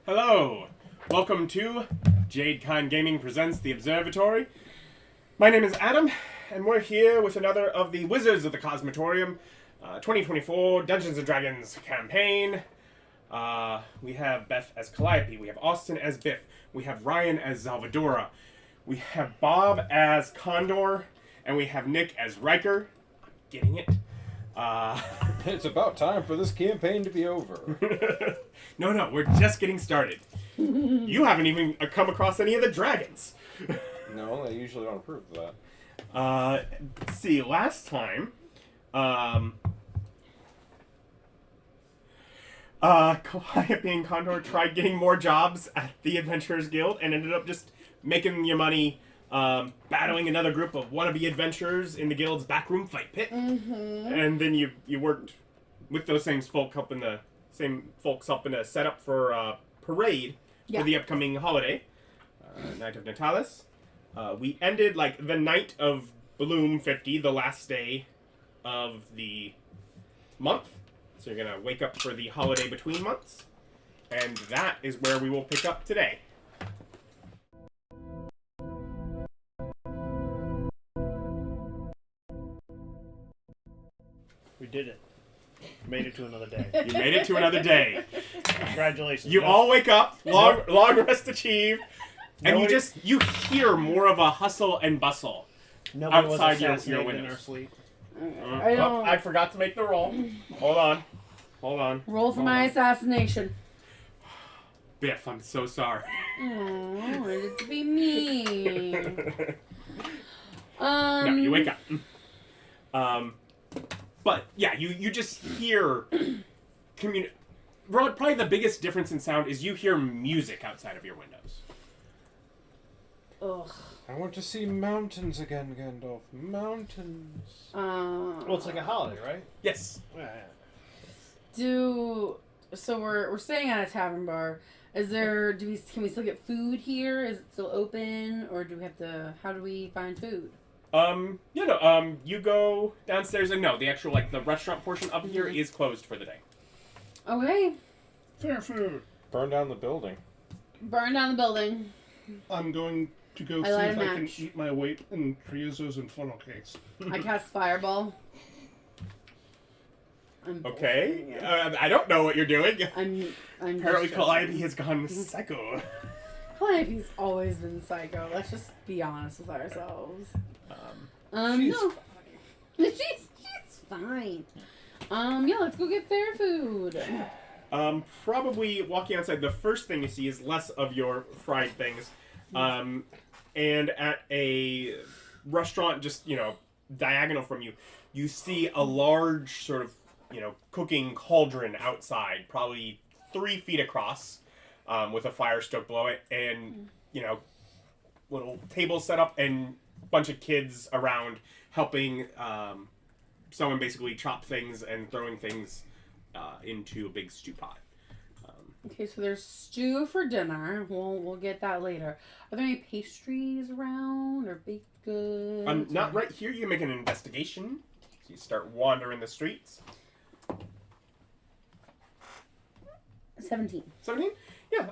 Hello! Welcome to JadeKind Gaming presents The Observatory. My name is Adam, and we're here with another of the Wizards of the Cosmotorium 2024 Dungeons and Dragons campaign. We have Beth as Calliope, we have Austin as Biff, we have Ryan as Xalvadora, we have Bob as Condor, and we have Nick as Ryker. I'm getting it. It's about time for this campaign to be over. No, we're just getting started. You haven't even come across any of the dragons. No, they usually don't approve of that. Let's see, last time, Calliope and Condor tried getting more jobs at the Adventurers Guild and ended up just making your money battling another group of wannabe adventurers in the guild's backroom fight pit. Mm-hmm. And then you worked with those same folks up in a setup for a parade for the upcoming holiday, Night of Natales. We ended like the night of Bloom 50, the last day of the month. So you're going to wake up for the holiday between months. And that is where we will pick up today. We did it. Made it to another day. You made it to another day. Congratulations. You all wake up, long rest achieved, and you hear more of a hustle and bustle outside your windows. In our sleep. I forgot to make the roll. Hold on. Roll for my assassination. Biff, I'm so sorry. Oh, wanted it to be me. No, you wake up. But yeah, you just hear probably the biggest difference in sound is you hear music outside of your windows. Ugh. I want to see mountains again, Gandalf. Mountains. Well, it's like a holiday, right? Yes. Yeah. So we're staying at a tavern bar. Can we still get food here? Is it still open, or do we have to? How do we find food? You go downstairs and no, the actual, the restaurant portion of here is closed for the day. Okay. Fair food. Burn down the building. Burn down the building. I'm going to go see if I can eat my weight in triazos and funnel cakes. I cast Fireball. Okay. I don't know what you're doing. I'm Apparently Calliope has gone psycho. Calliope's always been psycho. Let's just be honest with ourselves. She's no. She's fine. Let's go get fair food. Probably walking outside, the first thing you see is less of your fried things. And at a restaurant just, diagonal from you, you see a large sort of, cooking cauldron outside, probably 3 feet across, with a fire stoked below it, and, little tables set up and a bunch of kids around helping someone basically chop things and throwing things into a big stew pot. Okay, so there's stew for dinner. We'll get that later. Are there any pastries around or baked goods? Not right here. You make an investigation. So you start wandering the streets. 17. 17? Yeah.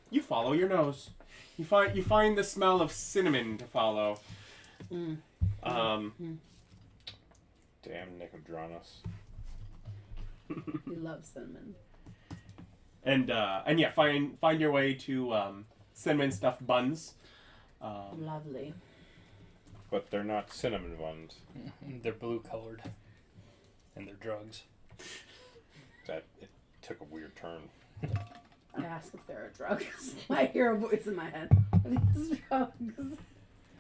You follow your nose. You find the smell of cinnamon to follow. Damn, Nick have drawn us. We love cinnamon. And yeah, find your way to cinnamon stuffed buns. Lovely. But they're not cinnamon buns. They're blue colored. And they're drugs. It took a weird turn. I asked if there are drugs. I hear a voice in my head. Are these drugs?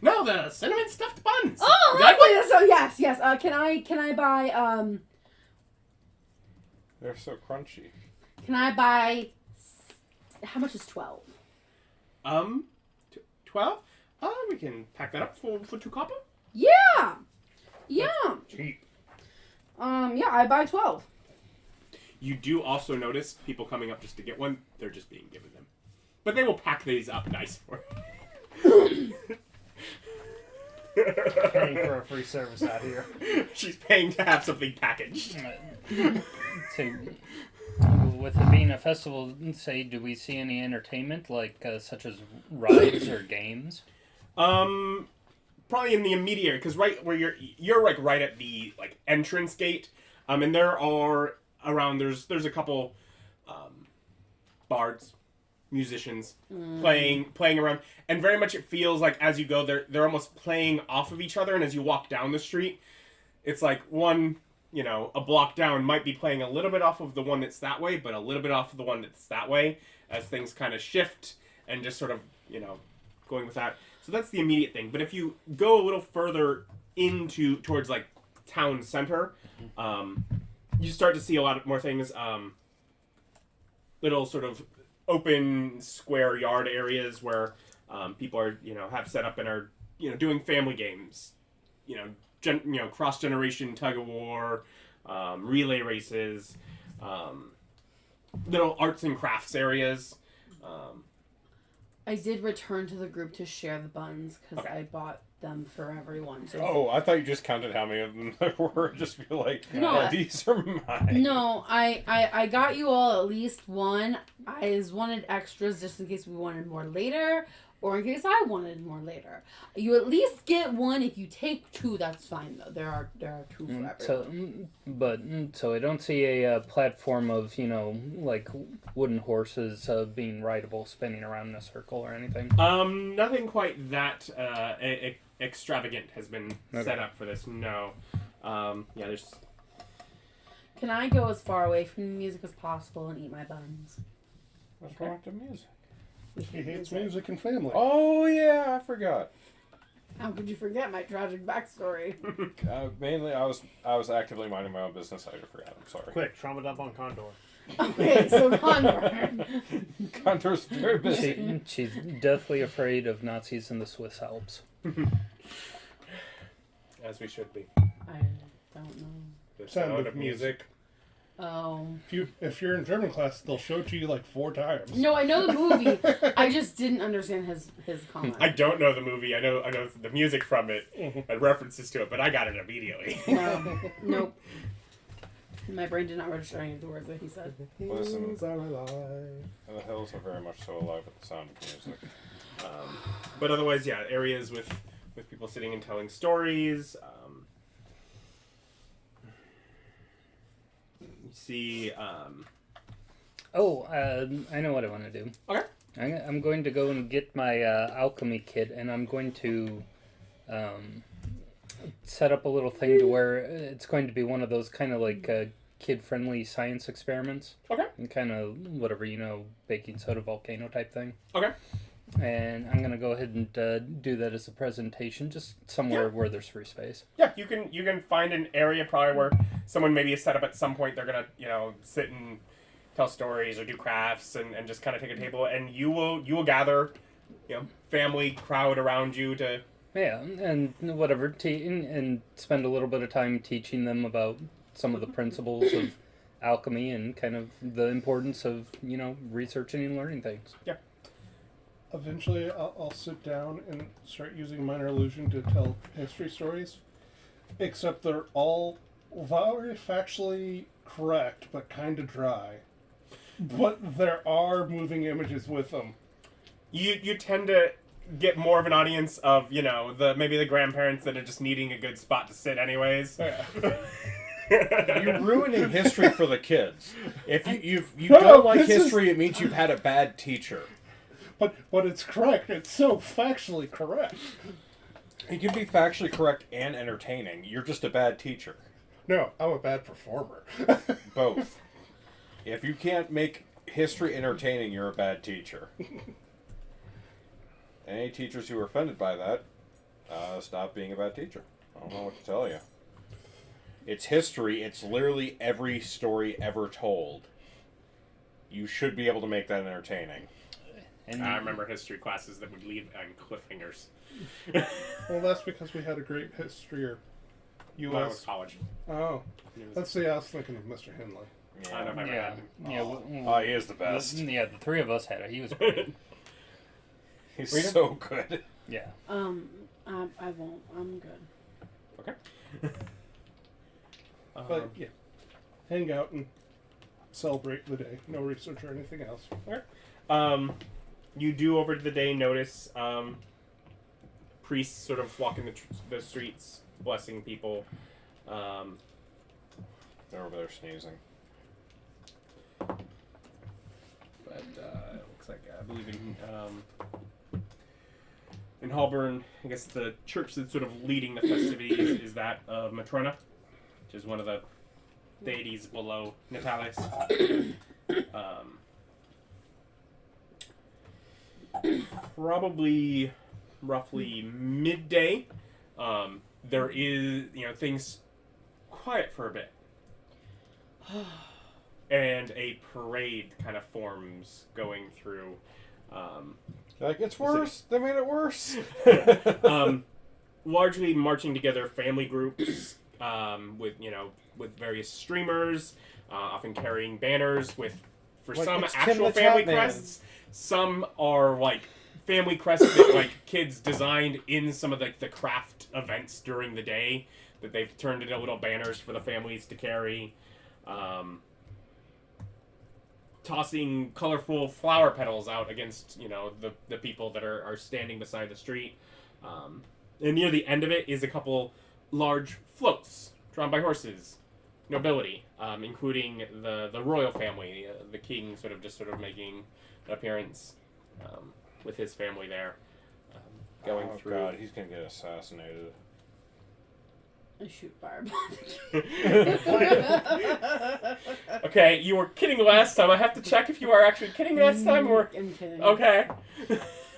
No, the cinnamon stuffed buns. Oh, lovely. So yes. Can I buy They're so crunchy. Can I buy? How much is 12? 12? We can pack that up for 2 copper. Yeah. Cheap. I buy 12. You do also notice people coming up just to get one. They're just being given them. But they will pack these up nice for you. Paying for a free service out here. She's paying to have something packaged. So, with it being a festival, say, do we see any entertainment, like, such as rides or games? Probably in the immediate area, because right where you're like right at the like entrance gate, and there are around there's a couple bards, musicians playing around, and very much it feels like as you go they're almost playing off of each other, and as you walk down the street, it's like one, a block down might be playing a little bit off of the one that's that way, but a little bit off of the one that's that way, as things kind of shift and just sort of going with that. So that's the immediate thing. But if you go a little further towards like town center, you start to see a lot more things. Little sort of open square yard areas where people are have set up and are doing family games, cross generation tug of war, relay races, little arts and crafts areas. I did return to the group to share the buns because I bought them for everyone. So Oh, I thought you just counted how many of them there were. Just be like, No. these are mine. No, I got you all at least one. I just wanted extras just in case we wanted more later, or in case I wanted more later. You at least get one. If you take two, that's fine though. There are two for everyone. So I don't see a platform of like wooden horses being rideable, spinning around in a circle or anything. Nothing quite that extravagant has been set up for this. No. There's. Can I go as far away from the music as possible and eat my buns? What's wrong with the music? He hates music and family. Oh, yeah, I forgot. How could you forget my tragic backstory? Mainly, I was actively minding my own business. I forgot. I'm sorry. Quick, trauma dump on Condor. Okay, so Condor. Condor's very busy. She's deathly afraid of Nazis in the Swiss Alps. As we should be. I don't know. The Sound of music. Oh. If you're in German class, they'll show it to you like 4 times. No, I know the movie. I just didn't understand his comment. I don't know the movie. I know the music from it and references to it, but I got it immediately. No. Nope. My brain did not register any of the words that he said. Listen, Hills are alive. the hills are very much so alive with the sound of music. But otherwise, yeah, areas with people sitting and telling stories. You see. I know what I want to do. Okay. I'm going to go and get my alchemy kit, and I'm going to set up a little thing to where it's going to be one of those kind of like kid-friendly science experiments. Okay. And kind of whatever, baking soda volcano type thing. Okay. And I'm going to go ahead and do that as a presentation, just somewhere where there's free space. Yeah, you can find an area probably where someone maybe is set up at some point. They're gonna sit and tell stories or do crafts and just kind of take a table, and you will gather family crowd around you to and whatever and spend a little bit of time teaching them about some of the principles of alchemy and kind of the importance of researching and learning things. Yeah. Eventually, I'll sit down and start using minor illusion to tell history stories, except they're all very factually correct, but kind of dry. But there are moving images with them. You tend to get more of an audience of maybe the grandparents that are just needing a good spot to sit anyways. Yeah. You're ruining history for the kids. If you don't like history, it means you've had a bad teacher. But it's correct. It's so factually correct. It can be factually correct and entertaining. You're just a bad teacher. No, I'm a bad performer. Both. If you can't make history entertaining, you're a bad teacher. Any teachers who are offended by that, stop being a bad teacher. I don't know what to tell you. It's history. It's literally every story ever told. You should be able to make that entertaining. And I remember history classes that would leave on cliffhangers. Well, that's because we had a great history or U.S. When I was college. Oh, let's see. I was thinking of Mr. Henley. I don't know if I ever had him. Oh, he is the best. The three of us had it. He was great. He's so good. Yeah. I won't. I'm good. Okay. But yeah, hang out and celebrate the day. No research or anything else. Okay. You do over the day notice priests sort of walking the streets, blessing people. They're over there sneezing. But it looks like I believe in Holborn, I guess the church that's sort of leading the festivities is that of Matrona, which is one of the deities below Natales. Probably roughly midday. There is, things quiet for a bit. And a parade kind of forms going through. Like, it's worse. They made it worse. Largely marching together family groups with various streamers, often carrying banners with, for Like, some, it's Tim actual the family Tatman. crests. Some are like family crests that like kids designed in some of the craft events during the day that they've turned into little banners for the families to carry. Tossing colorful flower petals out against the people that are standing beside the street. And near the end of it is a couple large floats drawn by horses, nobility, including the royal family, the king sort of making an appearance with his family there, going through. Oh God, he's gonna get assassinated. I shoot fireball. Okay, you were kidding last time. I have to check if you are actually kidding last time, or I'm kidding. okay.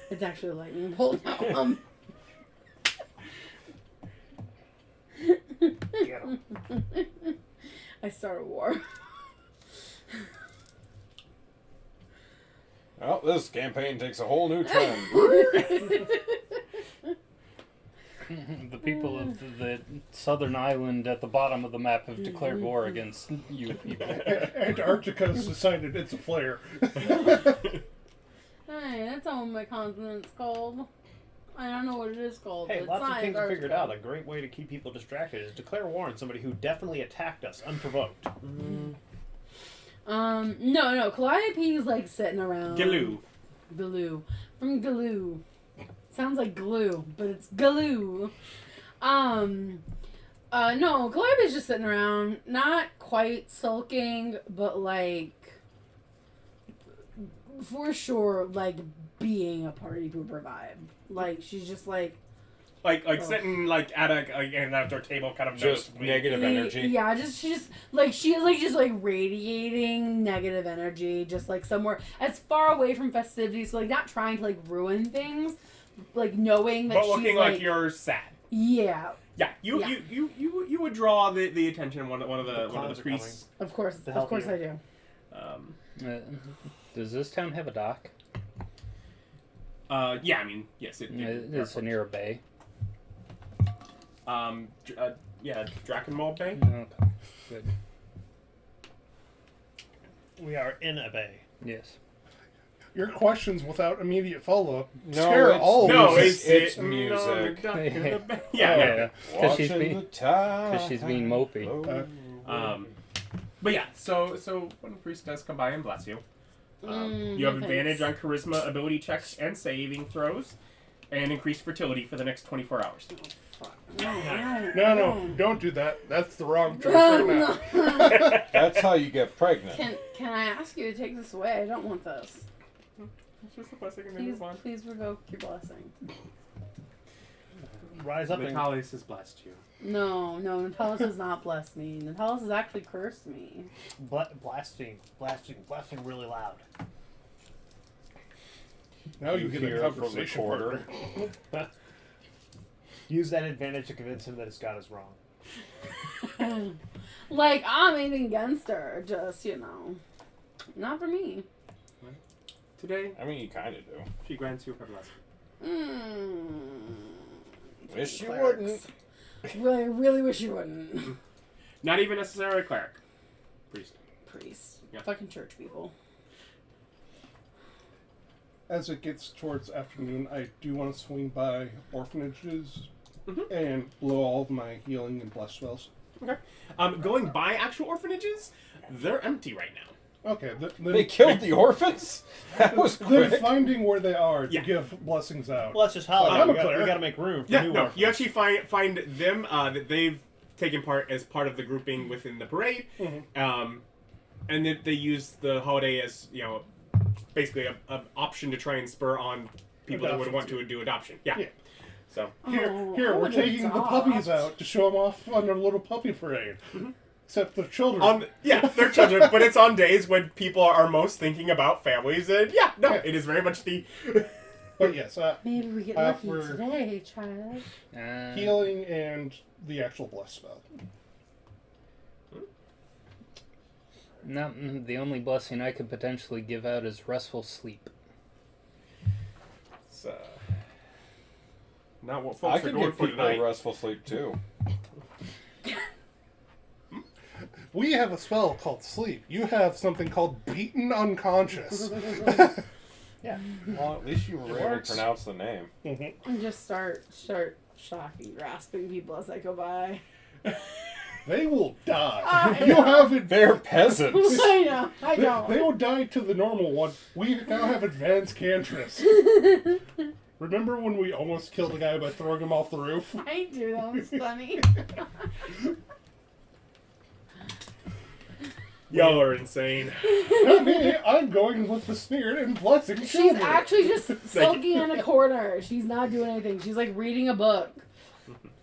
It's actually lightning bolt now. Get 'em. I start a war. Well, this campaign takes a whole new trend. The people of the southern island at the bottom of the map have declared war against you people. Antarctica's decided it's a flare. Hey, that's not what my continent's called. I don't know what it is called. Hey, but lots it's of not kings have figured out Antarctica. a great way to keep people distracted is declare war on somebody who definitely attacked us unprovoked. No, Calliope's like sitting around. Galoo. From Galoo. Sounds like glue, but it's Galoo. No, Calliope's just sitting around, not quite sulking, but like, for sure, like being a party pooper vibe. Like, she's just like, Like sitting like at an outdoor table, kind of Just noticeably. negative energy. Yeah, she's radiating negative energy, just like somewhere as far away from festivities, so like not trying to like ruin things, like knowing that But she's looking like you're sad. Yeah, Yeah, you Yeah. you would draw the attention of one of the clouds are priests. of course To help you. I do. Does this town have a dock? Yeah, I mean, yes, It's near a bay. Yeah, Drakenmaul Bay. Okay, good. We are in a bay. Yes. Your questions without immediate follow-up No, scare it's- all No, of us. it's it's sitting on the music. dock of the bay. Oh, Yeah, Because she's Watching being the tide 'cause she's being mopey. flow. But yeah, so when the priest does come by and bless you, you have no advantage on thanks. charisma ability checks and saving throws, and increased fertility for the next 24 hours. No, don't do that. That's the wrong choice right now. That's how you get pregnant. Can I ask you to take this away? I don't want this. It's just a blessing and then Please, move on. please revoke your blessing. Rise up and Natales has blessed you. No, Natalis has not blessed me. Natalis has actually cursed me. blasting really loud. Now you get hear a it from the conversation quarter. partner. Use that advantage to convince him that his god is wrong. Like, I'm anything against her, just, not for me. Today, I mean, you kind of do. she grants you her blessing. Wish you Clerics. wouldn't. Really, really wish you wouldn't. Not even necessarily a cleric. Priest. Priest. Yeah. Fucking church people. As it gets towards afternoon, I do want to swing by orphanages and blow all of my healing and bless spells. Okay. Going by actual orphanages, they're empty right now. Okay, They killed the orphans? That was Then quick. finding where they are to Yeah. give blessings out. Well, that's just how I'm a we cleric. got to make room for Yeah, new no, orphans. you actually find them that they've taken part as part of the grouping within the parade, and that they use the holiday as basically an option to try and spur on people that would Adoptions, want to do adoption. Yeah. Yeah. So Here, I we're would taking the adopt. puppies out to show them off on their little puppy parade. Except the children. they're children, but it's on days when people are most thinking about families, and it is very much the But yes, Maybe we get lucky for today, child. healing and the actual bless spell. No, the only blessing I could potentially give out is restful sleep. it's, not what I folks are could going give for people tonight. restful sleep too. We have a spell called sleep. You have something called beaten unconscious. Yeah. Well, at least you were able to works. pronounce the name. And just start shocking, grasping people as I go by. They will die. I You know. have it. They're peasants. I know, I They know. will die to the normal one. We now have advanced cantrips. Remember when we almost killed a guy by throwing him off the roof? I do, that was funny. Y'all are insane. Not me. I'm going with the spirit and blessing She's children. actually just sulking in a corner. She's not doing anything. She's like reading a book.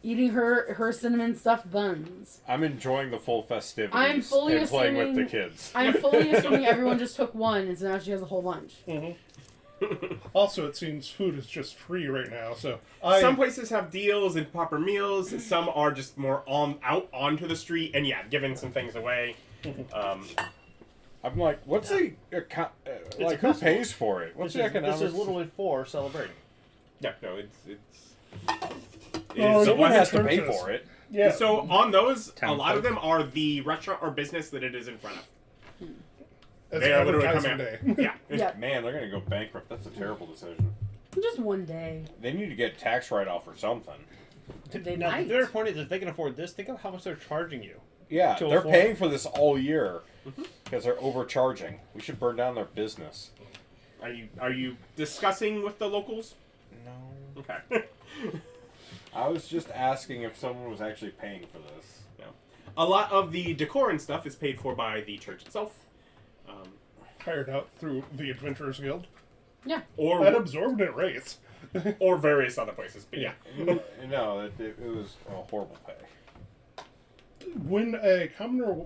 Eating her cinnamon stuffed buns. I'm enjoying the full festivities I'm fully and playing with the assuming- kids. I'm fully assuming everyone just took one, and so now she has a whole bunch. Also, it seems food is just free right now, so Some places have deals and proper meals. Some are just more out onto the street and giving some things away. I'm like, what's the account? Like, who festival. pays for it? What's This the is, economics? this is literally for celebrating. Yeah, no, it's Oh, Someone Yeah, has to pay churches. for it. yeah. So on those, a Town lot of folk. them are the restaurant or business that it is in front of. It's They are literally advertising coming day. out. Yeah. Yeah, Man, they're gonna go bankrupt. That's a terrible decision. just one day. They need to get tax write-off or something. They Now, might. their point is, if they can afford this, think of how much they're charging you. Yeah, To they're afford- paying for this all year because they're overcharging. We should burn down their business. Are you discussing with the locals? No. Okay. I was just asking if someone was actually paying for this. A lot of the decor and stuff is paid for by the church itself. Hired out through the Adventurers Guild at Or absorbent rates. or various other places. But yeah. No, it was a horrible pay. When a commoner,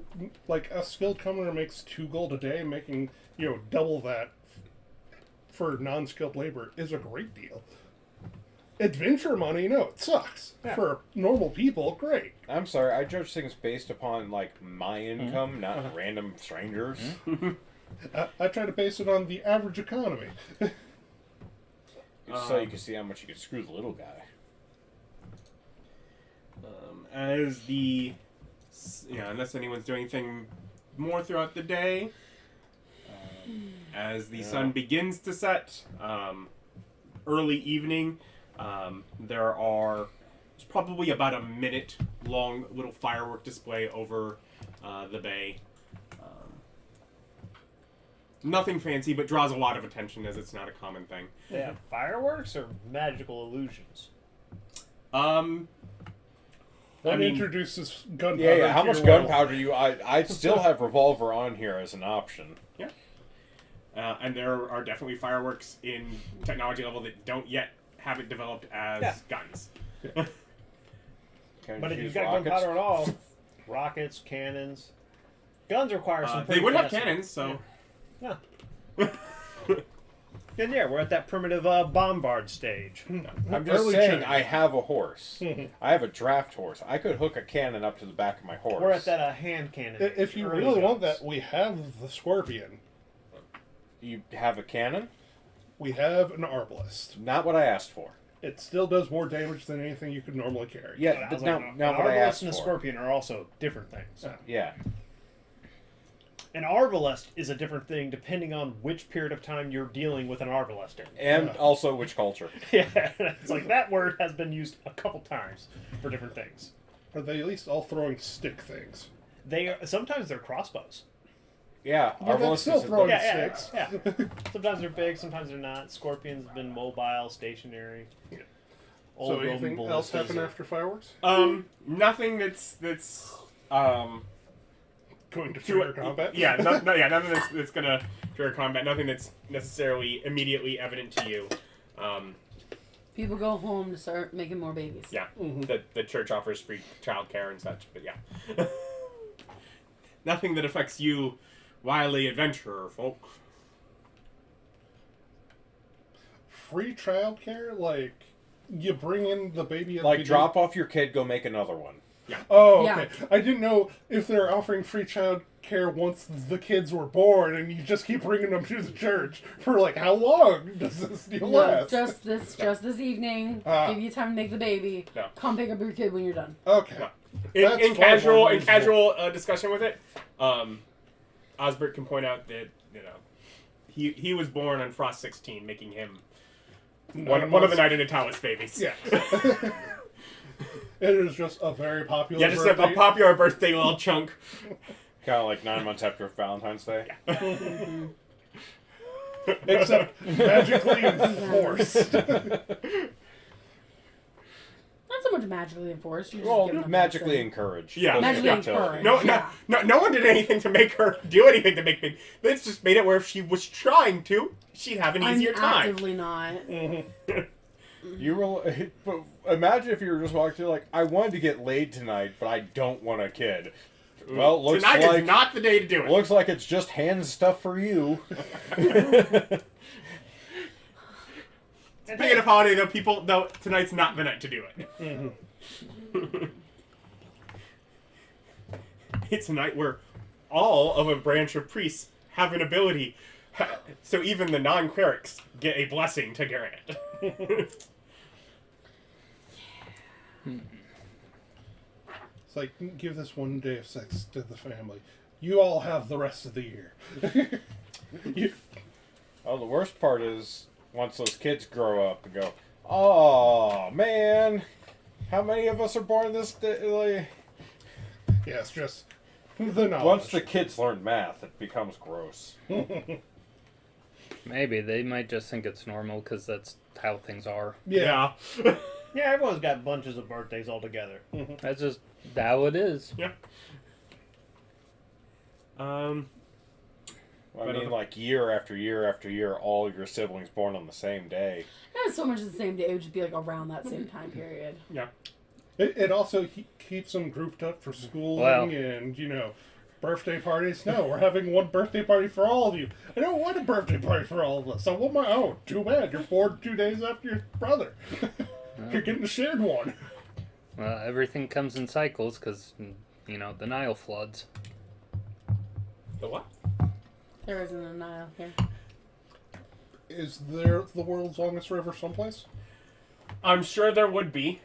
like a skilled commoner, makes 2 gold a day, making double that for non-skilled labor is a great deal. Adventure money, no, it sucks. Yeah. For normal people, great. I'm sorry, I judge things based upon like my income, not random strangers. I try to base it on the average economy. So you can see how much you could screw the little guy. As the unless anyone's doing anything more throughout the day, as the sun begins to set, early evening, there's probably about a minute long little firework display over the bay. Nothing fancy, but draws a lot of attention as it's not a common thing. They have fireworks or magical illusions. That I mean- introduces gunpowder. Yeah. How to much your world. gunpowder do you? I still have revolver on here as an option. And there are definitely fireworks in technology level that don't yet have it developed as guns. Can I But just if you've use got rockets? gunpowder at all, rockets, cannons, guns require some. They pretty would have fancy- cannons, so Yeah. Then we're at that primitive bombard stage. I'm just Early saying, check. I have a horse. I have a draft horse. I could hook a cannon up to the back of my horse. We're at that hand cannon. If you early really want guns. that, we have the Scorpion. You have a cannon? We have an arbalist. Not what I asked for. It still does more damage than anything you could normally carry. Yeah, I but was not like, not an what I arbalest asked and a for. scorpion are also different things. Yeah. An arbalest is a different thing depending on which period of time you're dealing with an arbalest in. And also which culture. Yeah, it's like that word has been used a couple times for different things. Are they at least all throwing stick things? Sometimes they're crossbows. Yeah, But that's Arbalest still is throwing Yeah, sticks. yeah. Sometimes they're big, sometimes they're not. Scorpions have been mobile, stationary. Old So Roman anything else ballistas happen are- after fireworks? Nothing that's Going to trigger combat? Yeah, nothing that's gonna trigger combat. Nothing that's necessarily immediately evident to you. People go home to start making more babies. Yeah, Mm-hmm. the church offers free childcare and such, but yeah, nothing that affects you, wily adventurer folk. Free childcare? Like, you bring in the baby at the like beginning? drop off your kid, go make another one. Oh, Yeah. okay. I didn't know if they're offering free child care once the kids were born, and you just keep bringing them to the church for like how long does this deal No, last? just this evening. Ah. Give you time to make the baby. No. Come pick up your kid when you're done. Okay. No. That's In far casual more in reasonable. casual discussion with it, Osbert can point out that he was born on Frost 16, making him one of the Night of Natales babies. Yeah. It is just a very popular. Yeah, just a birthday. popular birthday little chunk. Kind of like 9 months after Valentine's Day. Except magically enforced. Not so much magically enforced. You just Well, give them a magically blessing. encouraged. Yeah. Those Magically utilities. encouraged. No one did anything to make her do anything to make me. It's just made it where if she was trying to, she'd have an easier I'm time. actively not. You were, but imagine if you were just walking through like, I wanted to get laid tonight, but I don't want a kid. Well, looks Tonight like is not the day to do it. looks like it's just hand stuff for you. Speaking of holiday, though, tonight's not the night to do it. It's a night where all of a branch of priests have an ability, so even the non-clerics get a blessing to grant it. It's like, give this one day of sex to the family. You all have the rest of the year. Oh, the worst part is once those kids grow up and go, oh man, how many of us are born this day? Like, Yeah, it's just the knowledge. once the kids learn math, it becomes gross. Maybe they might just think it's normal because that's how things are. Yeah. Yeah, everyone's got bunches of birthdays all together. That's just how it is. Yeah. I But mean, like year after year after year, all your siblings born on the same day. Not so much the same day. It would just be like around that same time period. Yeah. It also keeps them grouped up for schooling Wow. and, birthday parties. No, we're having one birthday party for all of you. I don't want a birthday party for all of us. I want my own. Too bad. You're born 2 days after your brother. You're getting a shared one. Well, everything comes in cycles because, the Nile floods. The what? There isn't a Nile here. Is there the world's longest river someplace? I'm sure there would be.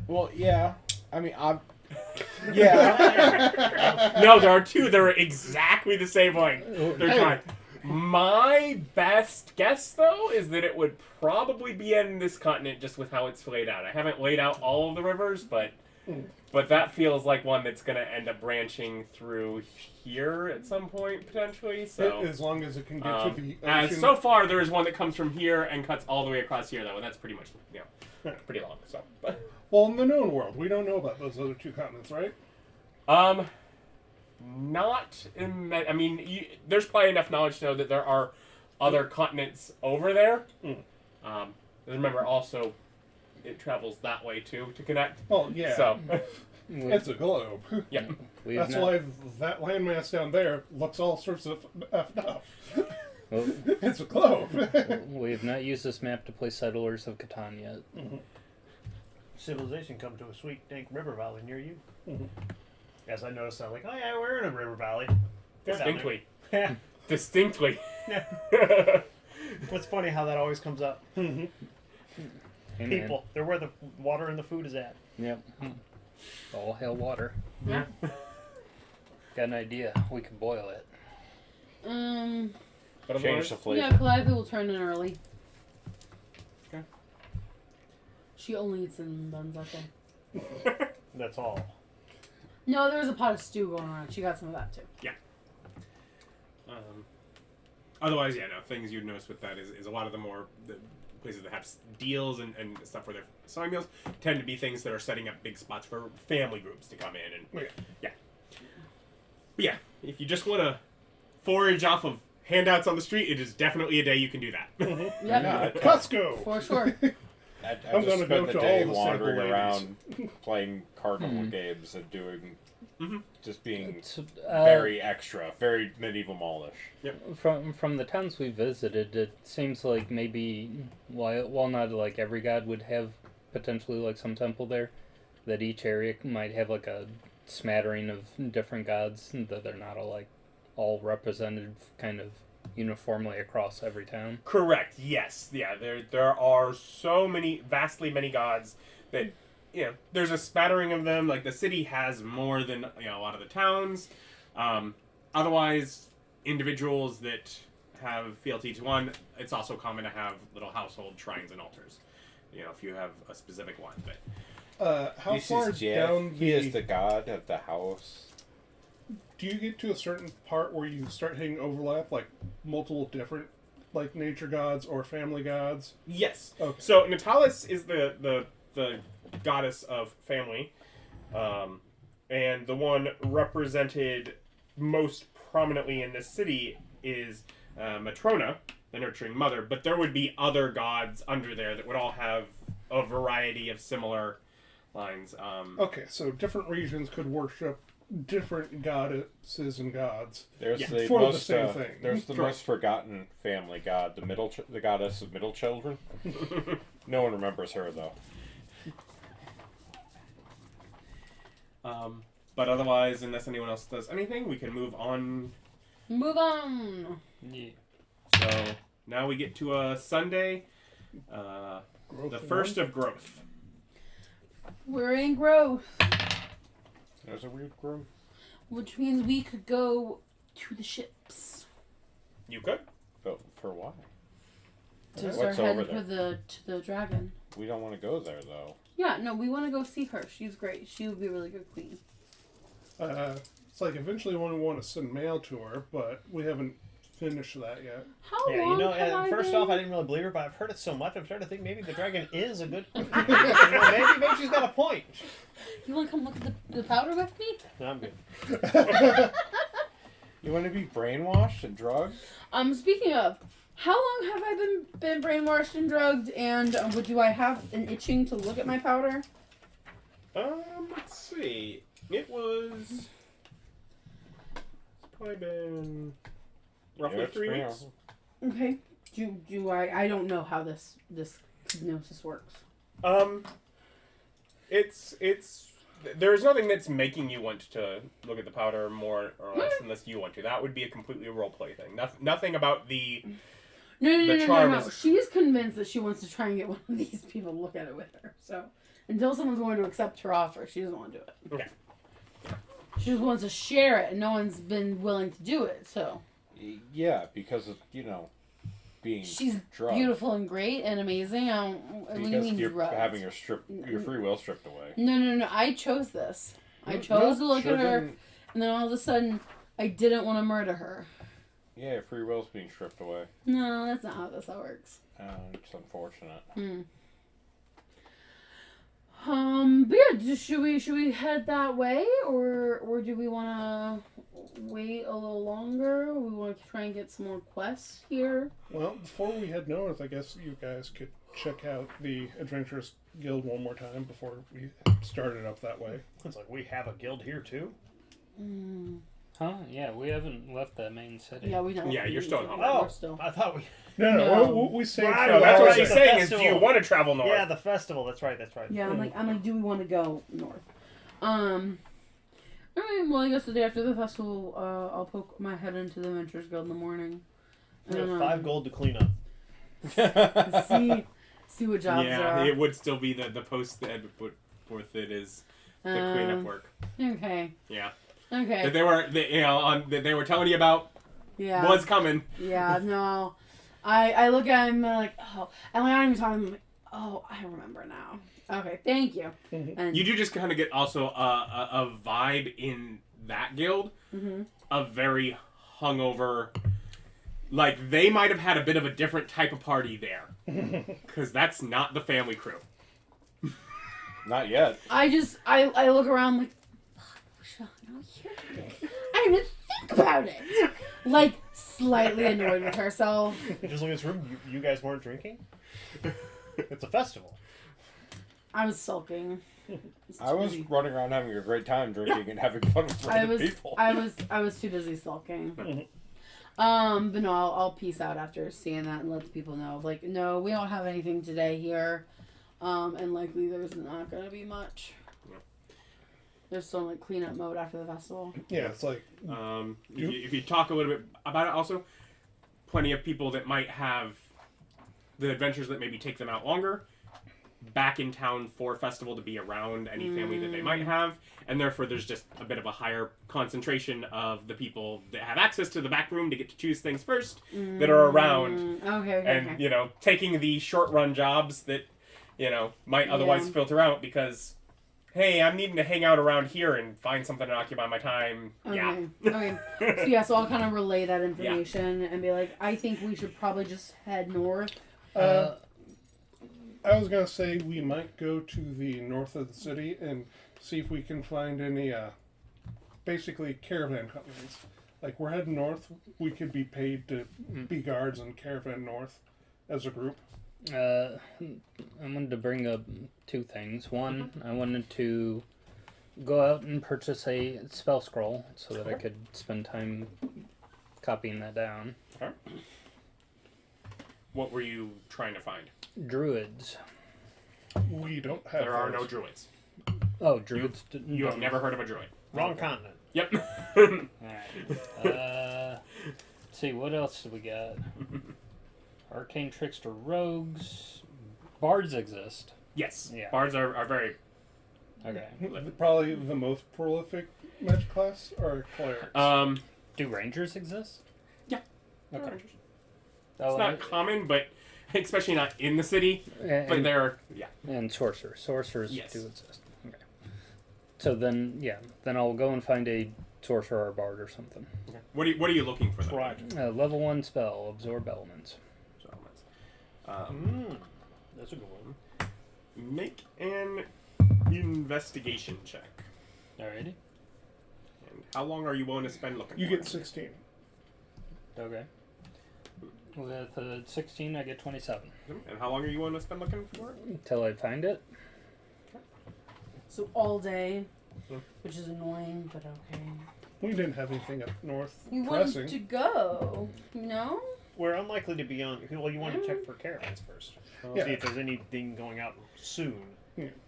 Well, yeah. I mean, yeah. No, there are two that are exactly the same length. They're Hey. tied. My best guess, though, is that it would probably be in this continent just with how it's laid out. I haven't laid out all of the rivers, but that feels like one that's going to end up branching through here at some point, potentially. So, As long as it can get to the ocean. so far, there is one that comes from here and cuts all the way across here, though, and that's pretty much, pretty long. So, Well, in the known world, we don't know about those other two continents, right? not in. I mean, there's probably enough knowledge to know that there are other continents over there. Remember, also, it travels that way too to connect. Oh, yeah. So, It's a globe. yeah. We've That's not, why that landmass down there looks all sorts of effed up. well, It's a globe. we have not used this map to play Settlers of Catan yet. Civilization come to a sweet, dank river valley near you. As I noticed, I'm like, oh yeah, we're in a river valley. They're down Distinctly. there. Distinctly. It's funny how that always comes up. Hey, man. People, they're where the water and the food is at. Yep. All hail water. Yeah. Got an idea. We can boil it. But Change the flavor. Yeah, Calliope will turn in early. Okay. She only eats cinnamon buns, okay. That's all. No, there was a pot of stew going on. She got some of that too. Otherwise, yeah, no, things you'd notice with that is a lot of the more the places that have deals and stuff where they're selling meals tend to be things that are setting up big spots for family groups to come in. And yeah. But yeah, if you just want to forage off of handouts on the street, it is definitely a day you can do that. Yep. Yeah, Costco! For sure. I I'm just gonna spent go the to day all the wandering sample around playing cardinal games and doing, just being It's, very extra, very medieval mallish. From the towns we visited, it seems like maybe while not like every god would have potentially like some temple there, that each area might have like a smattering of different gods, and that they're not all represented kind of uniformly across every town. Correct. Yes. Yeah. There are so many, vastly many gods that there's a spattering of them. Like the city has more than a lot of the towns. Otherwise, individuals that have fealty to one, it's also common to have little household shrines and altars. If you have a specific one, but How This far is Jeff. down He is the god of the house. do you get to a certain part where you start hitting overlap, like multiple different, like nature gods or family gods? yes. Okay. So Natales is the goddess of family, and the one represented most prominently in this city is Matrona, the nurturing mother. But there would be other gods under there that would all have a variety of similar lines. Okay, so different regions could worship different goddesses and gods. There's Yeah. the For the most same thing. There's the most forgotten family god, the goddess of middle children. No one remembers her though. But otherwise, unless anyone else does anything, we can move on. Move on. Yeah. So now we get to a Sunday, Growth the of first one. of growth. We're in growth, There's a weird groom. which means we could go to the ships You could. But for why? to What's start over heading there? to the dragon. We don't want to go there though. Yeah, no, we want to go see her. She's great. She would be a really good queen. It's like eventually we want to send mail to her, but we haven't finished that yet. How Yeah, long you know, have I first been... off, I didn't really believe her, but I've heard it so much, I'm starting to think maybe the dragon is a good queen. maybe she's got a point. You want to come look at the powder with me? No, I'm good. You want to be brainwashed and drugged? Speaking of, how long have I been brainwashed and drugged, and do I have an itching to look at my powder? Let's see. It was. It's probably been roughly Yeah, 3 weeks. Okay. Do I don't know how this hypnosis works. It's there's nothing that's making you want to look at the powder more or less unless you want to. That would be a completely roleplay thing. Nothing about the. No. She's convinced that she wants to try and get one of these people to look at it with her. So until someone's going to accept her offer, she doesn't want to do it. Okay. She just wants to share it, and no one's been willing to do it. So Yeah, because of being she's drugged. beautiful and great and amazing. What do you Because mean you're drugged? having your free will stripped away. No. I chose this. I chose to look at her, Shouldn't- and then all of a sudden, I didn't want to murder her. Yeah, your free will's being stripped away. No, that's not how this works. It's unfortunate. But yeah, should we head that way, or do we want to wait a little longer? We want to try and get some more quests here. Well, before we head north, I guess you guys could check out the Adventurers Guild one more time before we start it up that way. It's like we have a guild here too. Huh? Yeah, we haven't left that main city. Yeah, we don't. Yeah, you're still in We're Hong Oh, still. I thought we. No, we saved Right, for No, that's the what Right. she's The saying is, do you festival. want to travel north? Yeah, the festival. That's right. Yeah, I'm like, do we want to go north? Alright, well, I guess the day after the festival, I'll poke my head into the Adventurers Guild in the morning. We have And, 5 gold to clean up. see what jobs there Yeah, are. it would still be the post that would put forth it is the cleanup work. Okay. Yeah. Okay. That they were telling you about Yeah. was coming. Yeah, no. I look at him and I'm like, oh. And when I'm even talking, I'm like, oh, I remember now. Okay, thank you. And You do just kind of get also a vibe in that guild of very hungover. Like, they might have had a bit of a different type of party there. Because that's not the family crew. Not yet. I look around like, fuck, Sean, no, hear this. I didn't even think about it. Like, slightly annoyed with herself. Just look at this room. You guys weren't drinking? It's a festival. I was sulking. I was running around having a great time drinking and having fun with random people. I was too busy sulking. But no, I'll peace out after seeing that and let the people know. Like, no, we don't have anything today here. And likely there's not gonna be much. There's some like cleanup mode after the festival. Yeah, it's like If you talk a little bit about it, also, plenty of people that might have the adventures that maybe take them out longer, back in town for festival to be around any family that they might have, and therefore there's just a bit of a higher concentration of the people that have access to the back room to get to choose things first that are around. Okay. And, you know, taking the short run jobs that, you know, might otherwise filter out because, hey, I'm needing to hang out around here and find something to occupy my time. Okay. So I'll kind of relay that information and be like, I think we should probably just head north. I was gonna say we might go to the north of the city and see if we can find any, basically caravan companies. Like, we're heading north, we could be paid to be guards and caravan north as a group. I wanted to bring up two things. One, I wanted to go out and purchase a spell scroll so that I could spend time copying that down. Okay. What were you trying to find? Druids. We don't have There are those. no druids. Oh, druids. You have never heard of a druid. Wrong continent. Yep. Alright. Let's see, what else do we got? Arcane trickster rogues. Bards exist. Yes. Yeah. Bards are very... Okay. Probably the most prolific magic class are clerics. Do rangers exist? Yeah. Okay. It's Oh, not common, but especially not in the city. But and, they're and sorcerers. Sorcerers Yes. do exist. Okay. So then, then I'll go and find a sorcerer or bard or something. Okay. What are you looking for? Then? Right. Level 1 spell, absorb elements. That's a good one. Make an investigation check. Alrighty. And how long are you willing to spend looking You for? get 16. Okay. With 16, I get 27. And how long are you willing to spend looking for it? Until I find it. So all day, which is annoying, but okay. We didn't have anything up north We pressing. wanted to go, you know? We're unlikely to be on. Well, you want to check for caravans first. Yeah. See if there's anything going out soon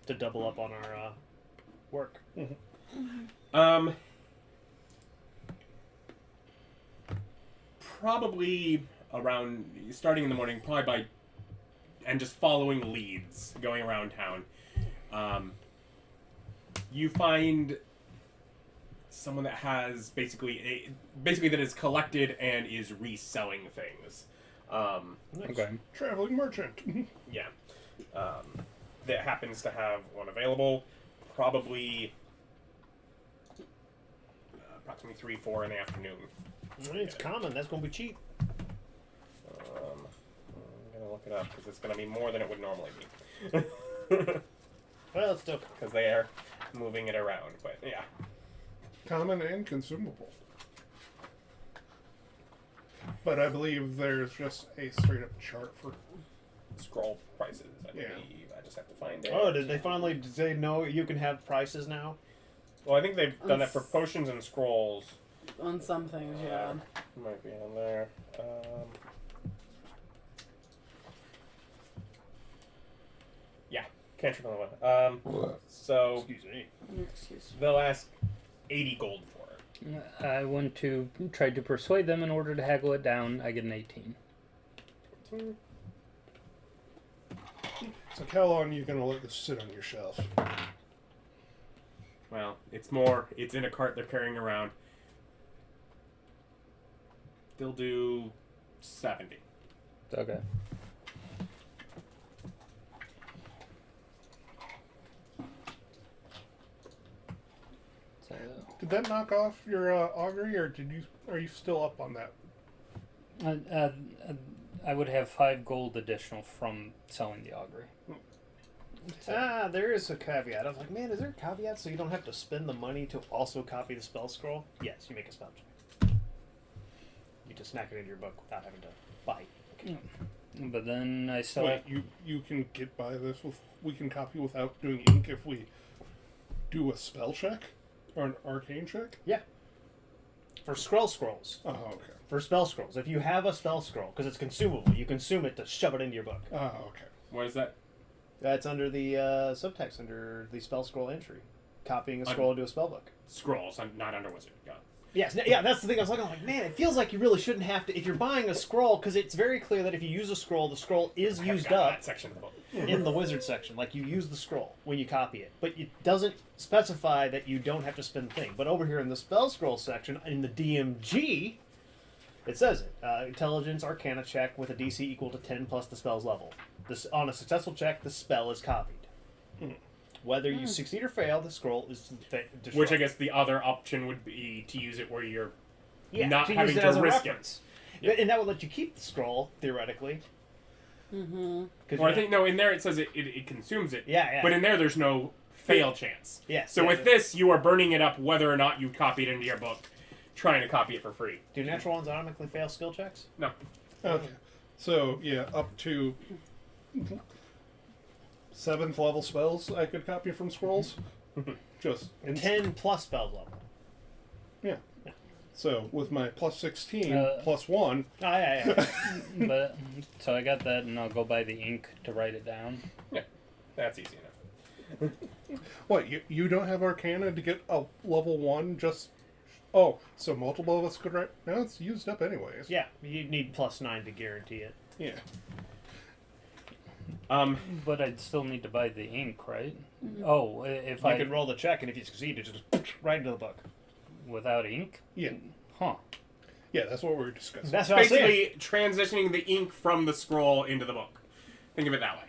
to double up on our work. Probably around starting in the morning, and just following leads, going around town. You find someone that has basically that is collected and is reselling things. Okay. Traveling merchant. Yeah. That happens to have one available. Probably approximately 3, 4 in the afternoon. It's common. That's going to be cheap. I'm gonna look it up because it's gonna be more than it would normally be. Well, it's still Because they are moving it around, but yeah. Common and consumable. But I believe there's just a straight up chart for. Scroll prices, I Yeah. believe. I just have to find it. Oh, did they finally say no? You can have prices now. Well, I think they've done that for potions and scrolls. On some things, yeah. Might be on there. Yeah, cantrip on the one. So Excuse me. Excuse me. they'll ask 80 gold for it. I want to try to persuade them in order to haggle it down. I get an 18. It's like, how long are you going to let this sit on your shelf? Well, it's in a cart they're carrying around. They'll do 70. Okay. So Did that knock off your augury, or are you still up on that? I would have 5 gold additional from selling the augury. There is a caveat. I was like, man, is there a caveat so you don't have to spend the money to also copy the spell scroll? Yes, you make a spell check. You just smack it into your book without having to buy it. But then I still Wait, you can get by this with... We can copy without doing ink if we do a spell check? Or an arcane check? Yeah. For scrolls. Oh, okay. For spell scrolls. If you have a spell scroll, because it's consumable, you consume it to shove it into your book. Oh, okay. What is that? That's under the subtext, under the spell scroll entry. Copying a scroll into a spell book. Scrolls, not under wizard. Yeah. Yes, yeah, that's the thing I was looking at. Like, man, it feels like you really shouldn't have to... If you're buying a scroll, because it's very clear that if you use a scroll, the scroll is used up That section of the book. in the wizard section. Like, you use the scroll when you copy it. But it doesn't specify that you don't have to spend the thing. But over here in the spell scroll section, in the DMG, it says it. Intelligence Arcana check with a DC equal to 10 plus the spell's level. On a successful check, the spell is copied. Whether you succeed or fail, the scroll is destroyed. Which I guess the other option would be to use it where you're not to having use it to as a risk reference. Yeah. And that would let you keep the scroll, theoretically. Well, I think, no, in there it says it consumes it. Yeah. But in there's no fail chance. Yeah. So with this, you are burning it up whether or not you copy it into your book, trying to copy it for free. Do natural ones automatically fail skill checks? No. Okay. So, yeah, up to 7th level spells I could copy from scrolls. Just 10 plus spell level. Yeah. So, with my plus 16, plus 1... Yeah. but so I got that, and I'll go buy the ink to write it down. Yeah. That's easy enough. What, you don't have Arcana to get a level 1 just... Oh, so multiple of us could write... Now it's used up anyways. Yeah, you need plus 9 to guarantee it. Yeah. But I'd still need to buy the ink, right? Oh, if You I can roll the check, and if you succeed, it just right into the book. without ink? Yeah. Huh. Yeah, that's what we were discussing. That's what I was saying. Basically, transitioning the ink from the scroll into the book. Think of it that way.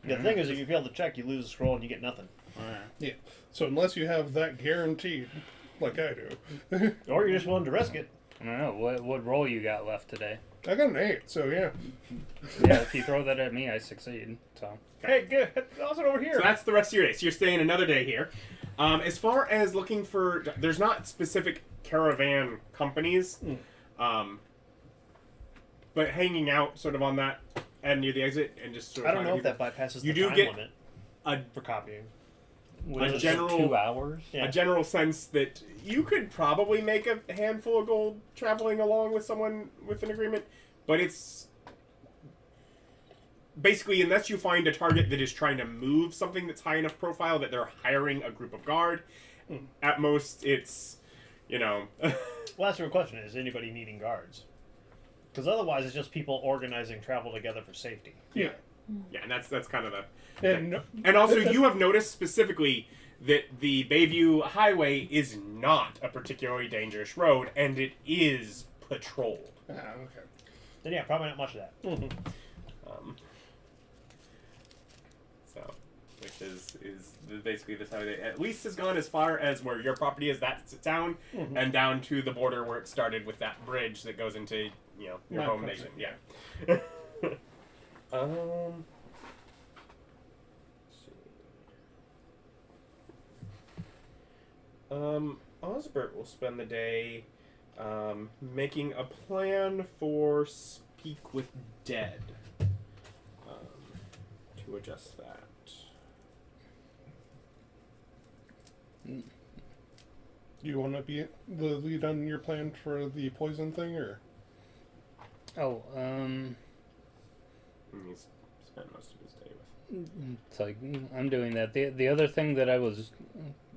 The thing is, if you fail the check, you lose the scroll and you get nothing. Yeah. So unless you have that guaranteed, like I do... Or you're just willing to risk it. I don't know. What roll you got left today? I got an 8, so yeah. Yeah, if you throw that at me, I succeed. So. Hey, good. How's it over here? So that's the rest of your day. So you're staying another day here. As far as looking for... There's not specific caravan companies. But hanging out sort of on that end near the exit and just sort of... I don't know if that bypasses You the do time get limit for copying. Was it general- 2 hours? Yeah. a general sense that you could probably make a handful of gold traveling along with someone with an agreement, but it's basically, unless you find a target that is trying to move something that's high enough profile that they're hiring a group of guard, at most it's, Well, that's the real question. Is anybody needing guards? Because otherwise it's just people organizing travel together for safety. Yeah. yeah, and that's kind of the... And And also, you have noticed specifically that the Bayview Highway is not a particularly dangerous road, and it is patrolled. okay. Then yeah, probably not much of that. So, which is basically the time they at least has gone as far as where your property is, that town, and down to the border where it started with that bridge that goes into your My home country. nation. Yeah. Osbert will spend the day making a plan for Speak with Dead. To adjust that. Do you want to be the lead on your plan for the poison thing, or? Oh, He's spent most of his day with. it's like I'm doing that. The other thing that I was,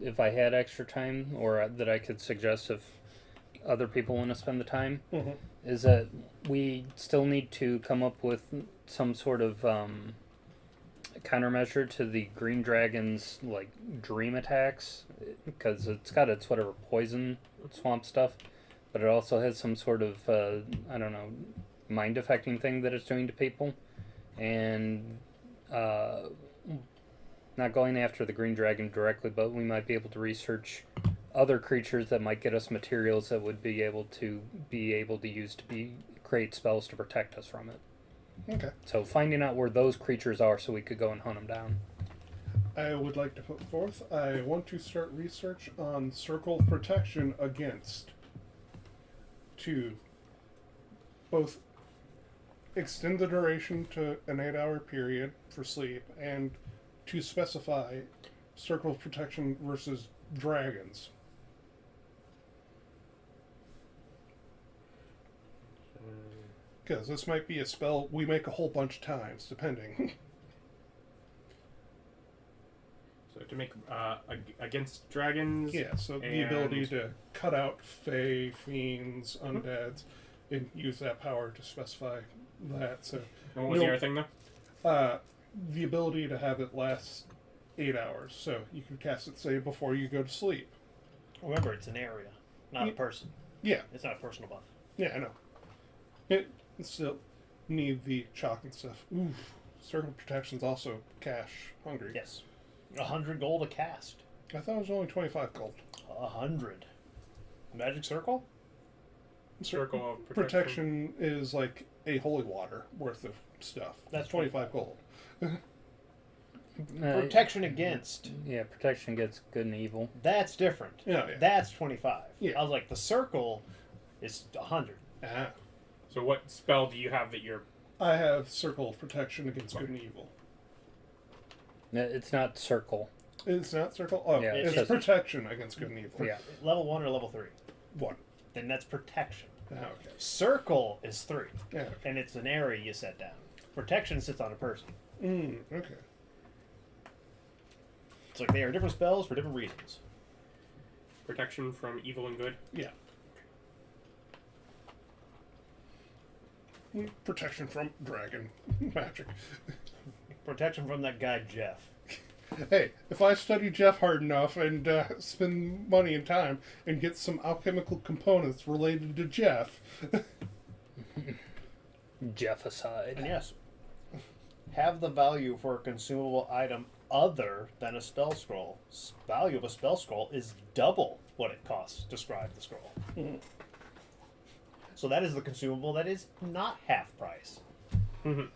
if I had extra time, or that I could suggest if other people want to spend the time, is that we still need to come up with some sort of countermeasure to the green dragon's like dream attacks, because it's got its whatever poison swamp stuff, but it also has some sort of I don't know, mind affecting thing that it's doing to people, and not going after the green dragon directly, but we might be able to research other creatures that might get us materials that would be able to use to create spells to protect us from it. Okay. So finding out where those creatures are so we could go and hunt them down. I would like to put forth, I want to start research on circle protection against to both extend the duration to an 8-hour period for sleep and to specify circle protection versus dragons. Because this might be a spell we make a whole bunch of times, depending. So to make against dragons. Yeah, so the ability to cut out fae, fiends, undeads, and use that power to specify that. So, And what was the other thing though? The ability to have it last 8 hours, so you can cast it, say, before you go to sleep. Remember, it's an area, not a person. Yeah, It's not a personal buff. yeah, I know. It still need the chalk and stuff. Oof. Circle protection's also cash hungry. Yes. 100 gold a cast. I thought it was only 25 gold. 100. Magic circle? Circle of Protection is like a holy water worth of stuff. That's 25 gold. Protection against. Yeah, protection against good and evil. That's different. Yeah, yeah. That's 25. Yeah. I was like, the circle is 100. Ah. So what spell do you have that you're... I have circle of protection against good and evil. It's not circle. It's not circle? Oh, Yeah, it's it's protection against good and evil. Yeah. Level 1 or level 3? 1. Then that's protection. Ah, okay. Circle is 3. Yeah. And it's an area you set down. Protection sits on a person. Okay. It's like they are different spells for different reasons. Protection from evil and good? Yeah. Protection from dragon magic. Protection from that guy Jeff. Hey, if I study Jeff hard enough and spend money and time and get some alchemical components related to Jeff, Jeff aside. And yes, have the value for a consumable item other than a spell scroll. Value of a spell scroll is double what it costs to scribe the scroll. So that is the consumable that is not half price. It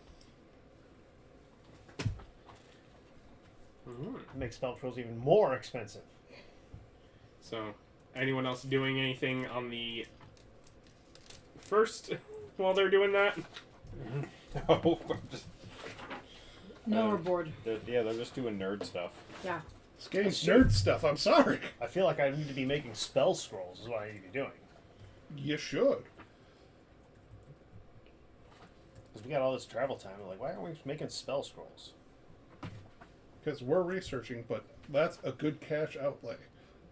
makes spell scrolls even more expensive. So, anyone else doing anything on the first while they're doing that? No, I'm just, No, we're bored. they're just doing nerd stuff. Yeah. this game's nerd stuff, I'm sorry. I feel like I need to be making spell scrolls is what I need to be doing. You should. Because we got all this travel time. We're like, why aren't we making spell scrolls? Because we're researching, but that's a good cash outlay.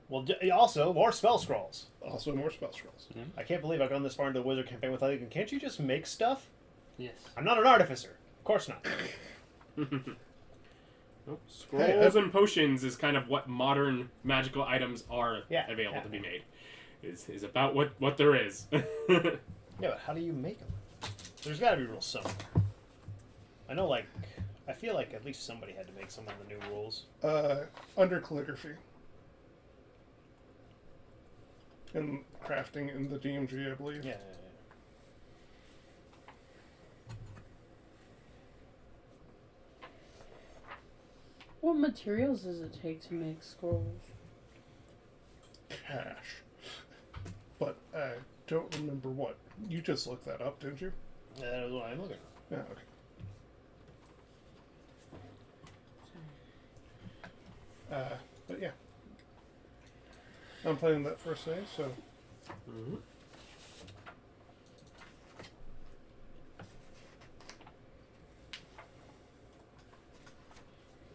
Well, also, more spell scrolls. Also, more spell scrolls. I can't believe I've gone this far into the Wizard campaign without even... Can't you just make stuff? Yes. I'm not an artificer. Of course not. Nope. Scrolls and potions is kind of what modern magical items are available to be made. Is about what there is. Yeah, but how do you make them? There's got to be rules somewhere. I know, like... I feel like at least somebody had to make some of the new rules. Under calligraphy. And crafting in the DMG, I believe. Yeah. What materials does it take to make scrolls? Cash. But I don't remember what. You just looked that up, didn't you? That is what I'm looking for. Yeah, okay. But yeah. I'm playing that first day, so...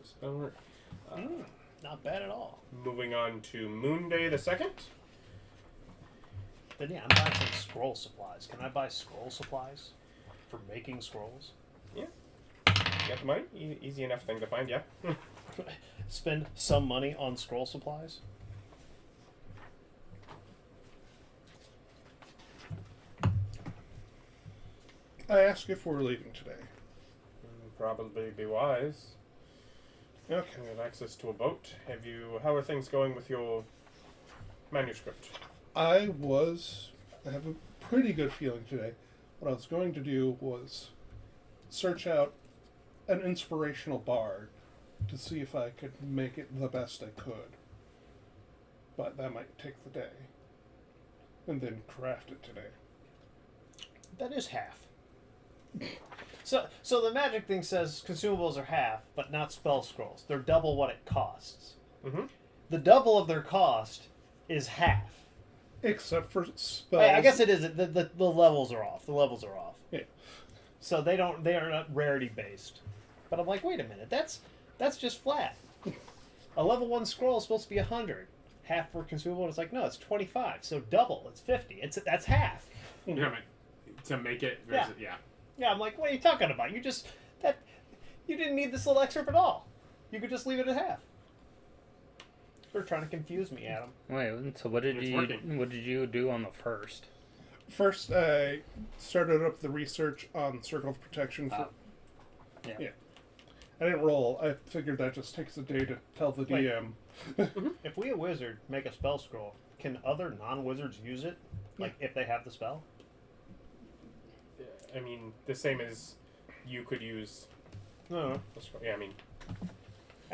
Spell Not bad at all. Moving on to Moon Day the 2nd. Then yeah, I'm buying some scroll supplies. Can I buy scroll supplies for making scrolls? Yeah. You got the money? Easy enough thing to find, yeah. Spend some money on scroll supplies? I ask if we're leaving today. Probably be wise. Okay. You have access to a boat. How are things going with your manuscript? I have a pretty good feeling today. What I was going to do was search out an inspirational bard to see if I could make it the best I could. But that might take the day. And then craft it today. That is half. So the magic thing says consumables are half, but not spell scrolls. They're double what it costs. Mm-hmm. The double of their cost is half. Except for spells. I guess it is. The levels are off. The levels are off. Yeah. So they are not rarity based. But I'm like, wait a minute. That's just flat. A level 1 scroll is supposed to be 100. Half for consumable. It's like, no, it's 25. So double. It's 50. That's half. Yeah, but to make it. Yeah. Yeah, I'm like, what are you talking about? You didn't need this little excerpt at all. You could just leave it at half. They're trying to confuse me, Adam. Wait, so what did you do on the first? First, I started up the research on Circle of Protection. Yeah. I didn't roll. I figured that just takes a day to tell the Wait. DM. If we, a wizard, make a spell scroll, can other non-wizards use it? Like, if they have the spell? I mean, the same as you could use. No. Yeah, I mean.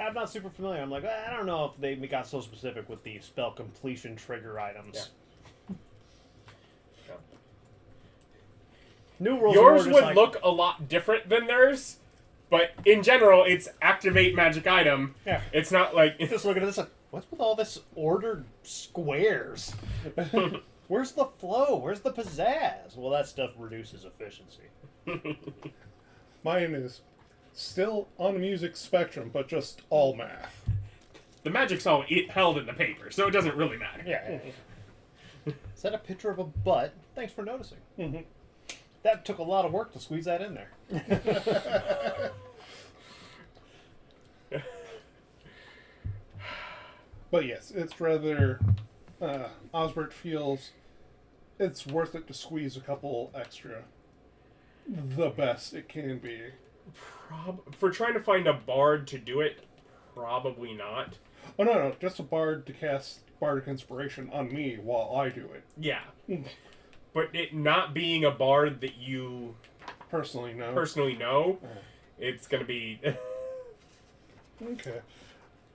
I'm not super familiar. I'm like, I don't know if they got so specific with the spell completion trigger items. Yeah. New rules. Yours would look a lot different than theirs, but in general, it's activate magic item. Yeah. It's not like. Just looking at this, like, what's with all this ordered squares? Where's the flow? Where's the pizzazz? Well, that stuff reduces efficiency. Mine is still on the music spectrum, but just all math. The magic's all held in the paper, so it doesn't really matter. Yeah. Is that a picture of a butt? Thanks for noticing. Mm-hmm. That took a lot of work to squeeze that in there. But yes, it's rather... Osbert feels it's worth it to squeeze a couple extra. The best it can be. For trying to find a bard to do it, probably not. Oh, no, just a bard to cast Bardic Inspiration on me while I do it. Yeah. But it not being a bard that you Personally know, it's going to be... Okay.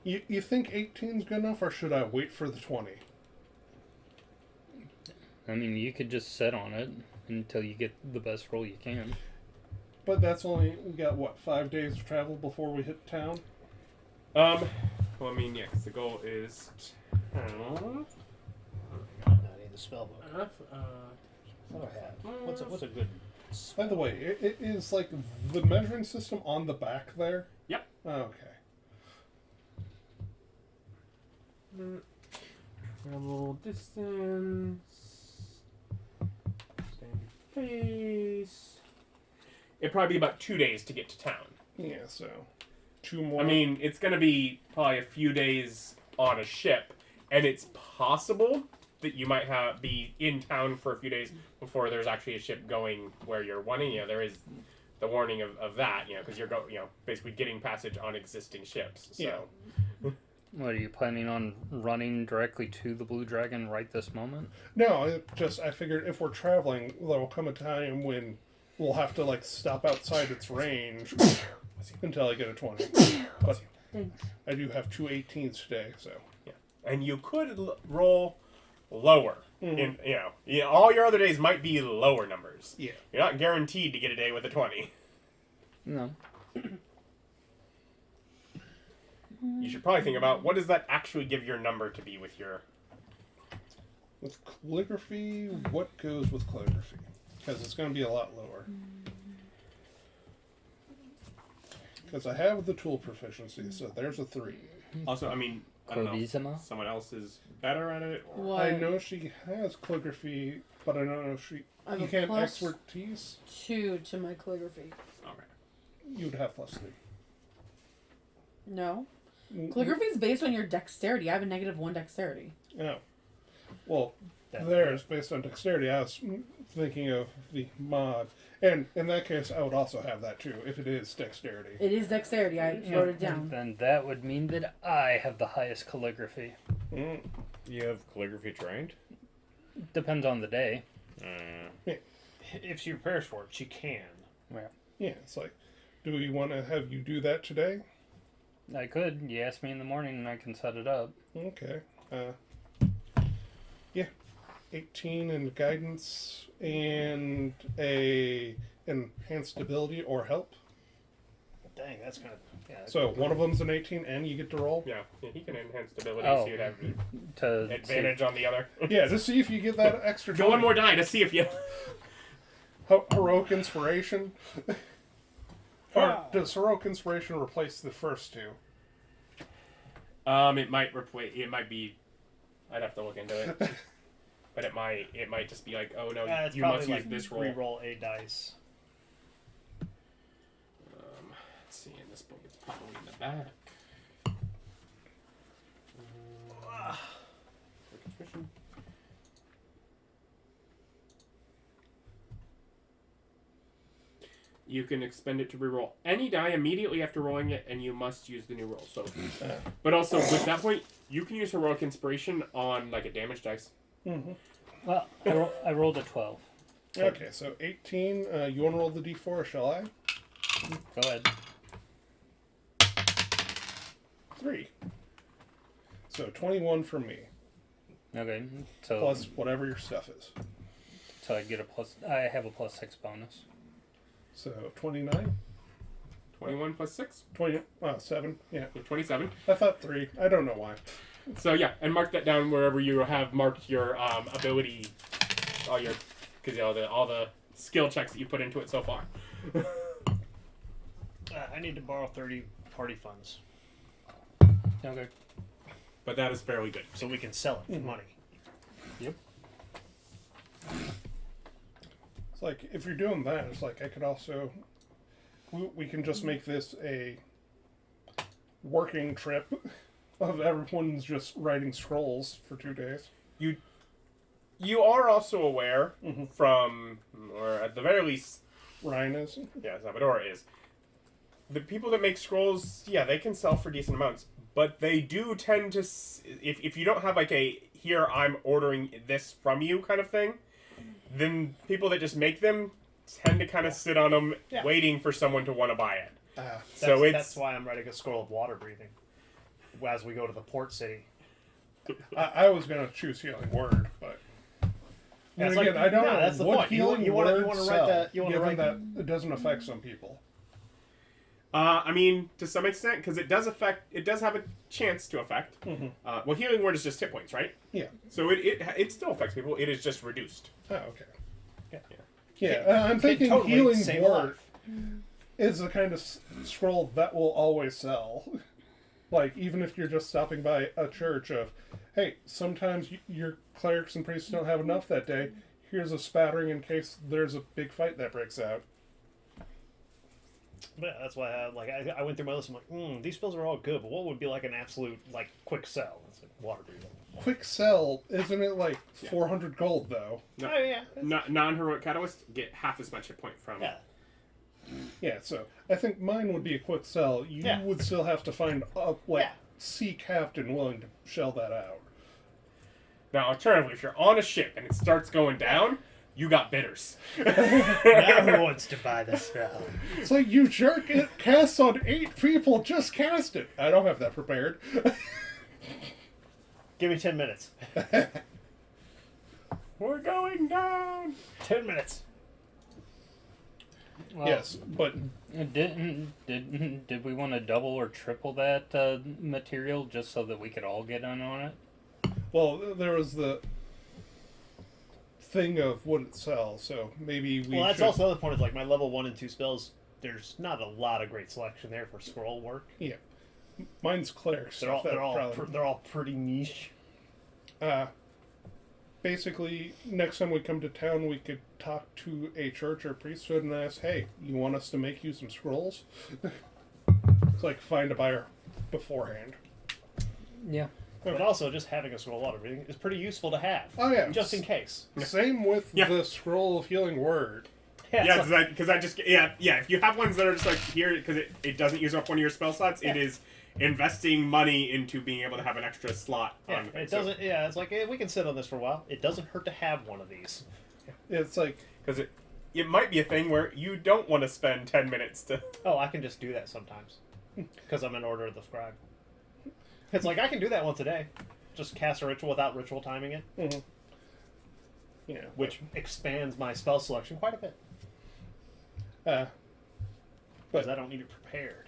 You think 18's good enough, or should I wait for the 20? I mean, you could just sit on it until you get the best roll you can. But that's only... We got, 5 days of travel before we hit town? Well, I mean, yeah, 'cause the goal is... I need the spell book. What do I have? What's a good... By the way, it is like the measuring system on the back there? Yep. Okay. Travel distance. Standard face. It'd probably be about 2 days to get to town. Yeah, so 2 more. I mean, it's going to be probably a few days on a ship, and it's possible that you might be in town for a few days before there's actually a ship going where you're wanting. You know, there is the warning of that, you know, because you're basically getting passage on existing ships. So. Yeah. What, are you planning on running directly to the Blue Dragon right this moment? No, I figured if we're traveling, there will come a time when we'll have to, stop outside its range until I get a 20. But I do have 2 18s today, so... Yeah. And you could roll lower. Mm-hmm. All your other days might be lower numbers. Yeah. You're not guaranteed to get a day with a 20. No. You should probably think about what does that actually give your number to be with your... With calligraphy, what goes with calligraphy? Because it's going to be a lot lower. Because I have the tool proficiency, so there's a 3. Also, I mean, I don't know. Clovisima? Someone else is better at it? Or... What? I know she has calligraphy, but I don't know if she... I have You a can't plus expertise? 2 to my calligraphy. Okay. You'd have +3. No. Mm, Calligraphy is based on your dexterity. I have a -1 dexterity. Oh. Well, theirs based on dexterity. I was thinking of the mod. And in that case, I would also have that too, if it is dexterity. It is dexterity. I wrote it down. Then that would mean that I have the highest calligraphy. Mm. You have calligraphy trained? Depends on the day. If she prepares for it, she can. Yeah, it's like, do we want to have you do that today? I could. You ask me in the morning and I can set it up. Okay. Yeah. 18 in guidance and a enhanced ability or help. Dang, that's kind of... Yeah, So one of them's an 18 and you get to roll? Yeah, he can enhance stability, Oh, so you'd have to advantage on the other. Yeah, just see if you get that extra. Go one more die to see if you... Heroic Inspiration. Or does Heroic Inspiration replace the first two? It might replace. It might be. I'd have to look into it. But it might just be like, oh no, it's you must probably use this roll. Reroll a dice. Let's see, in this book, it's probably in the back. You can expend it to reroll any die immediately after rolling it, and you must use the new roll. So, but also with that point, you can use heroic inspiration on like a damage dice. Mm-hmm. Well, I rolled a 12. Okay, so 18. You want to roll the d4, or shall I? Go ahead. 3. So 21 from me, Okay, so plus whatever your stuff is. so I get a plus. I have a +6 bonus. So 29? 21 plus 6, 7. Yeah. so 27. I thought 3. I don't know why. So yeah, and mark that down wherever you have marked your ability, all the skill checks that you put into it so far. I need to borrow 30 party funds Okay. But that is fairly good. so we can sell it for money. Yep. It's like, if you're doing that, it's like, I could also... We can just make this a working trip of everyone's just writing scrolls for 2 days. You are also aware from, or at the very least, Ryan is. yeah, Xalvadora is, the people that make scrolls, yeah, they can sell for decent amounts, but they do tend to, if you don't have like a, here, I'm ordering this from you kind of thing, then people that just make them tend to kind of sit on them waiting for someone to want to buy it. That's why I'm writing a scroll of water breathing as we go to the port city. I was going to choose Healing Word, but... That's again, like, I don't know that's the what point. Healing You Word want to sell, write that. You want to given write that it doesn't affect some people. I mean, to some extent, because it does have a chance to affect. Well, Healing Word is just hit points, right? Yeah. So it still affects people. It is just reduced. Oh, okay. Yeah. Yeah, I'm thinking totally Healing save a Word life. is the kind of scroll that will always sell. Like, even if you're just stopping by a church of, hey, sometimes your clerics and priests don't have enough that day. Here's a spattering in case there's a big fight that breaks out. Yeah, that's why I went through my list. I'm like, these spells are all good, but what would be like an absolute like quick sell? It's like water breathing. Quick sell, isn't it like 400 gold though? No, Oh yeah. non-heroic catalyst get half as much hit point from. Yeah. Yeah, so I think mine would be a quick sell. You would still have to find a sea captain willing to shell that out. Now, alternatively, if you're on a ship and it starts going down, you got bidders. Now who wants to buy the spell? It's like, you jerk, it casts on 8 people, just cast it. I don't have that prepared. Give me 10 minutes. We're going down. 10 minutes. Well, Yes, but did we want to double or triple that material just so that we could all get in on it? well, there was the thing of what it sells, so maybe we Well, that's should... also the other point. Is like my level 1 and 2 spells. There's not a lot of great selection there for scroll work. Yeah. Mine's cleric stuff. They're all pretty niche. Basically, next time we come to town, we could talk to a church or priesthood and ask, hey, you want us to make you some scrolls? It's like, find a buyer beforehand. Yeah. But also, just having a scroll of water breathing is pretty useful to have. Oh, yeah. Just in case. Same with the Scroll of Healing Word. Yeah, because I just if you have ones that are just like here because it doesn't use up one of your spell slots, it investing money into being able to have an extra slot Yeah, on the thing. it doesn't. Yeah, it's like we can sit on this for a while. It doesn't hurt to have one of these. It's like, Because it might be a thing where you don't want to spend 10 minutes to... Oh, I can just do that sometimes because I'm an Order of the Scribe. It's like I can do that once a day. Just cast a ritual without ritual timing it, mhm. Yeah, which expands my spell selection quite a bit but because I don't need it prepared.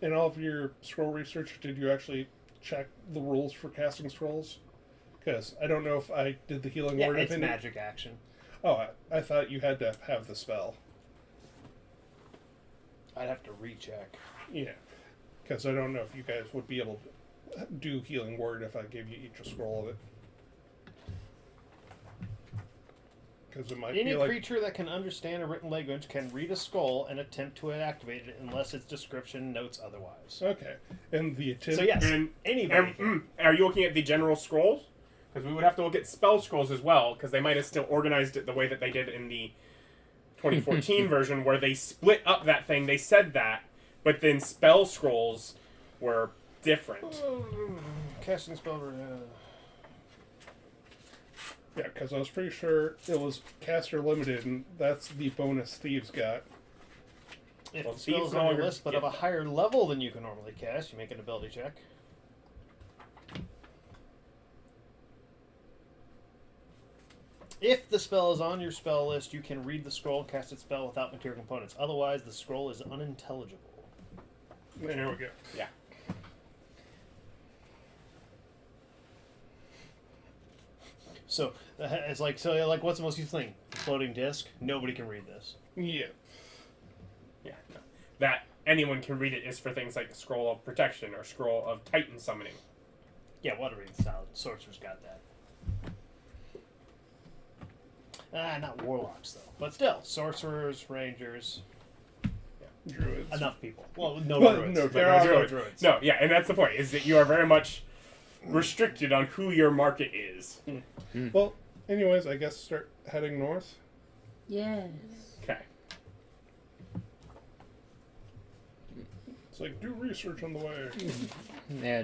in all of your scroll research, did you actually check the rules for casting scrolls? Because I don't know if I did the healing Yeah, word. it's if magic action. Oh, I thought you had to have the spell. I'd have to recheck. Yeah, because I don't know if you guys would be able to do healing word if I gave you each a scroll of it. Because it might Any be like creature that can understand a written language can read a scroll and attempt to activate it unless its description notes otherwise. okay, and the attempt. So yes, And- anybody. can. Are you looking at the general scrolls? Because we would have to look at spell scrolls as well, because they might have still organized it the way that they did in the 2014 version, where they split up that thing. They said that, but then spell scrolls were different. Casting spell. Yeah, because I was pretty sure it was caster limited, and that's the bonus thieves got. If Well, the thieves spell's no on your longer list, but get of a that. higher level than you can normally cast, you make an ability check. If the spell is on your spell list, you can read the scroll and cast its spell without material components. Otherwise, the scroll is unintelligible. There we go. Yeah. So it's like what's the most useful thing? Floating disc. Nobody can read this. Yeah. Yeah. No. That anyone can read it is for things like Scroll of Protection or Scroll of Titan Summoning. Yeah, water reading style. Sorcerers got that. Not warlocks though, but still, sorcerers, rangers, Druids. enough people. Well, no Well, druids. no, But there there are are no no druids. No, yeah, and that's the point, is that you are very much restricted on who your market is. Well, anyways, I guess start heading north. Yes. Okay. It's like, do research on the way. Yeah,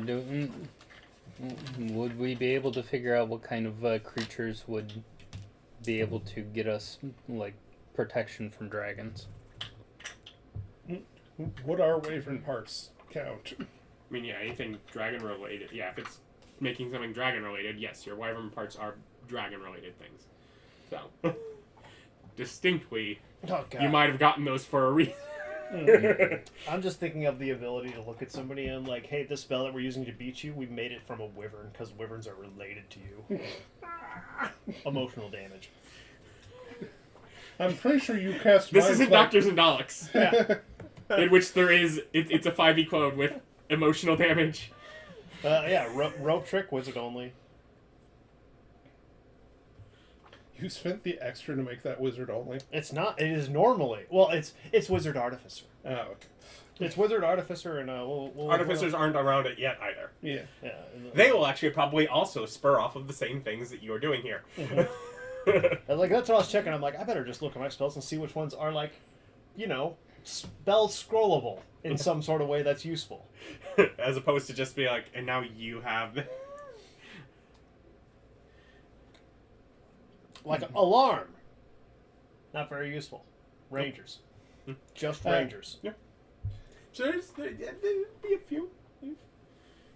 would we be able to figure out what kind of creatures would be able to get us, like, protection from dragons? Would our wyvern parts count? I mean, yeah, anything dragon related. Yeah, if it's making something dragon related, yes, your wyvern parts are dragon related things. So, distinctly, Oh, God. you might have gotten those for a reason. I'm just thinking of the ability to look at somebody and like, hey, this spell that we're using to beat you, we made it from a wyvern because wyverns are related to you. Emotional damage. I'm pretty sure you cast. This Mind isn't Flash- Doctors and Daleks, in which there is it's a 5e code with emotional damage. Yeah, rope trick, wizard only. You spent the extra to make that wizard only. It's not. It is normally. Well, it's wizard artificer. Oh, okay. It's wizard artificer, and Artificers aren't around it yet either. Yeah. Yeah, They will actually probably also spur off of the same things that you are doing here. like that's what I was checking. I'm like, I better just look at my spells and see which ones are like, spell scrollable in some sort of way that's useful. As opposed to just be like, and now you have. Like alarm. Not very useful. Rangers. Just rangers. So there's there'd be a few.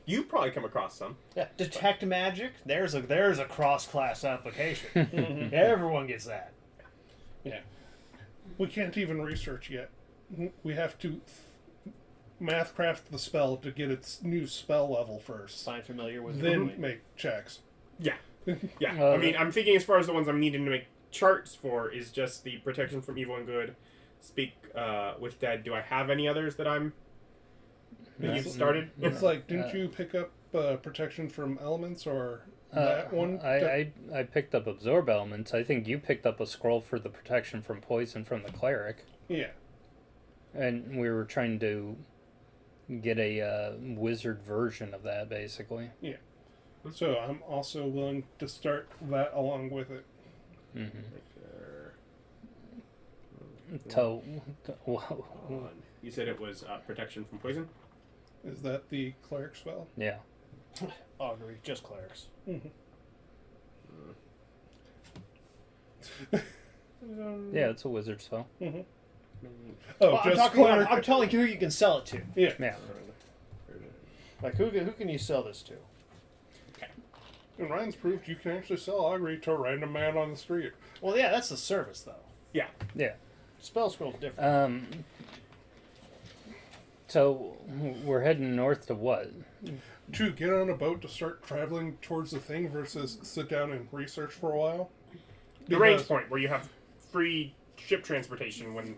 You probably come across some. Yeah. Detect magic. There's a cross class application. Everyone gets that. Yeah. We can't even research yet. We have to math craft the spell to get its new spell level first. Find familiar with Then make checks. Yeah. Yeah. I mean, I'm thinking as far as the ones I'm needing to make charts for is just the protection from evil and good. Speak with dead. Do I have any others that you've started? It's like, didn't you pick up protection from elements or that one? I picked up absorb elements. I think you picked up a scroll for the protection from poison from the cleric. Yeah. And we were trying to get a wizard version of that, basically. Yeah. So I'm also willing to start that along with it. Mm-hmm. You said it was protection from poison? Is that the cleric spell? Yeah. Augury, just clerics. Yeah, it's a wizard spell. Oh, Well, just cleric. I'm telling you who you can sell it to. Yeah. Yeah. Like, who can you sell this to? And Ryan's proved you can actually sell augury to a random man on the street. Well, yeah, that's the service, though. Yeah. Yeah. Spell scroll's different. So we're heading north to what? To get on a boat to start traveling towards the thing versus sit down and research for a while. The range point where you have free ship transportation when...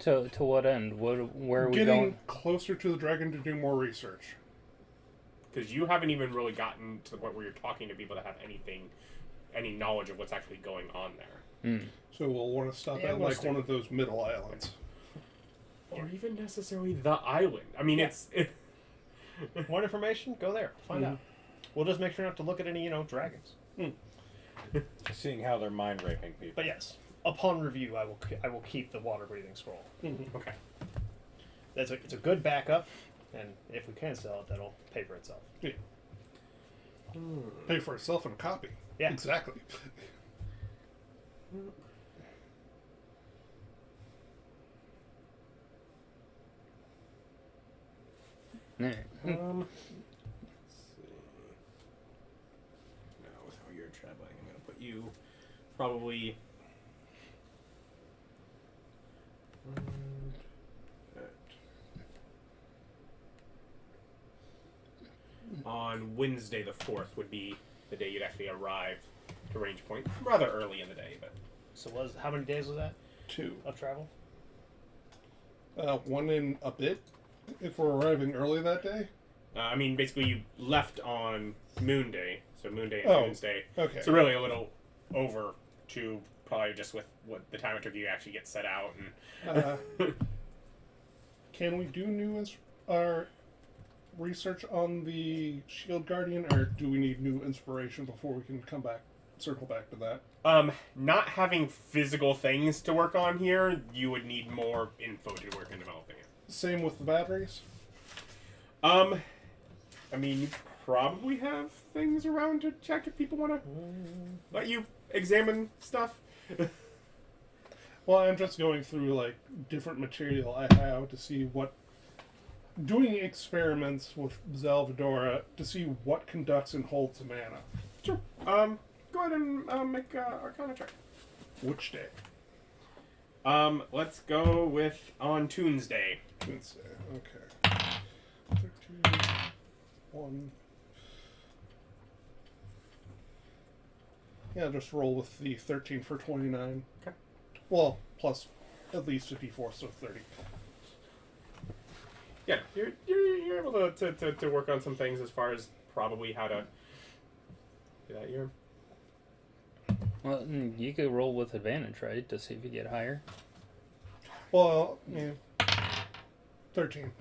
To what end? Where are we Getting going? closer to the dragon to do more research. Because you haven't even really gotten to the point where you're talking to people that have any knowledge of what's actually going on there. So we'll want to stop at like one of those middle islands. Or even necessarily the island. I mean, it's... Want information? Go there. Find out. We'll just make sure not to look at any, dragons. Seeing how they're mind raping people. But yes, upon review, I will keep the water breathing scroll. Okay. It's a good backup, and if we can sell it, that'll pay for itself. Yeah. Pay for itself in a copy. Yeah. Exactly. Yeah. Let's see. Now, with how you're traveling, I'm going to put you probably... on Wednesday the 4th would be the day you'd actually arrive to Rangeport. Rather early in the day, but... So how many days was that 2. of travel? 1 in a bit. If we're arriving early that day. I mean, basically you left on Moon Day, so Moon Day and Wednesday. Okay. So really a little over to probably just with what the time it took you to actually get set out. And Can we do our research on the Shield Guardian, or do we need new inspiration before we can circle back to that? Not having physical things to work on here, you would need more info to work in developing it. Same with the batteries? I mean, you probably have things around to check if people want to let you examine stuff. Well, I'm just going through, like, different material I have to see what... Doing experiments with Xalvadora to see what conducts and holds mana. Sure. Go ahead and make Arcana check. Which day? Let's go with on Tuesday. Wednesday. Okay. 13, 1. Yeah, just roll with the 13 for 29. Okay. Well, plus at least a d4, so 30. Yeah, you're able to work on some things as far as probably how to do that. You're... Well, you could roll with advantage, right, to see if you get higher. Well, yeah. 13.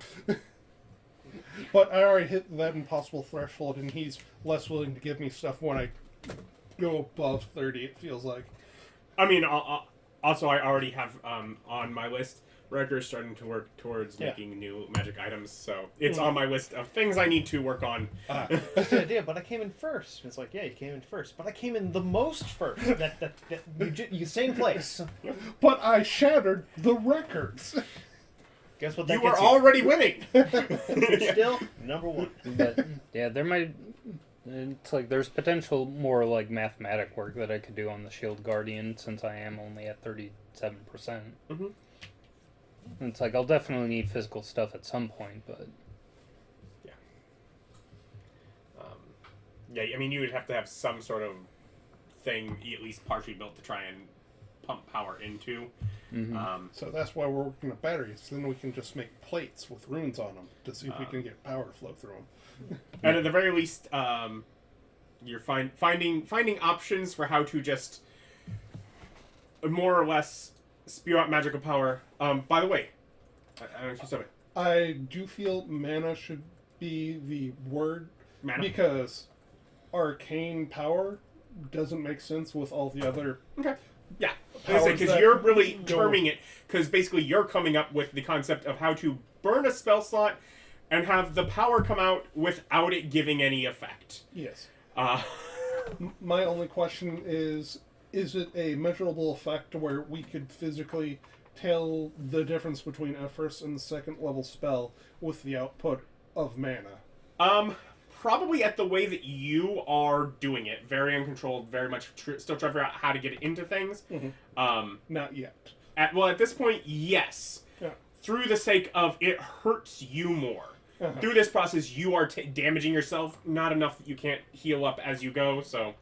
But I already hit that impossible threshold, and he's less willing to give me stuff when I go above 30, it feels like. I mean, also I already have on my list, Ryker is starting to work towards making new magic items, so it's on my list of things I need to work on. That's the idea, but I came in first. It's like, yeah, you came in first, but I came in the most first. You same place. But I shattered the records. Guess what that You were gets already winning! You're still number 1. But yeah, there might. It's like there's potential more like mathematic work that I could do on the Shield Guardian since I am only at 37%. Mm-hmm. It's like I'll definitely need physical stuff at some point, but yeah, I mean, you would have to have some sort of thing at least partially built to try and pump power into. So that's why we're working on batteries. Then we can just make plates with runes on them to see if we can get power to flow through them. And at the very least, you're finding options for how to just more or less spew out magical power. By the way, I don't know if you said it. I do feel mana should be the word. Mana? Because arcane power doesn't make sense with all the other... Okay. Yeah. Powers Because that you're really go- terming it, because basically you're coming up with the concept of how to burn a spell slot and have the power come out without it giving any effect. Yes. Uh, My only question is it a measurable effect where we could physically tell the difference between a first and second level spell with the output of mana? Probably at the way that you are doing it, very uncontrolled, very much still trying to figure out how to get it into things. Not yet. At this point, yes. Yeah. Through the sake of it hurts you more. Uh-huh. Through this process, you are damaging yourself, not enough that you can't heal up as you go, so...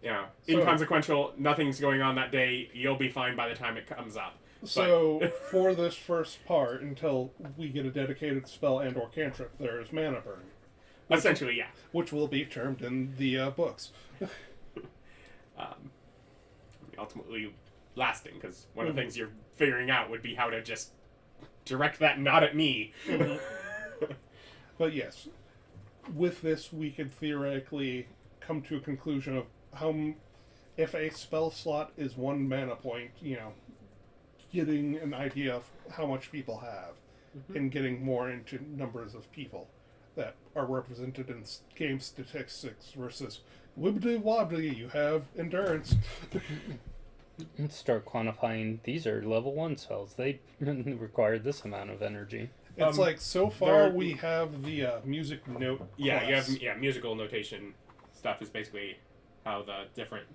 Yeah. So- Inconsequential, nothing's going on that day, you'll be fine by the time it comes up. So, for this first part, until we get a dedicated spell and or cantrip, there is mana burn, Essentially, yeah. which will be termed in the books. Ultimately lasting, because one of the things you're figuring out would be how to just direct that not at me. But yes, with this, we could theoretically come to a conclusion of if a spell slot is 1 mana point, getting an idea of how much people have, and getting more into numbers of people that are represented in game statistics versus wibbly wobbly, you have endurance. Let's start quantifying. These are level 1 spells. They require this amount of energy. It's like, so far we have the music note Yeah, class. you have musical notation stuff is basically how the different,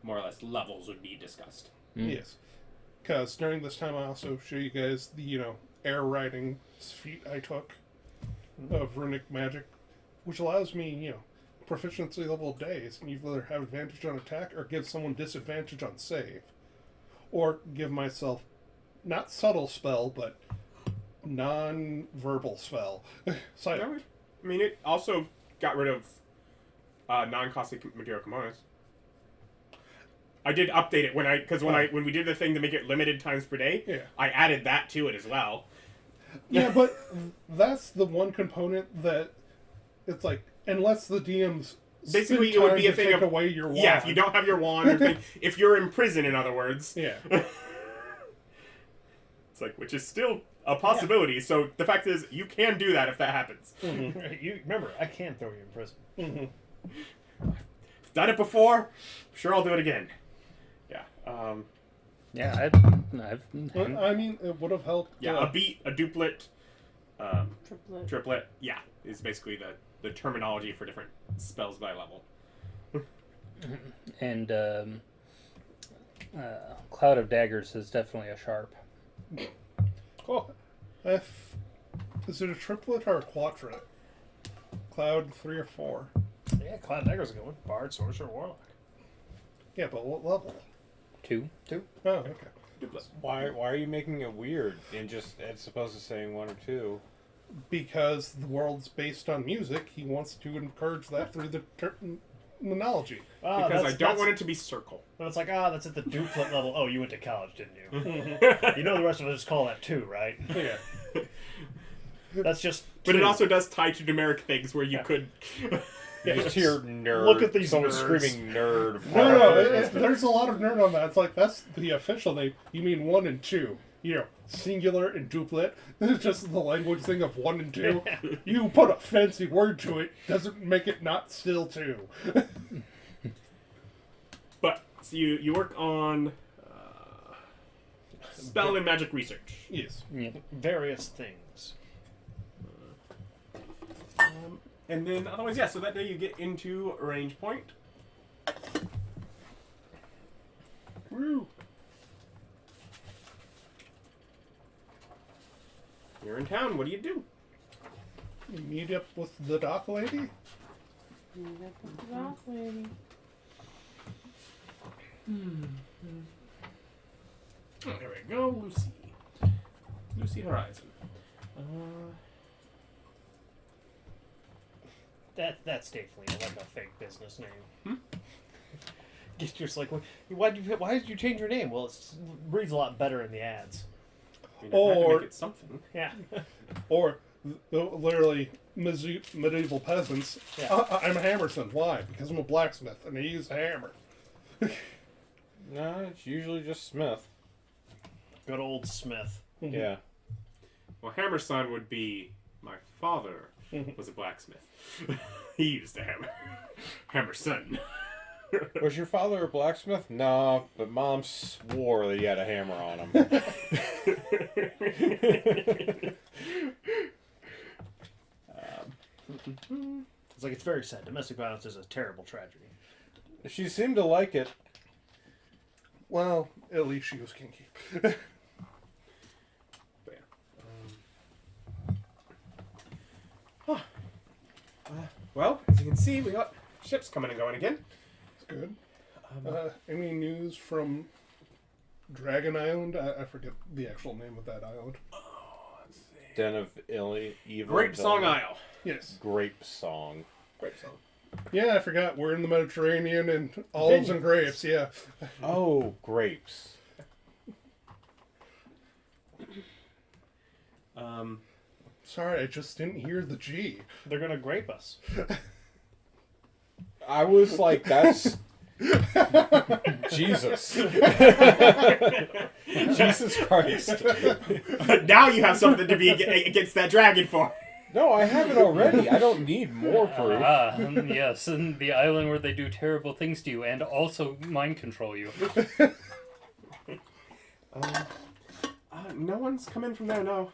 more or less, levels would be discussed. Yes. Because during this time I also show you guys the, air riding feat I took of runic magic, which allows me, proficiency level days, and you either have advantage on attack or give someone disadvantage on save. Or give myself, not subtle spell, but non-verbal spell. I mean, it also got rid of non-costly material kimonos. I did update it when we did the thing to make it limited times per day. Yeah. I added that to it as well. Yeah, but that's the one component that it's like, unless the DM's Basically, spend it would time be a to thing take of away your wand. Yeah, if you don't have your wand, if you're in prison, in other words. Yeah. It's like, which is still a possibility. So the fact is, you can do that if that happens. You remember, I can throw you in prison. I've done it before. I'm sure I'll do it again. Yeah. Yeah, But, I mean, it would have helped. Yeah, a beat, a duplet, Triplet. yeah, is basically the terminology for different spells by level. and Cloud of Daggers is definitely a sharp. Cool. Is it a triplet or a quadruplet? Cloud 3 or 4? Yeah, Cloud Dagger's a good one. Bard, Sorcerer, Warlock. Yeah, but what level? 2. Oh, okay. Duplet. Why are you making it weird and just it's supposed to say 1 or 2? Because the world's based on music, he wants to encourage that through the terminology. Because I don't want it to be circle. But it's like, that's at the duplet level. Oh, you went to college, didn't you? You know the rest of us just call that 2, right? Yeah. That's just But it 2. also does tie to numeric things where you could... You just hear nerd. Look at these someone nerds. screaming nerd. No, there's a lot of nerd on that. It's like, that's the official name. You mean 1 and 2. Singular and duplet. It's just the language thing of 1 and 2. You put a fancy word to it, doesn't make it not still 2. But, so you work on spell and magic research. Yes. Various things. And then, otherwise, yeah, so that day you get into Rangeport. Woo. You're in town, what do you do? Meet up with the dock lady? Oh, there we go, Lucy. Lucy Horizon. That's definitely like a fake business name. Just like, why did you change your name? Well, it reads a lot better in the ads. I mean, I had to Or- make it something. Yeah. Or literally medieval peasants. Yeah. I'm a hammersmith. Why? Because I'm a blacksmith and I use a hammer. No, it's usually just Smith. Good old Smith. Yeah. Well, Hammer's son would be my father was a blacksmith. He used a hammer. Hammer's son. Was your father a blacksmith? No, but Mom swore that he had a hammer on him. It's like, it's very sad. Domestic violence is a terrible tragedy. She seemed to like it. Well, at least she was kinky. But yeah. Well, as you can see, we got ships coming and going again. It's good. Any news from Dragon Island? I forget the actual name of that island. Den of Evil. Grape Song Isle. Yes. Grape Song. Grape Song. Yeah, I forgot. We're in the Mediterranean and olives and grapes. Yeah. Oh, grapes. Sorry, I just didn't hear the G. They're gonna grape us. I was like, that's... Jesus. Jesus Christ. Now you have something to be against that dragon for. No, I have it already. I don't need more proof. Yes, and the island where they do terrible things to you and also mind control you. No one's come in from there, no.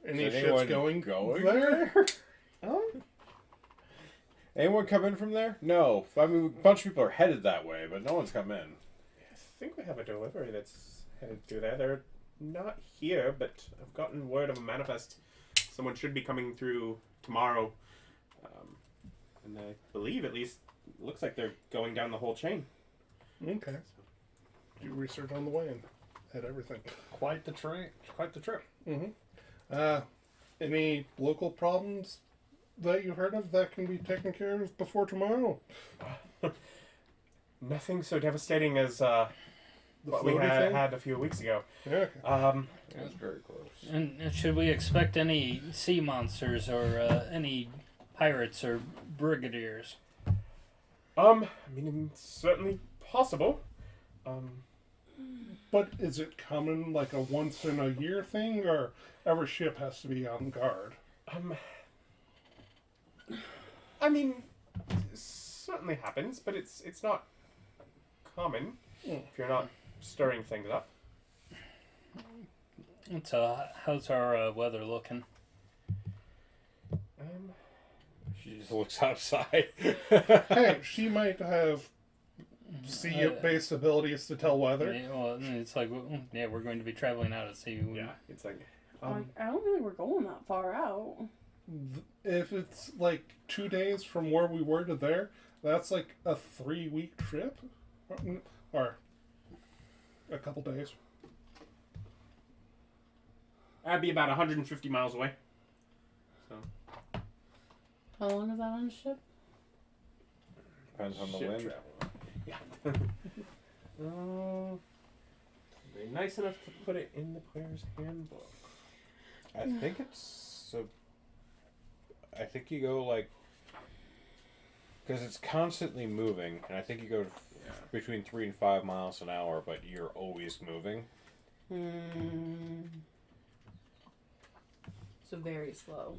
Any Is ships anyone going going there? Anyone come in from there? No. I mean, a bunch of people are headed that way, but no one's come in. I think we have a delivery that's headed through there. They're not here, but I've gotten word of a manifest. Someone should be coming through tomorrow. And I believe, at least, looks like they're going down the whole chain. Okay. Do research on the way and had everything. Quite the trip. Any local problems that you heard of that can be taken care of before tomorrow? Nothing so devastating as what we floaty thing? had a few weeks ago. Yeah. That's very close. And should we expect any sea monsters or any pirates or brigadiers? I mean, it's certainly possible. But is it common, like a once in a year thing, or every ship has to be on guard? I mean, it certainly happens, but it's not common if you're not stirring things up. So, how's our weather looking? She just looks outside. Hey, she might have sea-based abilities to tell weather. Yeah, well, it's like, yeah, we're going to be traveling out at sea. Yeah, it's like... I don't think we're going that far out. If it's like 2 days from where we were to there, that's like a 3-week trip, or a couple days. That'd be about 150 miles away. So. How long is that on a ship? Depends on the Ship wind. travel. Yeah. Be nice enough to put it in the player's handbook. I think it's... I think you go like... Because it's constantly moving, and I think you go between 3 and 5 miles an hour, but you're always moving. So very slow.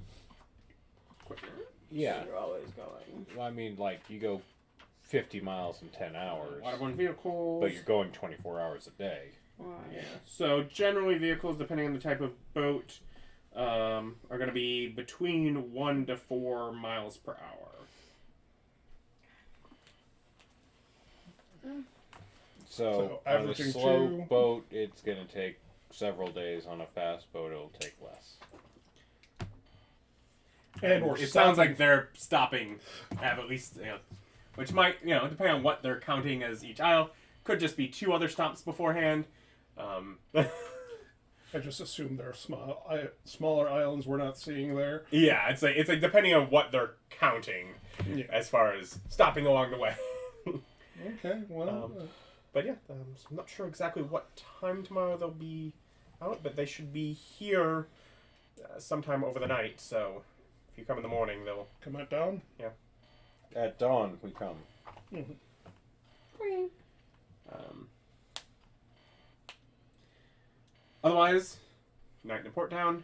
Quicker. Yeah. So you're always going. Well, I mean, like, you go 50 miles in 10 hours, Waterborne vehicles. but you're going 24 hours a day. Yeah. So generally vehicles, depending on the type of boat, are going to be between 1 to 4 miles per hour. So on a averaging slow 2. boat, it's going to take several days. On a fast boat, it'll take less. And we're it sounds like they're stopping at least, which might, depending on what they're counting as each isle, could just be 2 other stops beforehand. I just assume there are smaller islands we're not seeing there. Yeah, it's like depending on what they're counting as far as stopping along the way. Okay, well... But yeah, I'm not sure exactly what time tomorrow they'll be out, but they should be here sometime over the night, so if you come in the morning, they'll... come at dawn? Yeah. At dawn, we come. Mm-hmm. Otherwise, night in Port Town.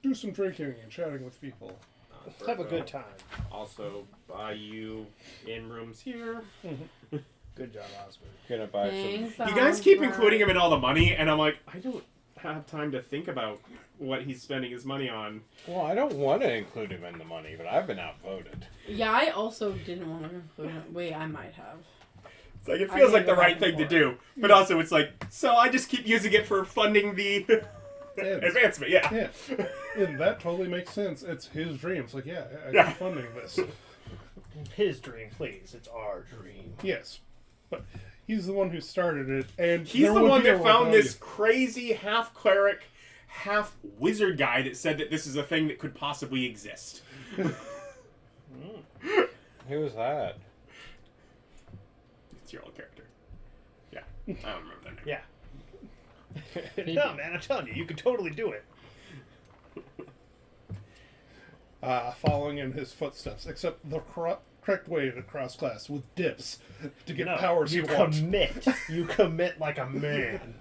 Do some drinking and chatting with people. Have a good time. Also, buy you in rooms here. Good job, Osmond. Gonna buy some. You guys keep including him in all the money, and I'm like, I don't have time to think about what he's spending his money on. Well, I don't want to include him in the money, but I've been outvoted. Yeah, I also didn't want to include it. Wait, I might have. It's like, it feels like the right thing to do, but also it's like, so I just keep using it for funding the advancement, yeah. Yeah. And that totally makes sense. It's his dream. It's like, I Yeah. keep funding this. His dream, please. It's our dream. Yes. But he's the one who started it, and He's there the would one be a that found this rebellion. crazy half-cleric, half-wizard guy that said that this is a thing that could possibly exist. Who was that? It's your old character. Yeah, I don't remember that name. Yeah. No, man, I'm telling you, you could totally do it. Following in his footsteps, except the correct way to cross class with dips to get No, powers you you want. commit. You commit like a man.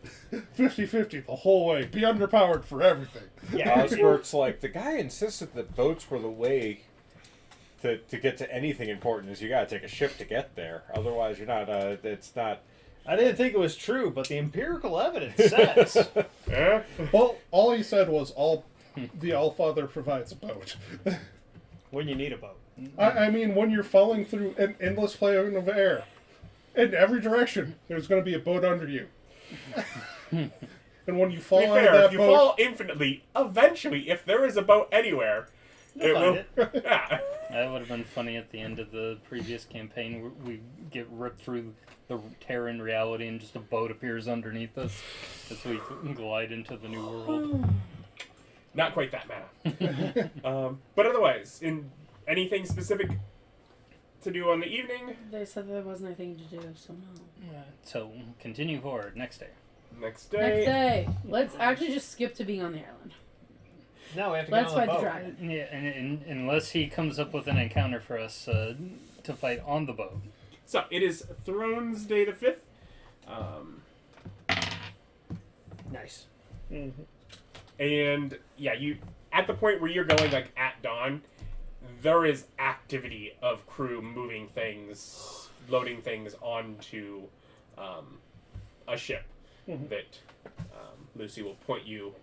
50-50 the whole way. Be underpowered for everything. Yeah. Osbert's like, the guy insisted that boats were the way to get to anything important is you gotta take a ship to get there. Otherwise you're not, it's not... I didn't think it was true, but the empirical evidence says. Eh? Well, all he said was the Allfather provides a boat. When you need a boat. I mean, when you're falling through an endless plane of air, in every direction, there's going to be a boat under you. And when you fall To be out of fair, that if you boat, fall infinitely, eventually, if there is a boat anywhere, You'll it find will. it. Yeah. That would have been funny at the end of the previous campaign where we get ripped through the Terran reality and just a boat appears underneath us as we glide into the new world. Not quite that meta. But otherwise, in anything specific to do on the evening, They said there wasn't anything to do, so no. So, continue forward. Next day. next Next day. day. Let's actually just skip to being on the island. Now we have to Let's get on fight the the boat. dragon. Yeah, and unless he comes up with an encounter for us to fight on the boat. So, it is Thrones Day the 5th. Nice. And, yeah, you at the point where you're going, like, at dawn, there is activity of crew moving things, loading things onto a ship that Lucy will point you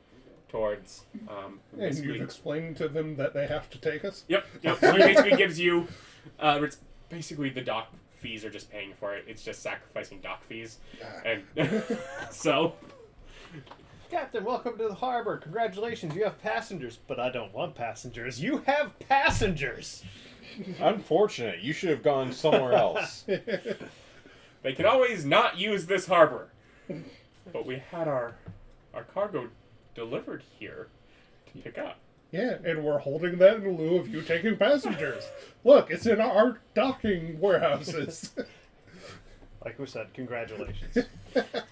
towards. and Basically- you've explained to them that they have to take us. Yep. So it basically gives you, it's basically the dock fees are just paying for it. It's just sacrificing dock fees, and so Captain, welcome to the harbor. Congratulations, you have passengers. But I don't want passengers. You have passengers. Unfortunate. You should have gone somewhere else. they can always not use this harbor. But we had our cargo delivered here to pick up. Yeah, and we're holding that in lieu of you taking passengers. Look, it's in our docking warehouses. Like we said, congratulations.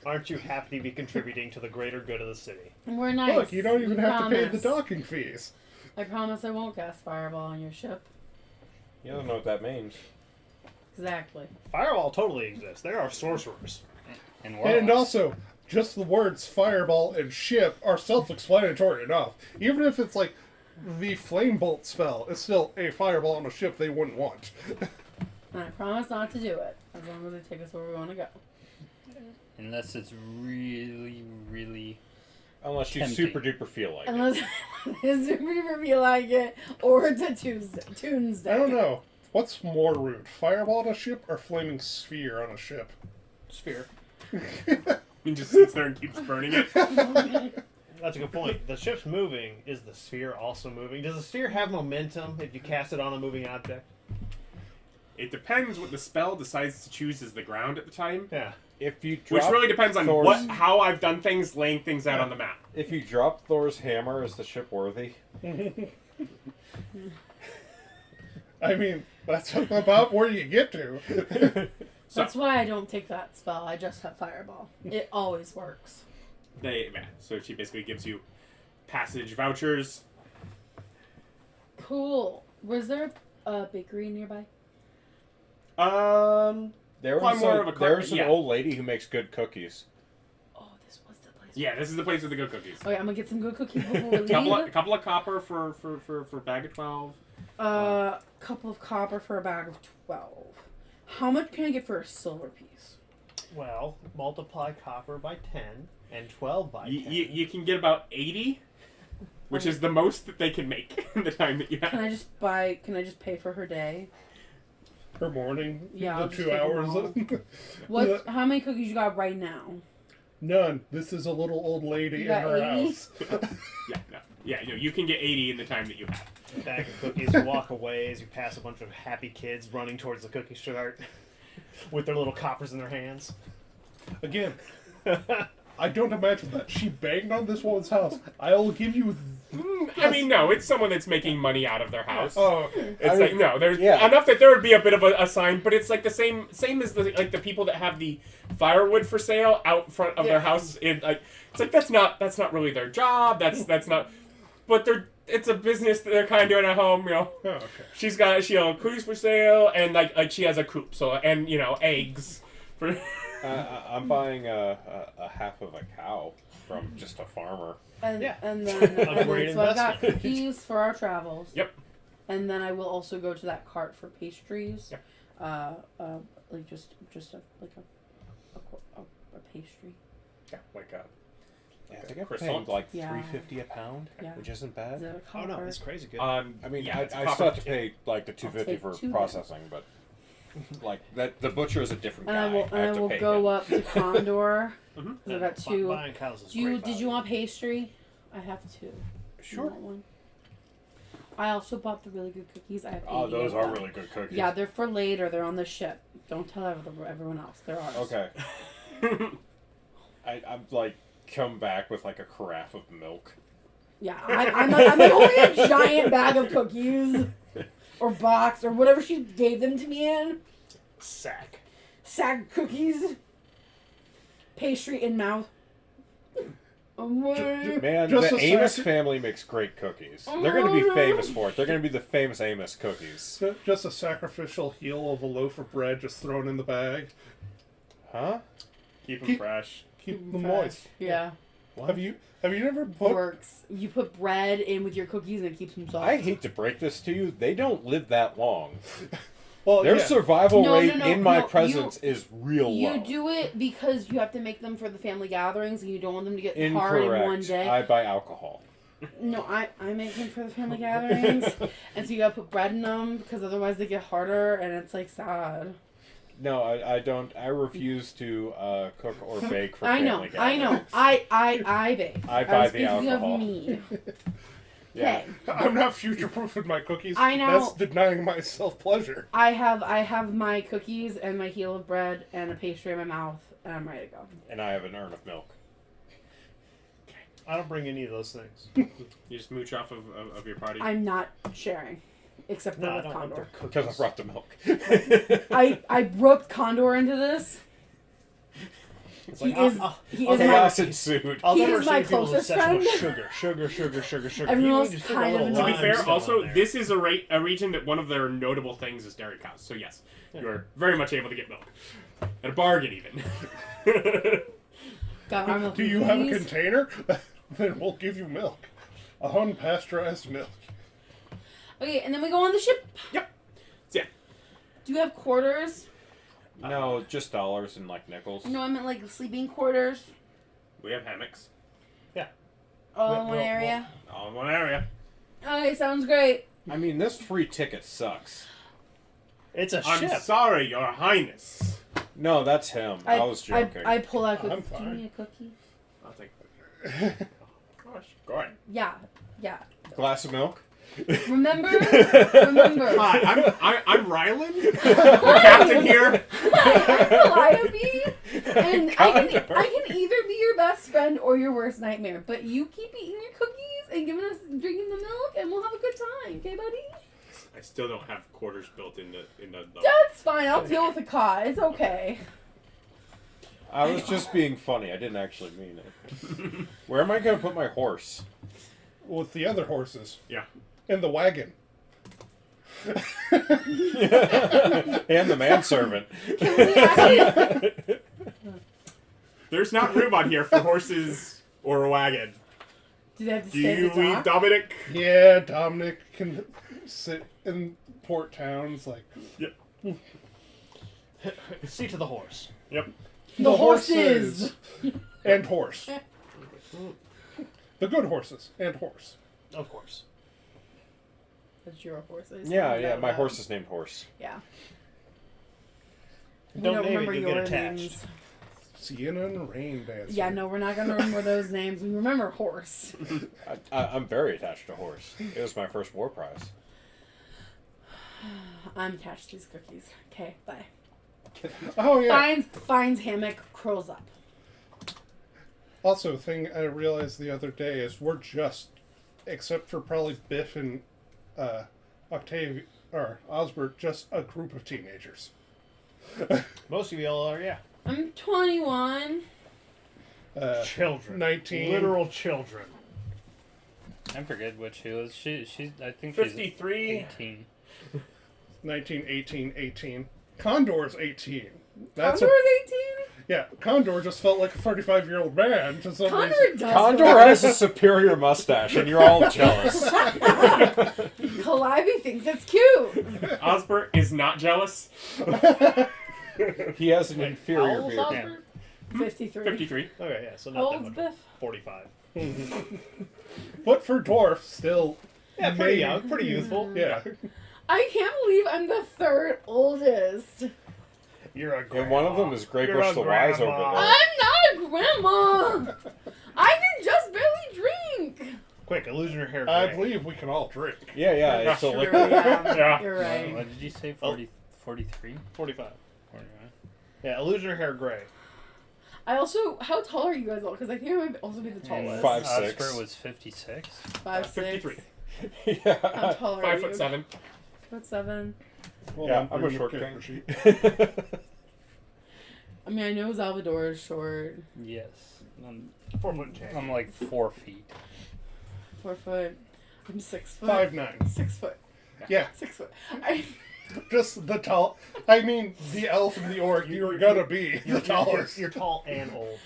Aren't you happy to be contributing to the greater good of the city? We're nice. Look, you don't even We have to pay the promise. docking fees. I promise I won't cast Fireball on your ship. You don't know what that means. Exactly. Firewall totally exists. There are sorcerers. And And warlocks. also, just the words fireball and ship are self-explanatory enough. Even if it's like the flame bolt spell, it's still a fireball on a ship they wouldn't want. And I promise not to do it, as long as they take us where we want to go. Unless it's really, really... Unless you Tempting. super duper feel like it. Unless it's super feel like it, or it's a Tuesday. I don't know. What's more rude, fireball on a ship or flaming sphere on a ship? Sphere. He just sits there and keeps burning it. That's a good point. The ship's moving. Is the sphere also moving? Does the sphere have momentum if you cast it on a moving object? It depends what the spell decides to choose as the ground at the time. Yeah. If you Which drop really depends on Thor's- how I've done things, laying things out on the map. If you drop Thor's hammer, is the ship worthy? I mean, that's about where you get to. That's why I don't take that spell. I just have Fireball. It always works. So she basically gives you passage vouchers. Cool. Was there a bakery nearby? There Well, was I'm more of a there's carpet- an yeah. old lady who makes good cookies. Oh, this was the place Yeah, this is the place with the good cookies. Okay, I'm gonna get some good cookies before we leave. Couple of copper for bag of 12. Couple of copper for a bag of 12. How much can I get for a silver piece? Well, multiply copper by 10 and 12 by 10. You can get about 80, which is the most that they can make in the time that you have. Can I just pay for her day? Her morning. Yeah, The I'll just 2 take them hours. all. How many cookies you got right now? None. This is a little old lady You in got her 80? house. You can get 80 in the time that you have. Bag of cookies, you walk away as you pass a bunch of happy kids running towards the cookie cart with their little coppers in their hands. Again, I don't imagine that. She banged on this woman's house. I'll give you... I mean, no, it's someone that's making money out of their house. Oh, okay. It's like, no, there's yeah. enough that there would be a bit of a sign, but it's like the same as the people that have the firewood for sale out front of their house. It's like that's not really their job. That's not. But it's a business that they're kind of doing at home. Oh, okay. She's got cookies for sale and like she has a coop, so and eggs for. I'm buying a half of a cow from just a farmer. And Yeah. and then A great so I got investment. cookies for our travels. Yep. And then I will also go to that cart for pastries. Yep. Like just a pastry. Yeah, like a. Yeah, I think I'm Croissant? paying like Yeah. $3.50 a pound, Yeah. which isn't Is bad. it a Oh copper? no, that's crazy good. I mean, yeah, it's I copper. still have to pay like the $2.50 take for 2 then. processing, but like that the butcher is a different And guy. I will have to pay go him. up to Condor. Mhm. I got 2. Buying cows is Did great you want pastry? I have 2. Sure. You want one? I also bought the really good cookies. I have 80 Oh, those of are them. really good cookies. Yeah, they're for later. They're on the ship. Don't tell everyone else. They're ours. Okay. I'm like come back with like a carafe of milk. Yeah, I'm like holding a giant bag of cookies or box or whatever she gave them to me in. Sack. Sack cookies, pastry in mouth. Man, Just the a Amos sack. family makes great cookies. They're going to be famous for it. They're going to be the famous Amos cookies. Just a sacrificial heel of a loaf of bread just thrown in the bag. Huh? Keep them Keep- fresh. Keep them moist. Yeah, Have you never put... works. You put bread in with your cookies and it keeps them soft. I hate to break this to you. They don't live that long. Well, Their yeah. survival No, rate no, in my no, presence is real You low. do it because you have to make them for the family gatherings and you don't want them to get hard in one Incorrect. day. I buy alcohol. No, I make them for the family gatherings, and so you gotta put bread in them because otherwise they get harder and it's like sad. No, I don't. I refuse to cook or bake for I family know, I know. gatherings. I bake. I buy was the thinking alcohol. Of me. Yeah. Okay. I'm not future-proofing my cookies. I know. That's denying myself pleasure. I have my cookies and my heel of bread and a pastry in my mouth, and I'm ready to go. And I have an urn of milk. I don't bring any of those things. You just mooch off of your party. I'm not sharing, except for No, I with don't want their Condor. Because I cookies. brought the milk. I roped Condor into this. It's He like, is I'll he is Chaos my ensued. I'll He never is my see people's closest obsession with friend. sugar. Everyone You else just put a kind of little To be annoys lime fair, still also, in there. this is a region that one of their notable things is dairy cows. So yes, you are very much able to get milk. At a bargain, even. got our milk Do and you have a cookies. container? Then we'll give you milk. A unpasteurized milk. Okay, and then we go on the ship. Yep. So, yeah. Do you have quarters? No, just dollars and like nickels. No, I meant like sleeping quarters. We have hammocks. All in one Well, area. All in one area. Okay, sounds great. I mean, this free ticket sucks. It's a I'm ship. sorry, Your Highness. No, that's him. I was joking. I pull out I'm cookies. Do you fine. need a cookie? I'll take Gosh, go ahead. Yeah, yeah. Glass of milk. Remember? Remember. Hi, I'm Rylan, captain here. I'm Calliope, and I can Condor. either be your best friend or your worst nightmare. But you keep eating your cookies and drinking the milk, and we'll have a good time, okay, buddy? I still don't have quarters built in the. That's fine. I'll deal with the cot. It's okay. I was just being funny. I didn't actually mean it. Where am I going to put my horse? With the other horses. Yeah. In the wagon. And the manservant. Can we actually? There's not room on here for horses or a wagon? Do they have to Do stay you at the leave dock? Dominic? Yeah, Dominic can sit in port towns like Yep. See to the horse. Yep. The horses. and horse. The good horses and horse. Of course. That's your horse. I just Yeah, found yeah. out My about. horse is named Horse. Yeah. We Don't name it, remember you'll get your attached. names. Sienna and Rain Dancer. Yeah, no, we're not gonna remember those names. We remember horse. I'm very attached to Horse. It was my first war prize. I'm attached to these cookies. Okay, bye. Oh yeah. Finds hammock, curls up. Also, thing I realized the other day is we're just, except for probably Biff and Octavia or Osbert, just a group of teenagers. Most of y'all are, yeah. I'm 21. Children. 19. Literal children. I forget what she was. She I think 53. she's 18. 19, 18, 18. Condor's 18. Condor's 18? Yeah, Condor just felt like a 35-year-old man to some Condor reason. does. Condor has a superior mustache, and you're all jealous. Calliope thinks it's cute. Osbert is not jealous. He has an inferior How old's beard. Osbert? 53. 53. Okay, yeah, so How not that old's much. Biff? 45. But for dwarf, still. Yeah, pretty young, pretty youthful. Yeah. I can't believe I'm the third oldest. You're a grandma. And one of them is Grey You're Bush a the Wise over grandma. there. I'm not a grandma. I can just barely drink. Quick, illusion your hair I gray. believe we can all drink. Yeah, yeah, it's a True, liquid. yeah. Yeah. You're right. What did you say? Oh. 43? 45. 49. Yeah, illusion your hair gray. I also, how tall are you guys all? Because I think I might also be the tallest. 5'6". Oscar was 56. 5'6". 53. Yeah. How tall are you? 5'7". 5'7". Hold Yeah, on, I'm a bring short the king. character sheet. I mean, I know Xalvadora is short. Yes. I'm, 4 foot and change. I'm like 4 feet. 4 foot. I'm 6 foot. 5'9". 6 foot. Yeah, 6 foot. I, just the tall. I mean, the elf and the orc, you were gonna be the tallest. You're tall and old.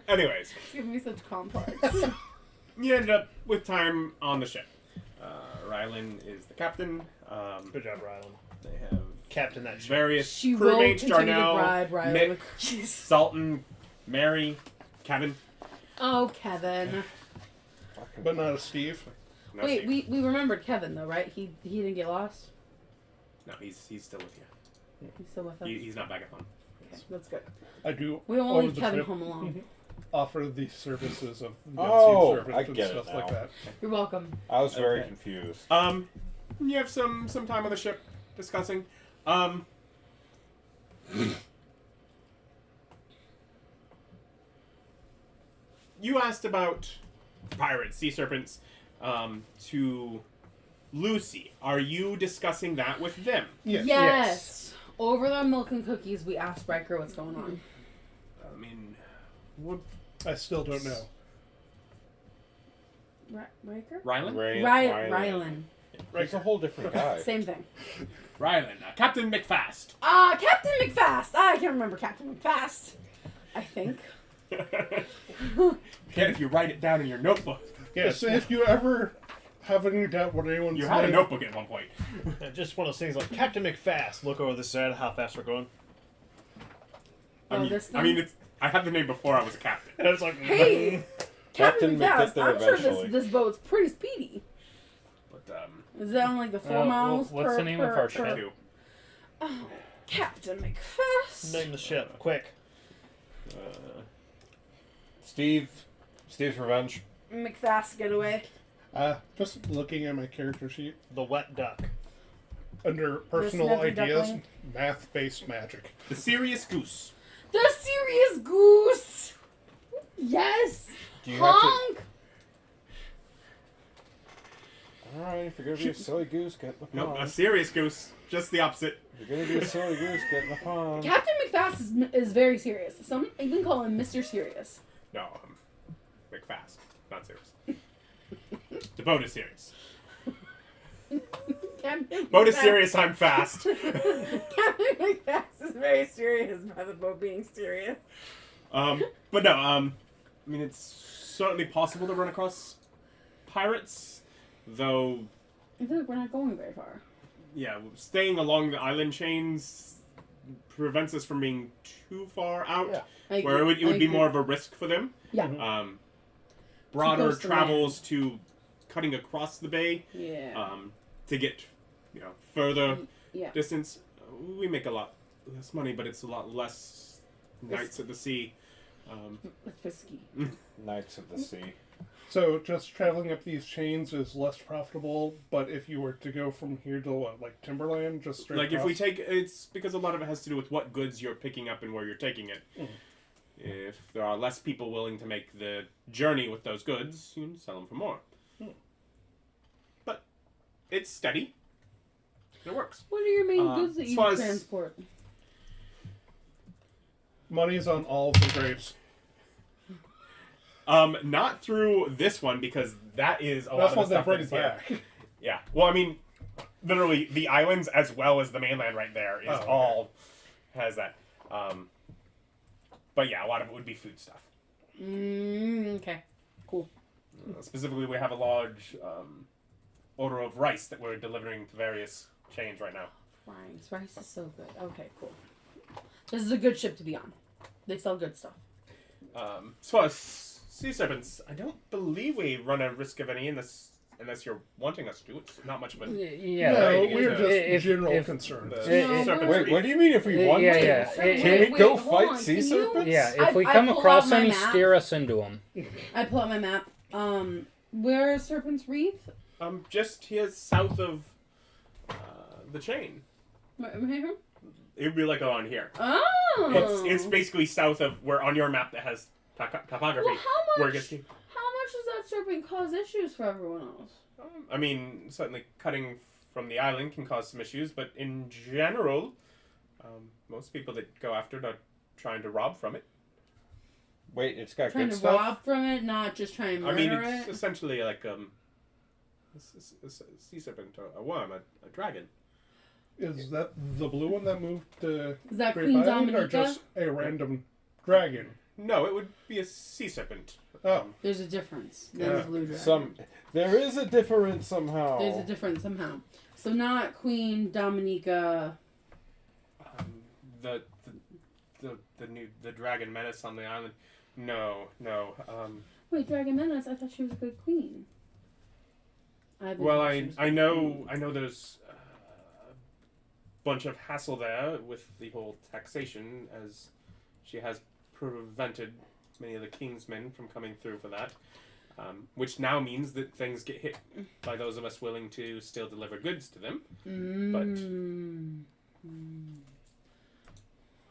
Anyways, it's giving me such complex. you ended up with time on the ship. Rylan is the captain. Good job, Rylan. They have Captain that ship. various She will crewmates: continue to Jarnell, bribe Rylan Mick, with cookies. Sultan, Mary, Kevin. Oh, Kevin. But not a Steve. No, Wait, Steve. we remembered Kevin though, right? He didn't get lost. No, he's still with you. He's still with us. He's not back at home. Okay, that's good. I do. We won't over leave the Kevin trip, home alone. offer the services of Oh, serpent I and get it stuff like now. that. You're welcome. I was very Okay. confused. You have some time on the ship discussing. You asked about pirates, sea serpents, to Lucy. Are you discussing that with them? Yes. Yes. Over the milk and cookies, we asked Ryker what's going on. I mean, what? I still don't know. Ryker? Rylan? Rylan. He's a whole different guy. Same thing. Rylan. Captain McFast. Captain McFast. I can't remember Captain McFast. I think. Can if you write it down in your notebook. Yes, if you ever have any doubt what anyone's You had a name- notebook at one point. Just one of those things like Captain McFast. Look over the side, how fast we're going. Oh, this thing? I mean, I had the name before I was a captain. And it's like, Hey, Captain Captain Mick get McFast. there I'm sure eventually. this boat's pretty speedy. But Is that on like the 4 miles what's per, the name per, of our per- ship? two. Oh, Captain McFast. name the ship, quick. Steve's Revenge. McFast getaway. Just looking at my character sheet The Wet Duck. under personal Snippy ideas, duckling. math-based magic. The Serious Goose. The Serious Goose. Yes. Do you have to? Honk. Alright, if you're gonna be a silly goose, get in the No, a pond. Serious Goose. Just the opposite. If you're gonna be a silly goose, get in the pond. Captain McFast is very serious. Some even call him Mr. Serious. No, McFast. Not serious. The boat is serious. Captain Boat is McFast- serious, I'm fast. Captain McFast is very serious about the boat being serious. But no, I mean, it's certainly possible to run across pirates, though, I feel like we're not going very far. yeah, staying along the island chains prevents us from being too far out, Yeah. where it would be more of a risk for them. Yeah. Broader close to travels to cutting across the bay, Yeah. to get, further Yeah. distance. We make a lot less money, but it's a lot less nights at the sea. It's risky. Knights of the Sea. So just traveling up these chains is less profitable, but if you were to go from here to what, like Timberland, just straight Like if across? we take, it's because a lot of it has to do with what goods you're picking up and where you're taking it. If there are less people willing to make the journey with those goods, you can sell them for more. But it's steady. It works. What are your main goods that as you far as- transport? Money's on all of the grapes. Not through this one because that is a lot That's of what the they stuff bring that is here. back. Yeah. Well, I mean, literally the islands as well as the mainland right there is Oh, okay. all has that. But yeah, a lot of it would be food stuff. Okay. Cool. Specifically, we have a large order of rice that we're delivering to various chains right now. Rice is so good. Okay, cool. This is a good ship to be on. They sell good stuff. As far as sea serpents, I don't believe we run a risk of any unless you're wanting us to. It's not much of a... Yeah. No, right, we're it's just if- general if- concerns. The serpents Wait, reef. what do you mean if we want Yeah, to? yeah. Can we go hold fight on, sea can you- serpents? Yeah, if we I come pull across out my any, map. steer us into them. I pull out my map. Where is Serpent's Reef? Just here south of the chain. Here? It would be like on here. Oh! It's basically south of where on your map that has topography. Well, where it gets to. how much does that serpent cause issues for everyone else? I mean, certainly cutting from the island can cause some issues, but in general, most people that go after it are trying to rob from it. Wait, it's got Trying good to stuff? rob from it, not just trying to I murder mean, it's it? essentially like a sea serpent, a worm, a dragon. Is that the blue one that moved to Is that Grape Queen Island, or Dominica? just a random dragon? No, it would be a sea serpent. Oh. There's a difference. Yeah. There's Blue Dragon. There is a difference somehow. There's a difference somehow. So not Queen Dominica. The dragon menace on the island. No. Wait, Dragon Menace. I thought she was a good queen. Well, I know there's a bunch of hassle there with the whole taxation, as she has prevented many of the kingsmen from coming through for that, which now means that things get hit by those of us willing to still deliver goods to them.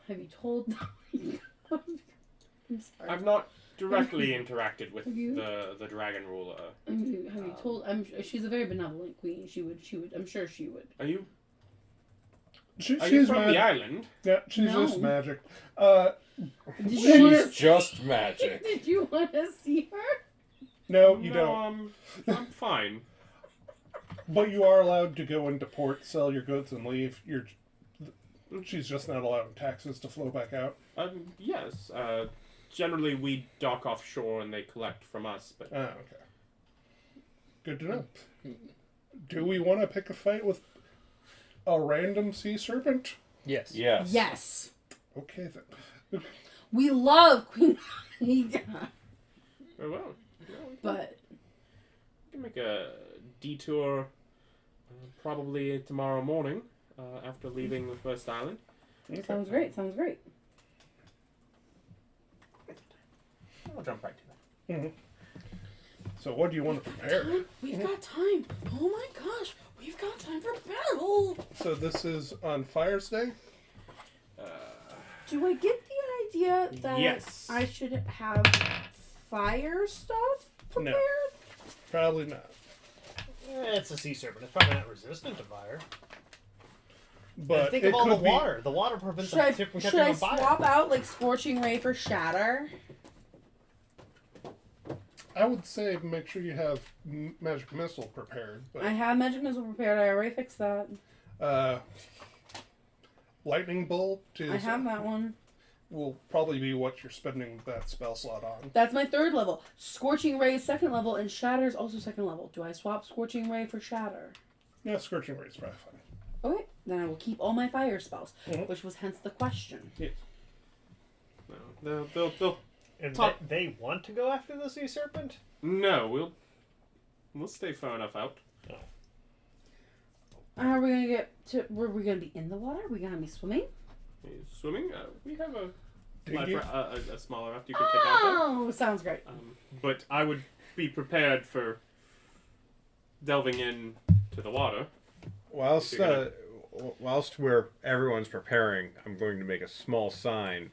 Have you told I'm sorry. I've not directly interacted with Have you? the dragon ruler. Have you told? She's a very benevolent queen. She would. I'm sure she would. Are you She's from the island? Yeah, she's No. just magic. Did you She's just magic. Did you want to see her? No, you don't. I'm fine. But you are allowed to go into port, sell your goods, and leave. She's just not allowing taxes to flow back out. Yes. Generally, we dock offshore and they collect from us. But Ah, okay. Good to know. Do we want to pick a fight with a random sea serpent? Yes. Yes. Yes. Okay then. We love Queen Dominica, very well. Yeah, we but can make a detour, probably tomorrow morning after leaving the first island. sounds great. Sounds great. I'll jump right to that. Mhm. So what do you want to prepare? We've got time. Oh my gosh, we've got time for battle. So this is on Fire's Day? Do I get the idea that Yes. I should have fire stuff prepared? Probably not. It's a sea serpent. It's probably not resistant to fire. But And think it of all the could be. water. The water prevents Should I, them from should catching I on fire. swap out like Scorching Ray for Shatter? I would say make sure you have magic missile prepared. But I have magic missile prepared. I already fixed that. lightning bolt I have that one. will probably be what you're spending that spell slot on. That's my 3rd level. Scorching Ray is 2nd level, and Shatter is also 2nd level. Do I swap Scorching Ray for Shatter? Yeah, Scorching Ray is probably fine. Okay, then I will keep all my fire spells, Mhm. which was hence the question. Yes. No, they'll And Talk- they want to go after the sea serpent? no, we'll stay far enough out. Are we gonna get to? Were we gonna be in the water? Are we gonna be swimming? Swimming? We have a Dinghy? a smaller raft you can take out Oh, sounds great. there. But I would be prepared for delving in to the water. Whilst You're whilst everyone's preparing, I'm going to make a small sign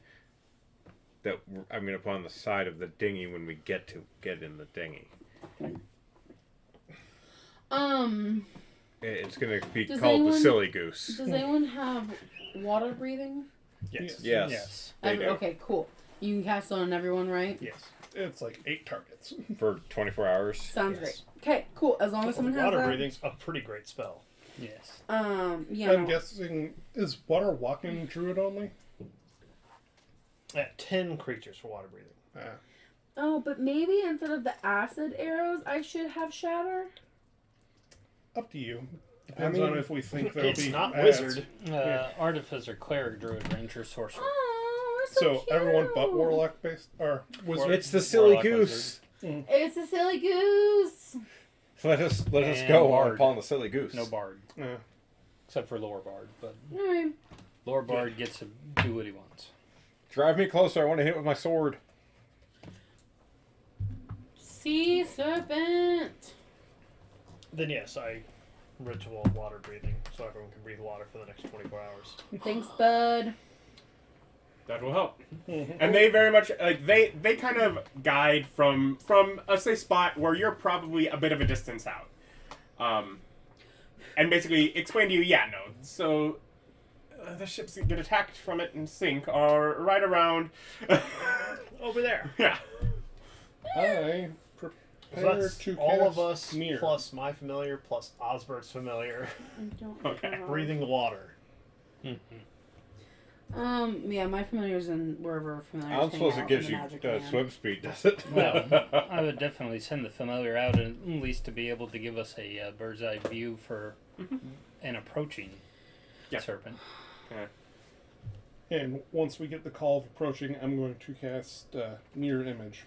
that I'm going to put on the side of the dinghy when we get in the dinghy. It's going to be Does called the anyone- Silly Goose. Does anyone have water breathing? Yes. Yes. Yes. They do. Okay, cool. You can cast it on everyone, right? Yes. It's like 8 targets. For 24 hours. Sounds Yes. great. Okay, cool. As long as someone has Water that. breathing's a pretty great spell. Yes. Yeah. I'm no. guessing, is water walking druid only? 10 creatures for water breathing. Oh, but maybe instead of the acid arrows, I should have shatter. Up to you. Depends I mean, on if we think there'll It's be not ads. wizard. Artificer, cleric, druid, ranger, sorcerer. Oh, So everyone but warlock based or wizard. It's the Silly Warlock Goose. It's a silly goose. Let us And go bard. upon the Silly Goose. No bard, Yeah. except for lower bard. But Alright. lower bard gets to do what he wants. Drive me closer. I want to hit with my sword. Sea serpent. Then yes, I ritual water breathing so everyone can breathe water for the next 24 hours. Thanks, bud. That will help. And they very much like they kind of guide from a say spot where you're probably a bit of a distance out, and basically explain to you, yeah, no. So the ships that get attacked from it and sink are right around. Over there. Yeah. I So prepare that's to all of cast us near. plus my familiar plus Osbert's familiar I don't Okay. know. breathing the water. Yeah, my familiars and wherever familiars. I don't hang suppose it out gives in you the magic land. swim speed, does it? No, I would definitely send the familiar out at least to be able to give us a bird's eye view for an approaching Yeah. serpent. And once we get the call of approaching, I'm going to cast Mirror Image.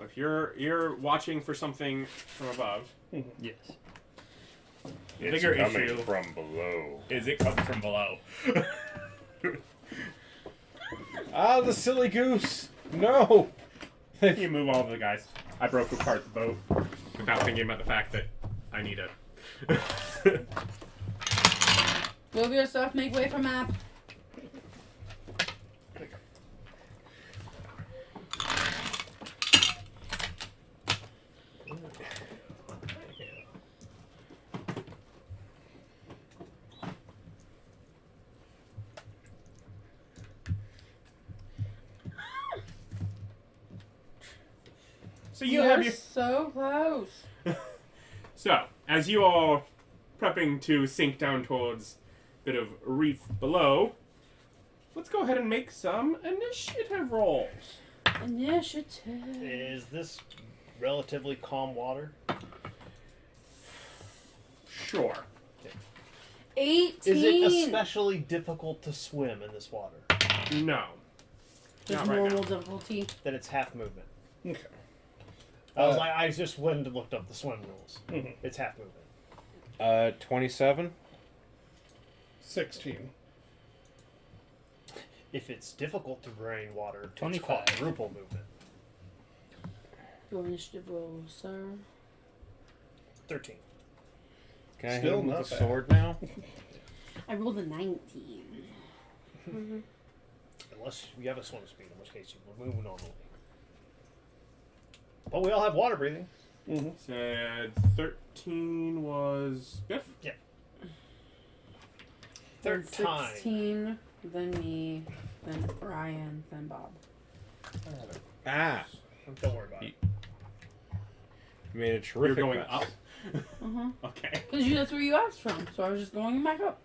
If you're watching for something from above, Yes. the bigger issue from below. is it comes from below. Ah, the Silly Goose! No! You move all of the guys. I broke apart the boat without thinking about the fact that I need a. Move your stuff. Make way for map. So you have your. so close. So, as you all prepping to sink down towards a bit of reef below, let's go ahead and make some initiative rolls. Initiative. Is this relatively calm water? Sure. 18. Is it especially difficult to swim in this water? No. Just Not right normal now. difficulty. That it's half movement. Okay. I just went and looked up the swim rules. Mhm. It's half movement. 27? 16. If it's difficult to drain water, 25. It's quadruple movement. Your initiative roll, sir. 13. Can I hit Still him with not the bad. sword now? I rolled a 19. Unless you have a swim speed, in which case you will move normally. But we all have water breathing. Mm-hmm. Said 13 was Biff. Third Then time. 16, then me, then Ryan, then Bob. Ah! Don't worry about it. You made a You're terrific going mess. up. Uh-huh. Okay. Because that's where you asked from, so I was just going back up.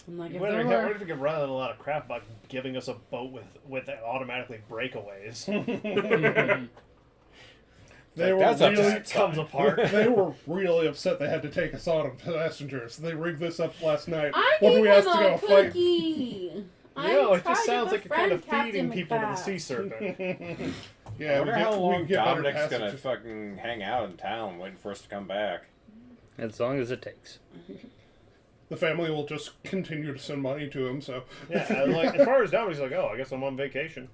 I'm like, if What there if were... we could run a lot of crap about giving us a boat with automatically breakaways? They were That's up to really that comes side. apart. they were really upset they had to take us on passengers. They rigged this up last night I when gave we him asked to go a fight. cookie. No, it just tried to sounds like you're kind of befriend feeding Captain people to the Fast. sea serpent. Yeah, I wonder how long get better Dominic's gonna passengers. fucking hang out in town waiting for us to come back. As long as it takes. The family will just continue to send money to him, so... Yeah, like as far as Dominic's like, oh, I guess I'm on vacation.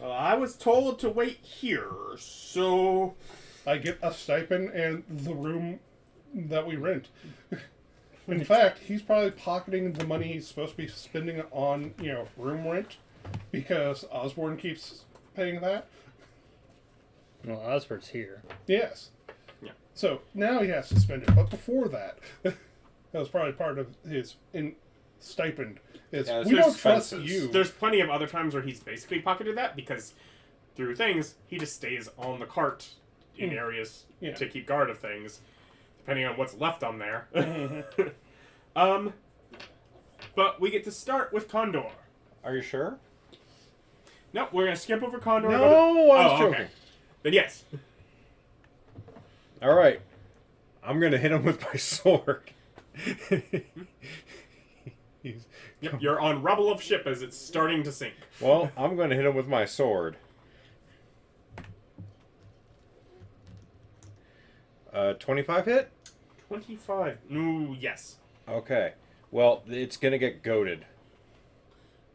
I was told to wait here, so I get a stipend and the room that we rent. In fact, he's probably pocketing the money he's supposed to be spending on, room rent, because Osborne keeps paying that. Well, Osbert's here. Yes. Yeah. So now he has to spend it, but before that, that was probably part of his stipend. Is Yeah, we there's don't trust expenses. you. there's plenty of other times where he's basically pocketed that because through things he just stays on the cart in areas Yeah. to keep guard of things, depending on what's left on there. But we get to start with Condor. Are you sure? No, we're gonna skip over Condor. No, and go to- I was oh, joking. okay. Then yes. All right, I'm gonna hit him with my sword. Yep, you're on rubble of ship as it's starting to sink. Well, I'm gonna hit him with my sword. 25 hit? 25. Ooh, yes. Okay. Well, it's gonna get goaded.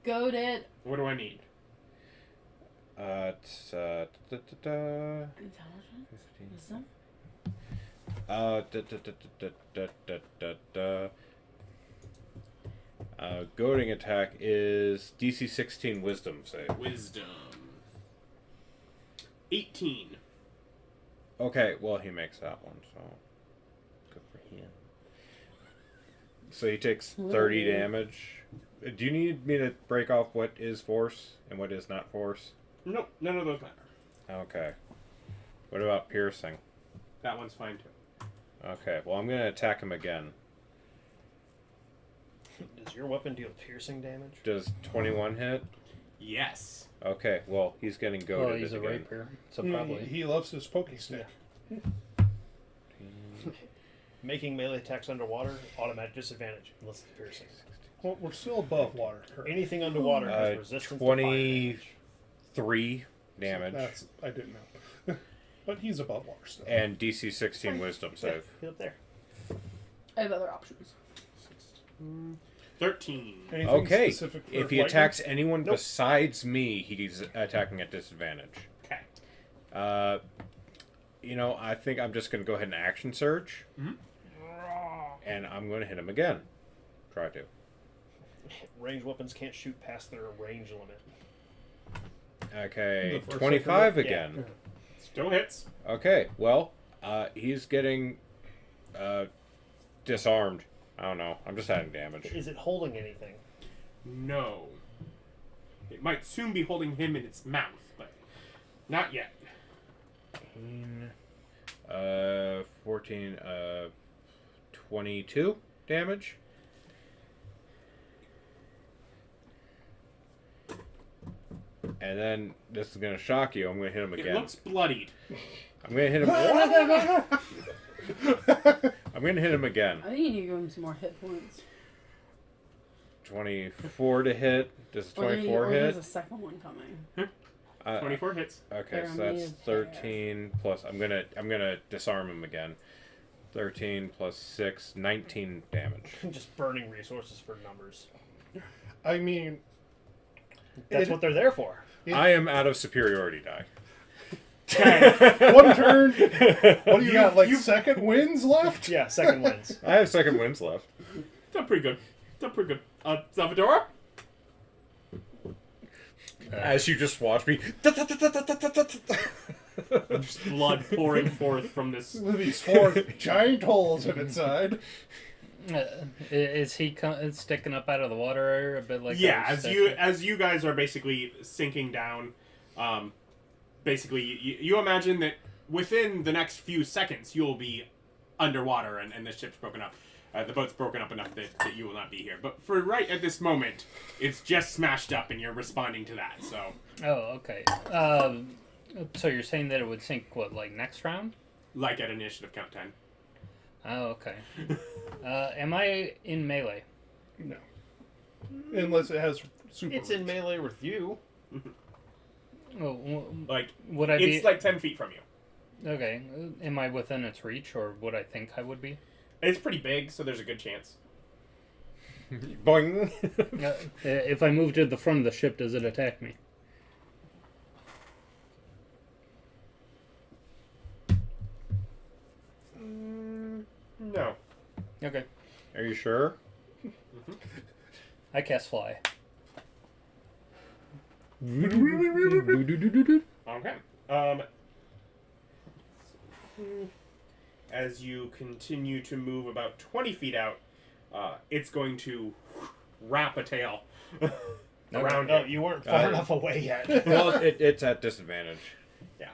Goat it. What do I need? It's Intelligence? 15. Wisdom? Goading attack is DC 16 Wisdom save. Wisdom. 18. Okay, well he makes that one, so good for him. So he takes 30 damage. Do you need me to break off what is force and what is not force? Nope, none of those matter. Okay. What about piercing? That one's fine too. Okay, well I'm gonna attack him again. Does your weapon deal piercing damage? Does 21 hit? Yes. Okay, well he's getting goaded Well, he's a again. rapier, so probably. He loves his pokey stick. Making melee attacks underwater, automatic disadvantage, unless it's piercing. Well, we're still above water, correct? Anything underwater has resistance to fire damage. 23 damage. That's I didn't know. But he's above water still. And DC 16 Wisdom Yeah, save. get up there. I have other options. 13. Anything Okay, specific for if he lightning? attacks anyone Nope. besides me, he's attacking at disadvantage. Okay. I think I'm just going to go ahead and action surge. Mhm. And I'm going to hit him again. Try to. Range weapons can't shoot past their range limit. Okay, The first 25 second, again. Still hits. Okay, well, he's getting disarmed. I don't know. I'm just adding damage. Is it holding anything? No. It might soon be holding him in its mouth, but not yet. 14, 22 damage. And then this is gonna shock you. I'm gonna hit him It again. looks bloodied. I'm gonna hit him. I'm gonna hit him again. I think you need to give him some more hit points. 24 to hit. Does Or there- 24 or hit? There's a second one coming. 24 hits. Okay, so Pyramid that's is there. 13 plus. I'm gonna disarm him again. 13 plus 6, 19 damage. Just burning resources for numbers. I mean, That's what they're there for. I am out of superiority die. one turn. What do you got? Like second wins left? Yeah, second wins. I have second wins left. Done pretty good. Done pretty good. Xalvadora? As you just watch me. Just blood pouring forth from this. With these four giant holes in its side. Is he sticking up out of the water a bit like Yeah, those as you guys are basically sinking down, basically, you imagine that within the next few seconds, you'll be underwater and the ship's broken up. The boat's broken up enough that you will not be here. But for right at this moment, it's just smashed up and you're responding to that, so... Oh, okay. So you're saying that it would sink, what, like next round? Like at initiative count 10. Oh, okay. Am I in melee? No. Unless it has super. It's in melee with you. Oh, Like, would I be... it's like 10 feet from you. Okay. Am I within its reach, or would I think I would be? It's pretty big, so there's a good chance. Boing. If I move to the front of the ship, does it attack me? No. Okay. Are you sure? I cast fly. Okay. As you continue to move about 20 feet out, it's going to wrap a tail around No, it. you weren't far enough away yet. Well, it's at disadvantage. Yeah.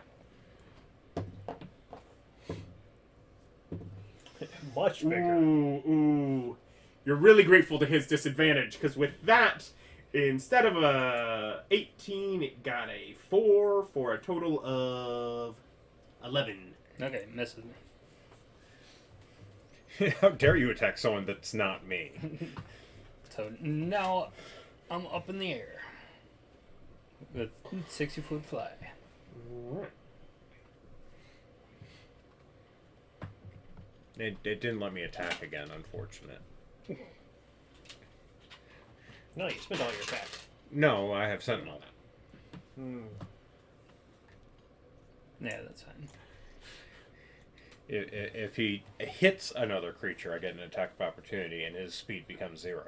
Much bigger. Ooh. You're really grateful to his disadvantage, because with that, instead of a 18, it got a 4 for a total of 11. Okay, misses me. How dare you attack someone that's not me? So now I'm up in the air with 60-foot fly. Alright. It didn't let me attack again, unfortunate. No, you spent all your attacks. No, I have Sentinel. Yeah, that's fine. If he hits another creature, I get an attack of opportunity, and his speed becomes 0.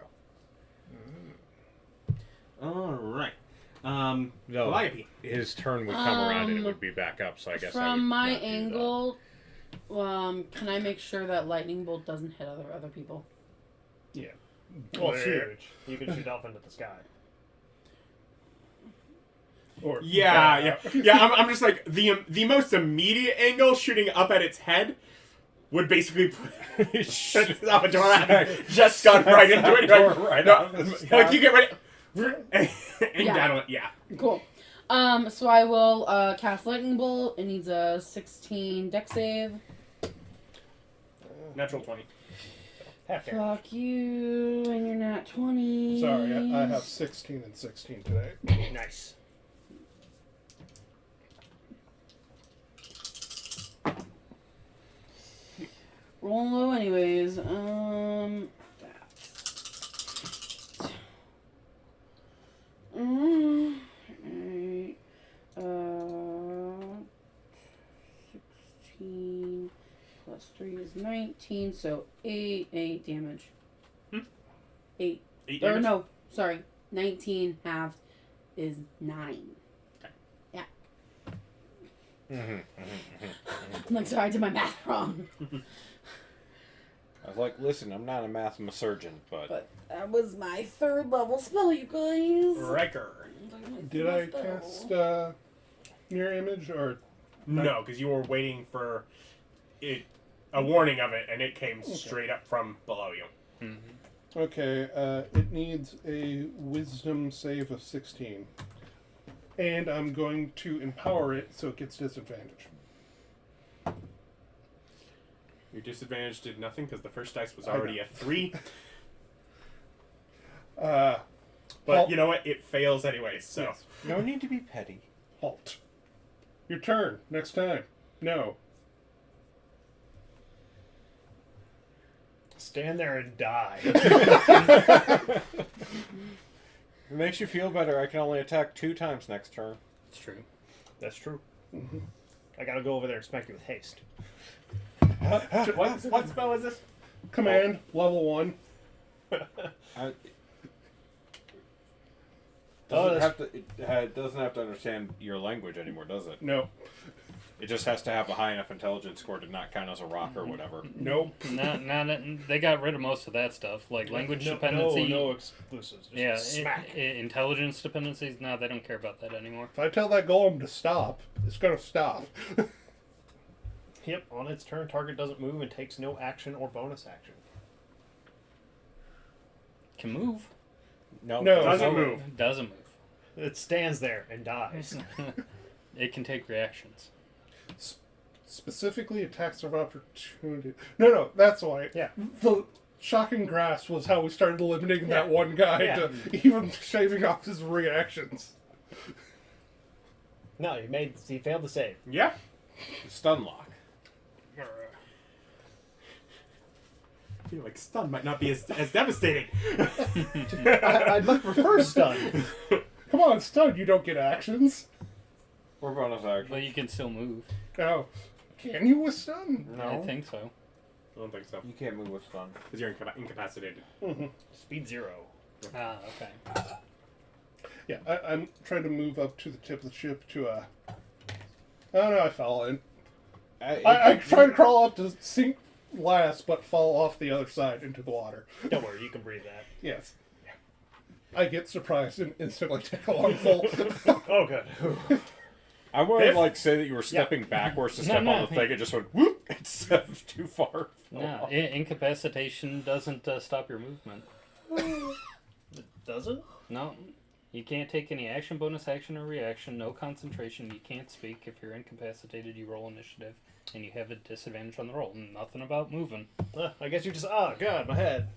Alright. No, Calliope. his turn would come around and it would be back up, so I guess I would From my not do that. angle, can I make sure that lightning bolt doesn't hit other people? Yeah. Well, shoot. You can shoot off into the sky. Or Yeah. I'm just like the most immediate angle shooting up at its head would basically put Xalvadora just gone right into it. Right No, out of the sky. like you get ready and Yeah. down it. Yeah. Cool. So I will cast lightning bolt. It needs a 16 dex save. Natural 20. Half damage. Fuck you and you're not 20. Sorry, I have 16 and 16 today. Nice. Rolling low anyways. Alright. 16 plus 3 is 19, so 8 damage. 8. 8 Or damage? no, sorry. 19 halved is 9. Yeah. I'm like, sorry, I did my math wrong. I was like, listen, I'm not a math surgeon, But that was my 3rd level spell, you guys. Riker. Did I cast mirror image or No, because you were waiting for it, a warning of it, and it came straight up from below you. okay? It needs a wisdom save of 16, and I'm going to empower it so it gets disadvantage. Your disadvantage did nothing because the first dice was already a 3. But Halt. you know what? It fails anyways, so. Yes. no need to be petty. Halt. Your turn. Next time. No. Stand there and die. If it makes you feel better, I can only attack 2 times next turn. It's true. That's true. I gotta go over there and smack you with haste. What spell is this? Command level 1. It doesn't have to understand your language anymore, does it? No. It just has to have a high enough intelligence score to not count as a rock or whatever. Nope. They got rid of most of that stuff, like language dependency. No exclusives. Just Yeah, smack. Intelligence dependencies. No, they don't care about that anymore. If I tell that golem to stop, it's gonna stop. Yep, on its turn, target doesn't move and takes no action or bonus action. Can move. No, No. Doesn't move. It doesn't move. It stands there and dies. It can take reactions. Specifically, attacks of opportunity. No, that's why. Yeah. The shocking grasp was how we started limiting that one guy Yeah. to even shaving off his reactions. No, he failed to save. Yeah. Stun lock. I feel like stun might not be as devastating. I'd much prefer stun. Come on, Stun, you don't get actions. Or bonus action. But you can still move. Oh, can you with Stun? No. I think so. I don't think so. You can't move with stun. Because you're incapacitated. Speed 0. Ah, okay. Yeah, I'm trying to move up to the tip of the ship to Oh no, I fell in. I tried to crawl up to sink last, but fall off the other side into the water. Don't worry, you can breathe that. Yes. I get surprised and instantly take a long fall. Oh, good. I wanted Biff? to like say that you were stepping backwards to step no. on the thing. It just went whoop. It's too far. No, incapacitation doesn't stop your movement. It doesn't? No. You can't take any action, bonus action, or reaction. No concentration. You can't speak. If you're incapacitated, you roll initiative. And you have a disadvantage on the roll. Nothing about moving. I guess you just... Oh, God, my head.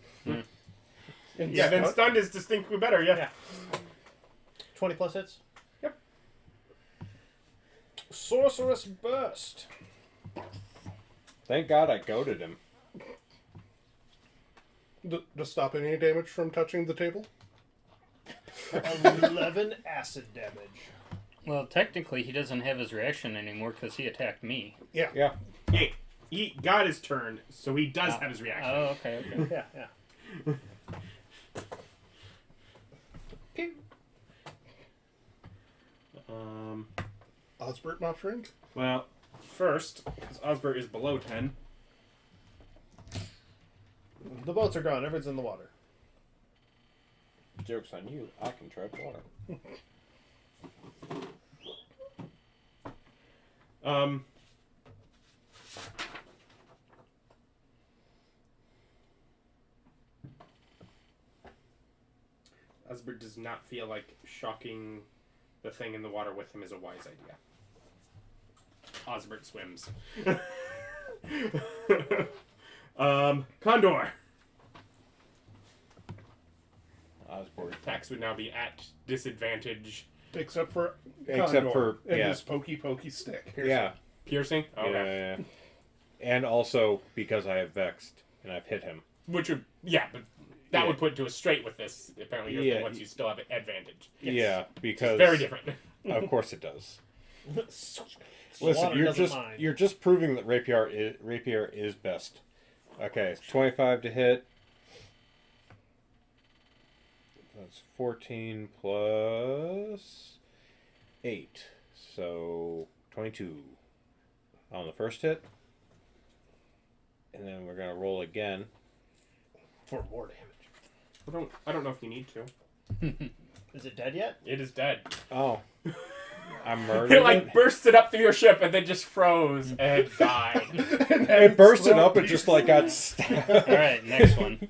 Yeah, then stunned is distinctly better, yeah. 20 plus hits? Yep. Sorceress Burst. Thank God I goaded him. To stop any damage from touching the table? 11 acid damage. Well, technically, he doesn't have his reaction anymore because he attacked me. Yeah. Yeah. Hey, he got his turn, so he does have his reaction. Oh, okay. Yeah. Pew. Osbert not shrink? Well, first, because Osbert is below 10. The boats are gone. Everyone's in the water. Joke's on you. I can tread water. Osbert does not feel like shocking the thing in the water with him is a wise idea. Osbert swims. Condor. Osborne. Attacks would now be at disadvantage. Except for Except Condor for- and yeah. his pokey stick. Yeah. Piercing? Okay. Yeah. And also because I have vexed and I've hit him. Which would, yeah, but that Yeah. would put to a straight with this. Apparently, your Yeah. thing once you still have an advantage. Yeah, because Very different. Of course it does. Water Listen, doesn't mind. you're just proving that rapier is best. Okay, 25 to hit. That's 14 plus 8. So 22 on the first hit. And then we're going to roll again. For more damage. I don't know if you need to. Is it dead yet? It is dead. Oh. I murdered It like it. bursted up through your ship and then just froze and died. It bursted up and just like got stabbed. All right, next one.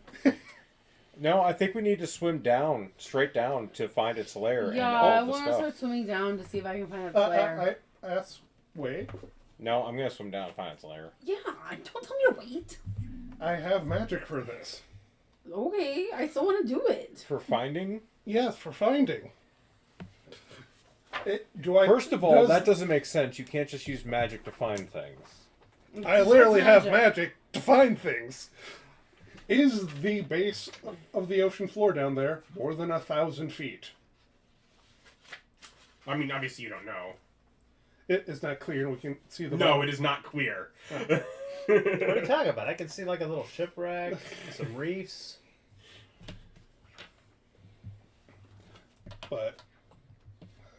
No, I think we need to swim down, straight down, to find its lair Yeah, and all I of the want to stuff. start swimming down to see if I can find a flare. I asked, wait, No, I'm gonna swim down and find its lair. Yeah, don't tell me to wait. I have magic for this. Okay, I still want to do it. For finding? Yes, for finding. First of all, that doesn't make sense. You can't just use magic to find things. I literally have magic to find things. Is the base of the ocean floor down there more than 1,000 feet? I mean, obviously you don't know. It is not clear, and we can see the. No, bottom. it is not clear. What are you talking about? I can see like a little shipwreck, some reefs. But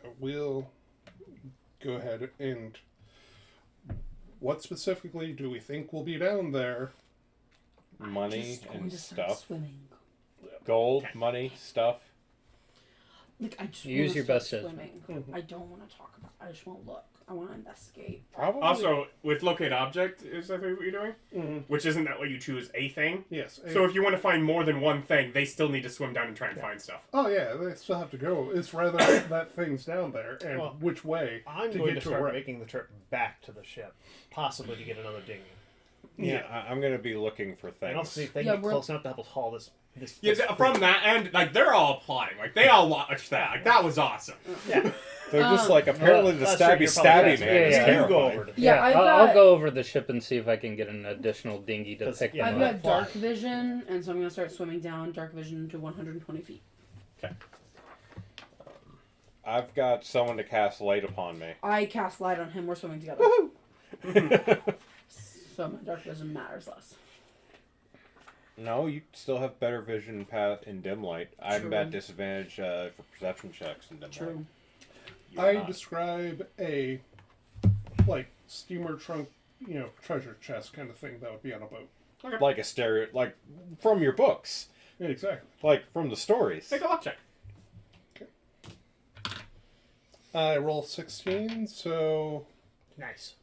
I will go ahead and what specifically do we think will be down there? Money Just going and to start stuff. Swimming. Gold, money, stuff. Like I just Use wanna your start best judgment. swimming. I don't want to talk about. I just want to look. I want to investigate. Probably. Also, with locate object, is that what you're doing? Mm-hmm. Which isn't that what you choose a thing? Yes. So if you want to find more than one thing, they still need to swim down and try and find stuff. Oh yeah, they still have to go. It's rather that thing's down there and Well, which way I'm to going get to to a start wreck. making the trip back to the ship, possibly to get another dinghy. yeah, I'm going to be looking for things. And I'll see if they Yeah, can get we're- close enough to help us haul this. Yeah, from that end, like they're all applauding. Like they all watched that. Like that was awesome. Yeah, They're just like, apparently the that's true, stabby you're probably stabby right. man Yeah, is yeah. You go terrifying. over to Yeah, I've I'll got- go over the ship and see if I can get an additional dinghy to 'Cause, pick yeah, them I've up. got dark vision, and so I'm gonna start swimming down dark vision to 120 feet. I've got someone to cast light upon me. I cast light on him. We're swimming together. So my dark vision matters less. No, you still have better vision in dim light. I'm True. at disadvantage for perception checks in dim light. True. You're I not. describe a like steamer trunk, treasure chest kind of thing that would be on a boat. Like a stereo, like from your books, Yeah, exactly. like from the stories. Take a luck check. I roll 16, so nice.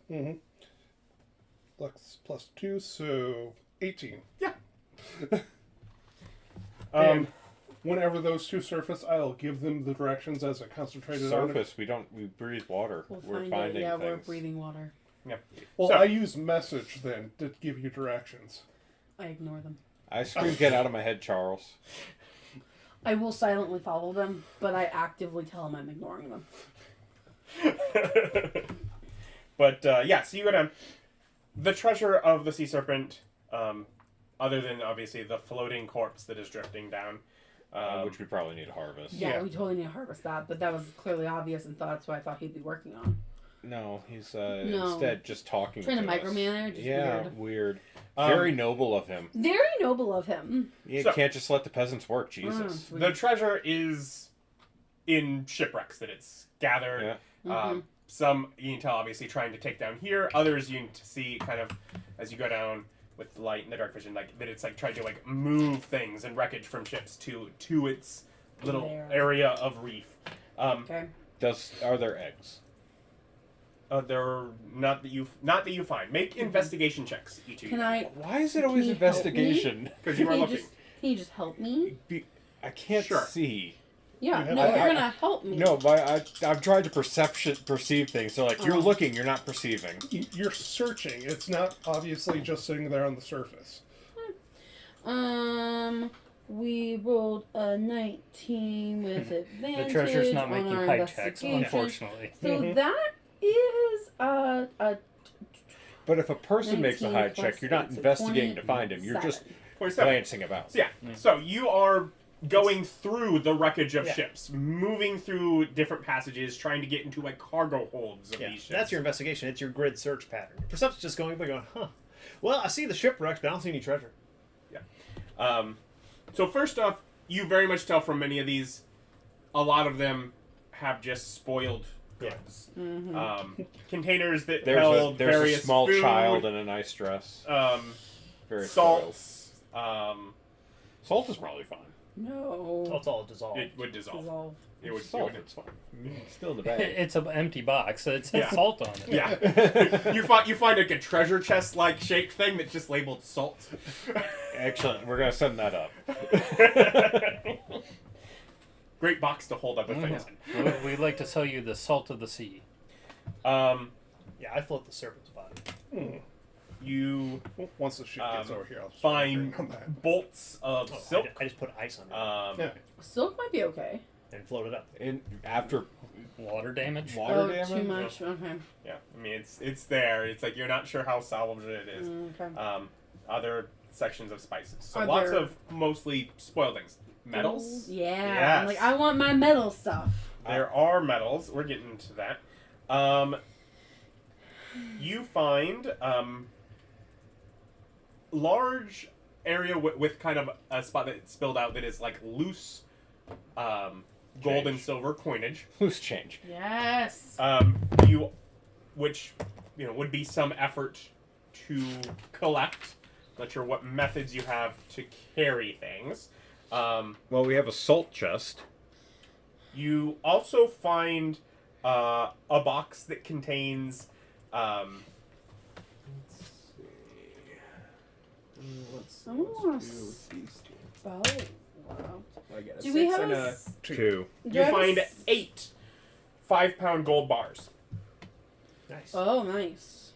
Lux plus 2, so 18. Um, And whenever those two surface, I'll give them the directions as I concentrated on it. Surface, we breathe water. We'll We're find finding it. Yeah, things. we're breathing water. Well, So- I use message then to give you directions. I ignore them. I scream, "Get out of my head, Charles!" I will silently follow them, but I actively tell them I'm ignoring them. But yeah, so you go down. The treasure of the sea serpent, other than obviously the floating corpse that is drifting down, Which we probably need to harvest. Yeah, Yeah. we totally need to harvest that, but that was clearly obvious and that's what I thought he'd be working on. No, he's No. instead just talking Trying to us. micromanage is Yeah, weird. weird. Um, Very noble of him. Very noble of him. You So- can't just let the peasants work, Jesus. Sweet. the treasure is in shipwrecks that it's gathered. Yeah. Some you can tell obviously trying to take down here. Others you can see kind of as you go down with the light and the dark vision, like that it's like trying to like move things and wreckage from ships to its little There. area of reef. Okay. Are there eggs? They're not that you find. Make investigation checks each of you. Can I? Why is it Can always you help me? investigation? Because you are looking. Can you just help me? I can't Sure. see. Yeah. You No, have- you're gonna help me. No, but I've tried to perceive things. So like you're Oh. looking, you're not perceiving. You're searching. It's not obviously just sitting there on the surface. We rolled a 19 with advantage. The treasure's not on making our high checks, investigation. unfortunately. So that is a But if a person makes a 19 high plus check, you're not 8, so investigating to find him. You're just 27. glancing about. So yeah. So you are going through the wreckage of ships, moving through different passages, trying to get into like cargo holds of Yeah, these ships. that's your investigation. It's your grid search pattern. Your perception's just going, huh? Well, I see the shipwrecks, but I don't see any treasure. So first off, you very much tell from many of these, a lot of them have just spoiled goods. Containers that held There's various a small food, child in a nice dress. Very spoiled. salts. Salt is probably fine. no. Oh, it's all dissolved. It would dissolve. Dissolve. It would. Salt, It would it's fine. It's still in the bag. It's an empty box. So it says Yeah. salt on it. yeah. you find like a treasure chest like shaped thing that's just labeled salt. Excellent. We're gonna send that up. Great box to hold other things in. We'd like to sell you the salt of the sea. Yeah, I float the serpent's body. You Once the ship gets over here, I'll just find bring on that. bolts of Oh, silk. I just put ice on it Yeah. Silk might be okay. and float it up. After Water damage. water Oh, damage. too much. Okay. Yeah, I mean it's there. It's like you're not sure how salvageable it is. Okay. Other sections of spices. So Are lots there- of mostly spoiled things. Metals. Yeah. Yes. I'm like, I want my metal stuff. There are metals. We're getting into that. You find large area with kind of a spot that's spilled out that is like loose gold and Change. silver coinage. Loose change. Yes. Which would be some effort to collect. Not sure what methods you have to carry things. Well, we have a salt chest. You also find a box that contains. Let's I want do a with these two. Wow. Wow. I get a Do we 6 have and a a. s- 2. do You I have a find s- 8 5-pound gold bars. Nice. Oh, nice.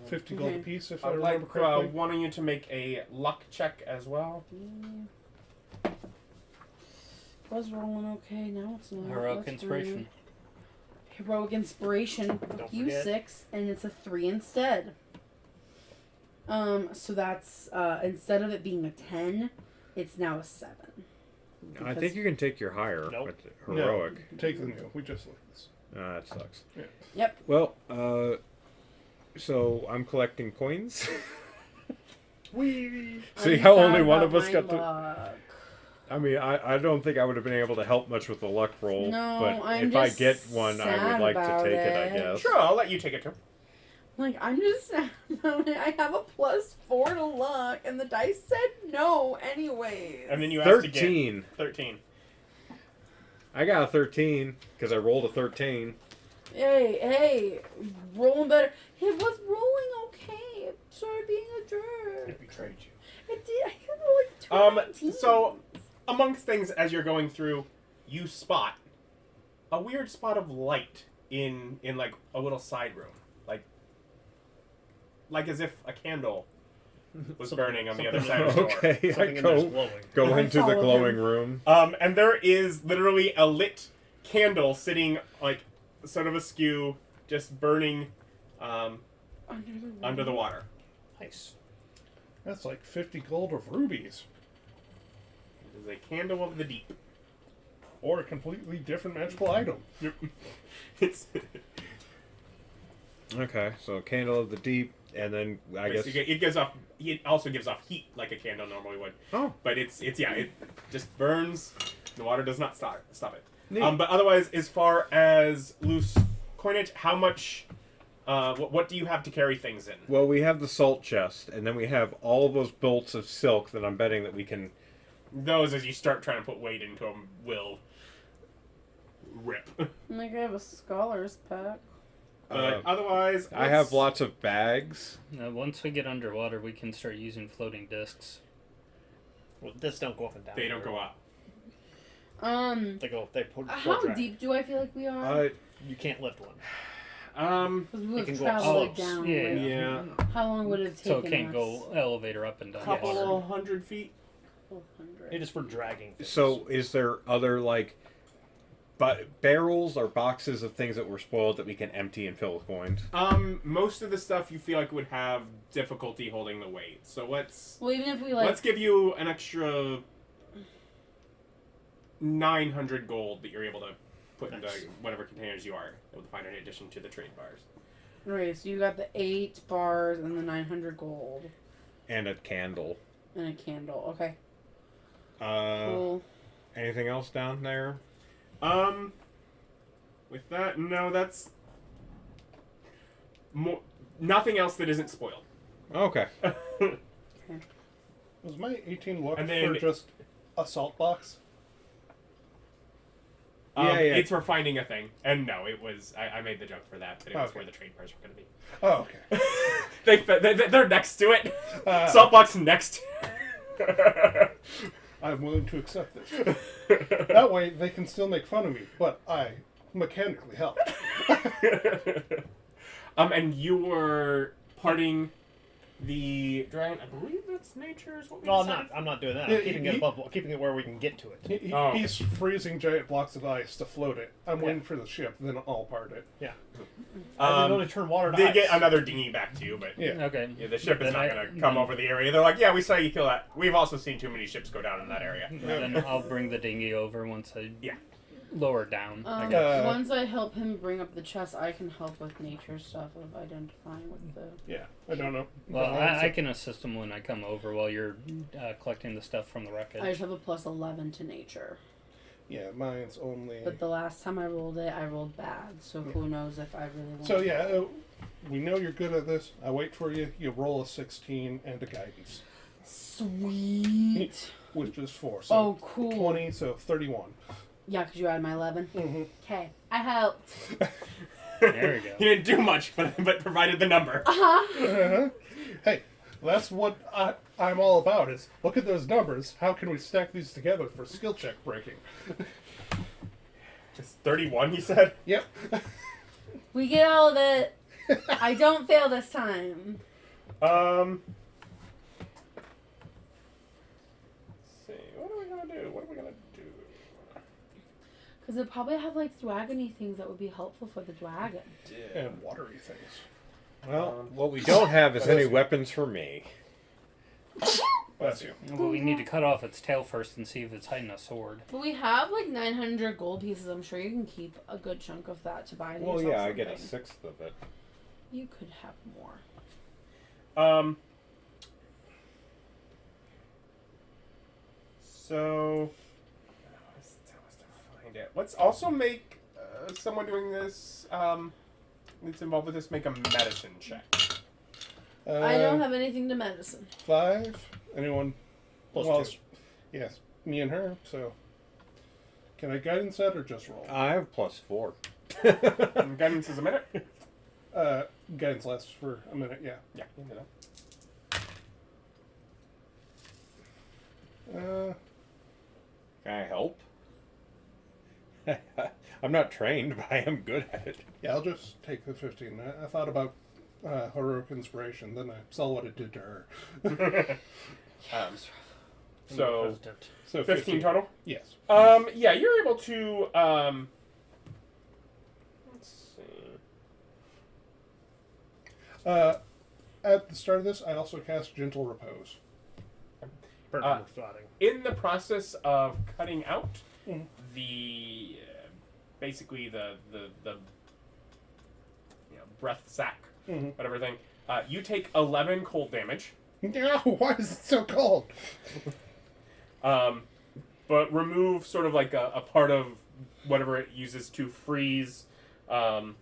50 gold Okay. apiece, if I I'd remember like correctly. wanting you to make a luck check as well. Was rolling okay, now it's not. Heroic That's inspiration. fine. Heroic inspiration. Don't You forget. 6, and it's a 3 instead. So that's instead of it being a 10, it's now a 7. I think you can take your higher. Nope. With heroic. No, take the new. We just looked at this. That sucks. Yep. Well, so I'm collecting coins. Wee. See I'm how sad only one about of us my got to. luck. I mean, I don't think I would have been able to help much with the luck roll. No, but I'm if I just get one, I sad would like to about take it. I it. guess. Sure, I'll let you take it too. Like, I'm just sad about it. I have a +4 to luck, and the dice said no anyways. And then you asked again. 13. 13. I got a 13 because I rolled a 13. Hey, rolling better. It was rolling okay. It started being a jerk. It betrayed you. It did. I had like 2 So, amongst things as you're going through, you spot a weird spot of light in like a little side room, like as if a candle was burning on the other side of the door. Okay, I Something in there's go glowing. I into the follow glowing him. room. And there is literally a lit candle sitting like sort of askew, just burning under the water. Nice. That's like 50 gold of rubies. It is a candle of the deep. Or a completely different magical item. It's Okay, so candle of the deep, and then I guess. it gives off. It also gives off heat like a candle normally would. Oh, But it just burns. The water does not stop it. neat. But otherwise, as far as loose coinage, how much? What do you have to carry things in? Well, we have the salt chest, and then we have all those bolts of silk that I'm betting that we can. Those, as you start trying to put weight into them, will rip. Like I have a scholar's pack. But otherwise, I have lots of bags. Once we get underwater, we can start using floating discs. Well, this don't go up and down. They don't go up. They go. They pull. How drag. deep do I feel like we are? You can't lift one. Because we it can would go up travel like slopes. down. Yeah. Like, Yeah, How long would it have So taken it can't us? go elevator up and down. couple water. 100 feet. 100. It is for dragging. Things. So, is there other like, barrels or boxes of things that were spoiled that we can empty and fill with coins? Most of the stuff you feel like would have difficulty holding the weight. So let's Well, even if we like. let's give you an extra 900 gold that you're able to put into whatever containers you are able to find in addition to the trade bars. Right, so you got the 8 bars and the 900 gold And a candle. and a candle. Okay, Uh, cool. anything else down there? With that, no, that's nothing else that isn't spoiled. Okay. Was my 18 luck And then- for just a salt box? Yeah. It's for finding a thing, and no, it was. I made the joke for that it was Okay. where the trade bars were going to be. Oh, okay. They're next to it. Uh, Saltbox next. I'm willing to accept this. That way, they can still make fun of me, but I mechanically help. And you were parting the dragon. I believe that's nature's. What we No, I'm decided? not. I'm not doing that. Yeah, I'm keeping it he- above. Keeping it where we can get to it. He's freezing giant blocks of ice to float it. I'm waiting for the ship, then I'll part it. Yeah. I Um, only turn water to They ice. get another dinghy back to you, but Yeah. Okay. yeah, the ship is Then not I- going to come then- over the area. They're like, yeah, we saw you kill that. We've also seen too many ships go down in that area. Then I'll bring the dinghy over once I Yeah. lower down. I guess. Once I help him bring up the chest, I can help with nature stuff of identifying what the. Yeah, I don't know. Well, I can assist him when I come over while you're collecting the stuff from the wreckage. I just have a +11 to nature. Yeah, mine's only. But the last time I rolled it, I rolled bad. So who knows if I really want So to. yeah, we know you're good at this. I wait for you. You roll a 16 and a guidance, Sweet. which is 4. So Oh, cool. 20, so 31. Yeah, because you added my 11. Mm-hmm. Okay, I helped. There we go. He didn't do much, but provided the number. Uh-huh. Hey, that's what I'm all about. Is look at those numbers. How can we stack these together for skill check breaking? It's 31, he said. Yep. We get all of it. I don't fail this time. Let's see. What are we gonna do? Because it probably have like dragony things that would be helpful for the dragon. And watery things. Well, what we don't have is any weapons for me. Bless you. Well, we need to cut off its tail first and see if it's hiding a sword. But we have like 900 gold pieces. I'm sure you can keep a good chunk of that to buy Well, yourself yeah, I get a something. sixth of it. You could have more. So find it. Let's also make someone doing this. That's involved with this. Make a medicine check. I don't have anything to medicine. 5. Anyone? Plus 2. Yes, me and her. So, can I guidance that or just roll? I have +4. And guidance is a minute. Guidance lasts for a minute. Yeah. Yeah. You know. Can I help? I'm not trained, but I am good at it. Yeah, I'll just take the 15. I thought about heroic inspiration, then I saw what it did to her. So Hesitant. So 15 total. Yes. Yeah, you're able to. Let's see. At the start of this, I also cast Gentle Repose. Perfect spotting. In the process of cutting out Mhm. the basically the breath sac, Mhm. whatever thing, you take 11 cold damage. No, why is it so cold? But remove sort of like a part of whatever it uses to freeze. Oh,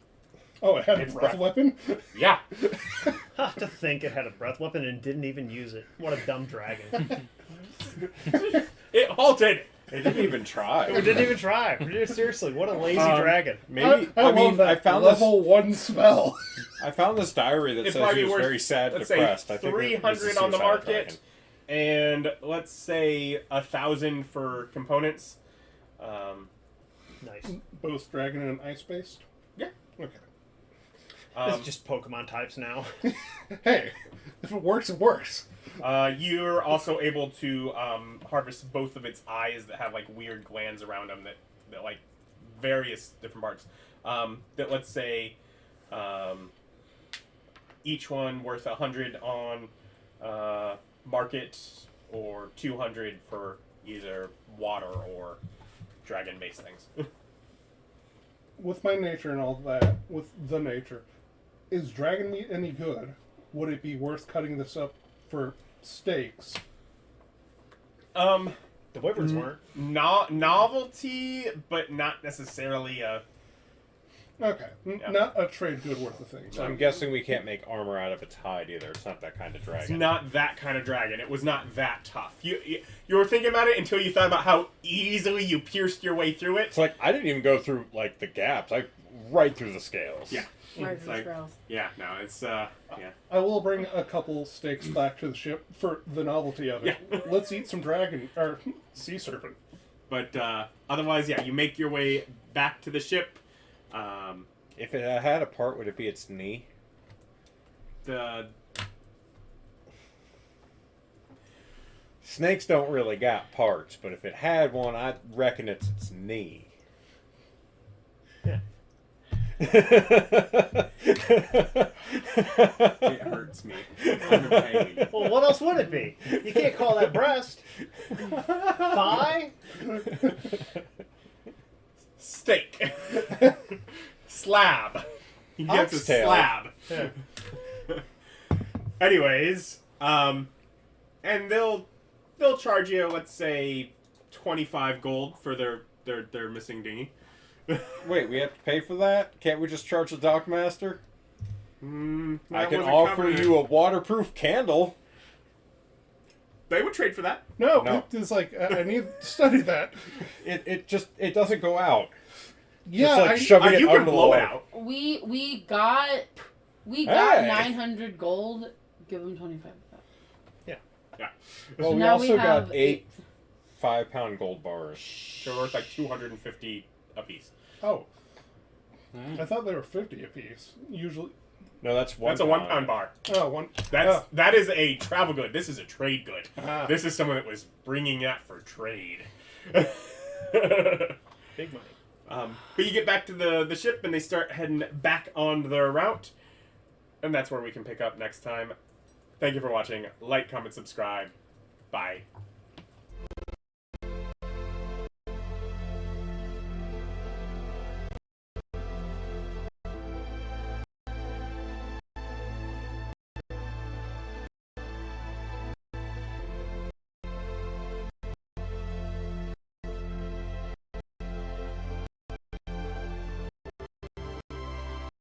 it had a It's breath breath. weapon? Yeah. Ha, to think it had a breath weapon and didn't even use it. What a dumb dragon. It halted. They didn't even try. We didn't even try. Seriously, what a lazy dragon. Maybe I mean love that I found level 1 spell. I found this diary that It'd says probably he be was worth, very sad and let's depressed. say I think it was 300 a on the suicidal market, and let's say 1,000 for components. Nice. Both dragon and ice based? Yeah. Okay. It's just Pokemon types now. Hey, if it works, it works. You're also able to harvest both of its eyes that have like weird glands around them that like various different parts. That let's say each one worth 100 on market or 200 for either water or dragon-based things. With my nature and all that, with the nature, is dragon meat any good? Would it be worth cutting this up for steaks? The wyverns weren't. Novelty, but not necessarily a. Okay, Yeah. not a trade good worth of things. So I'm guessing we can't make armor out of its hide either. It's not that kind of It's dragon. not that kind of dragon. It was not that tough. You were thinking about it until you thought about how easily you pierced your way through it. It's like I didn't even go through like the gaps. I right through the scales. Yeah. Right, It's like- Yeah, no, it's yeah. I will bring a couple steaks back to the ship for the novelty of it. Yeah. Let's eat some dragon or sea serpent. But otherwise, yeah, you make your way back to the ship. If it had a part, would it be its knee? The Snakes don't really got parts, but if it had one, I reckon it's its knee. Yeah. it hurts me. I'm in pain. Well, what else would it be? You can't call that breast. Thigh? Steak. Slab. He gets a Oxtail. slab. Yeah. Anyways, and they'll charge you, let's say, 25 gold for their missing dinghy. Wait, we have to pay for that? Can't we just charge the dockmaster? I can offer you a waterproof candle. They would trade for that. No. It's like, I need to study that. It doesn't go out. Yeah, Just like shoving it You under can the blow it water. out. We got Hey. 900 gold. Give them 25 of that. Yeah. Well, So we now also we have got 8 5-pound gold bars. They're worth like 250 apiece. Oh. I thought they were 50 apiece. Usually. No, that's one. That's a 1 pound bar. Oh, one. That is a travel good. This is a trade good. Ah. This is someone that was bringing that for trade. Big money. But you get back to the ship and they start heading back on their route. And that's where we can pick up next time. Thank you for watching. Like, comment, subscribe. Bye.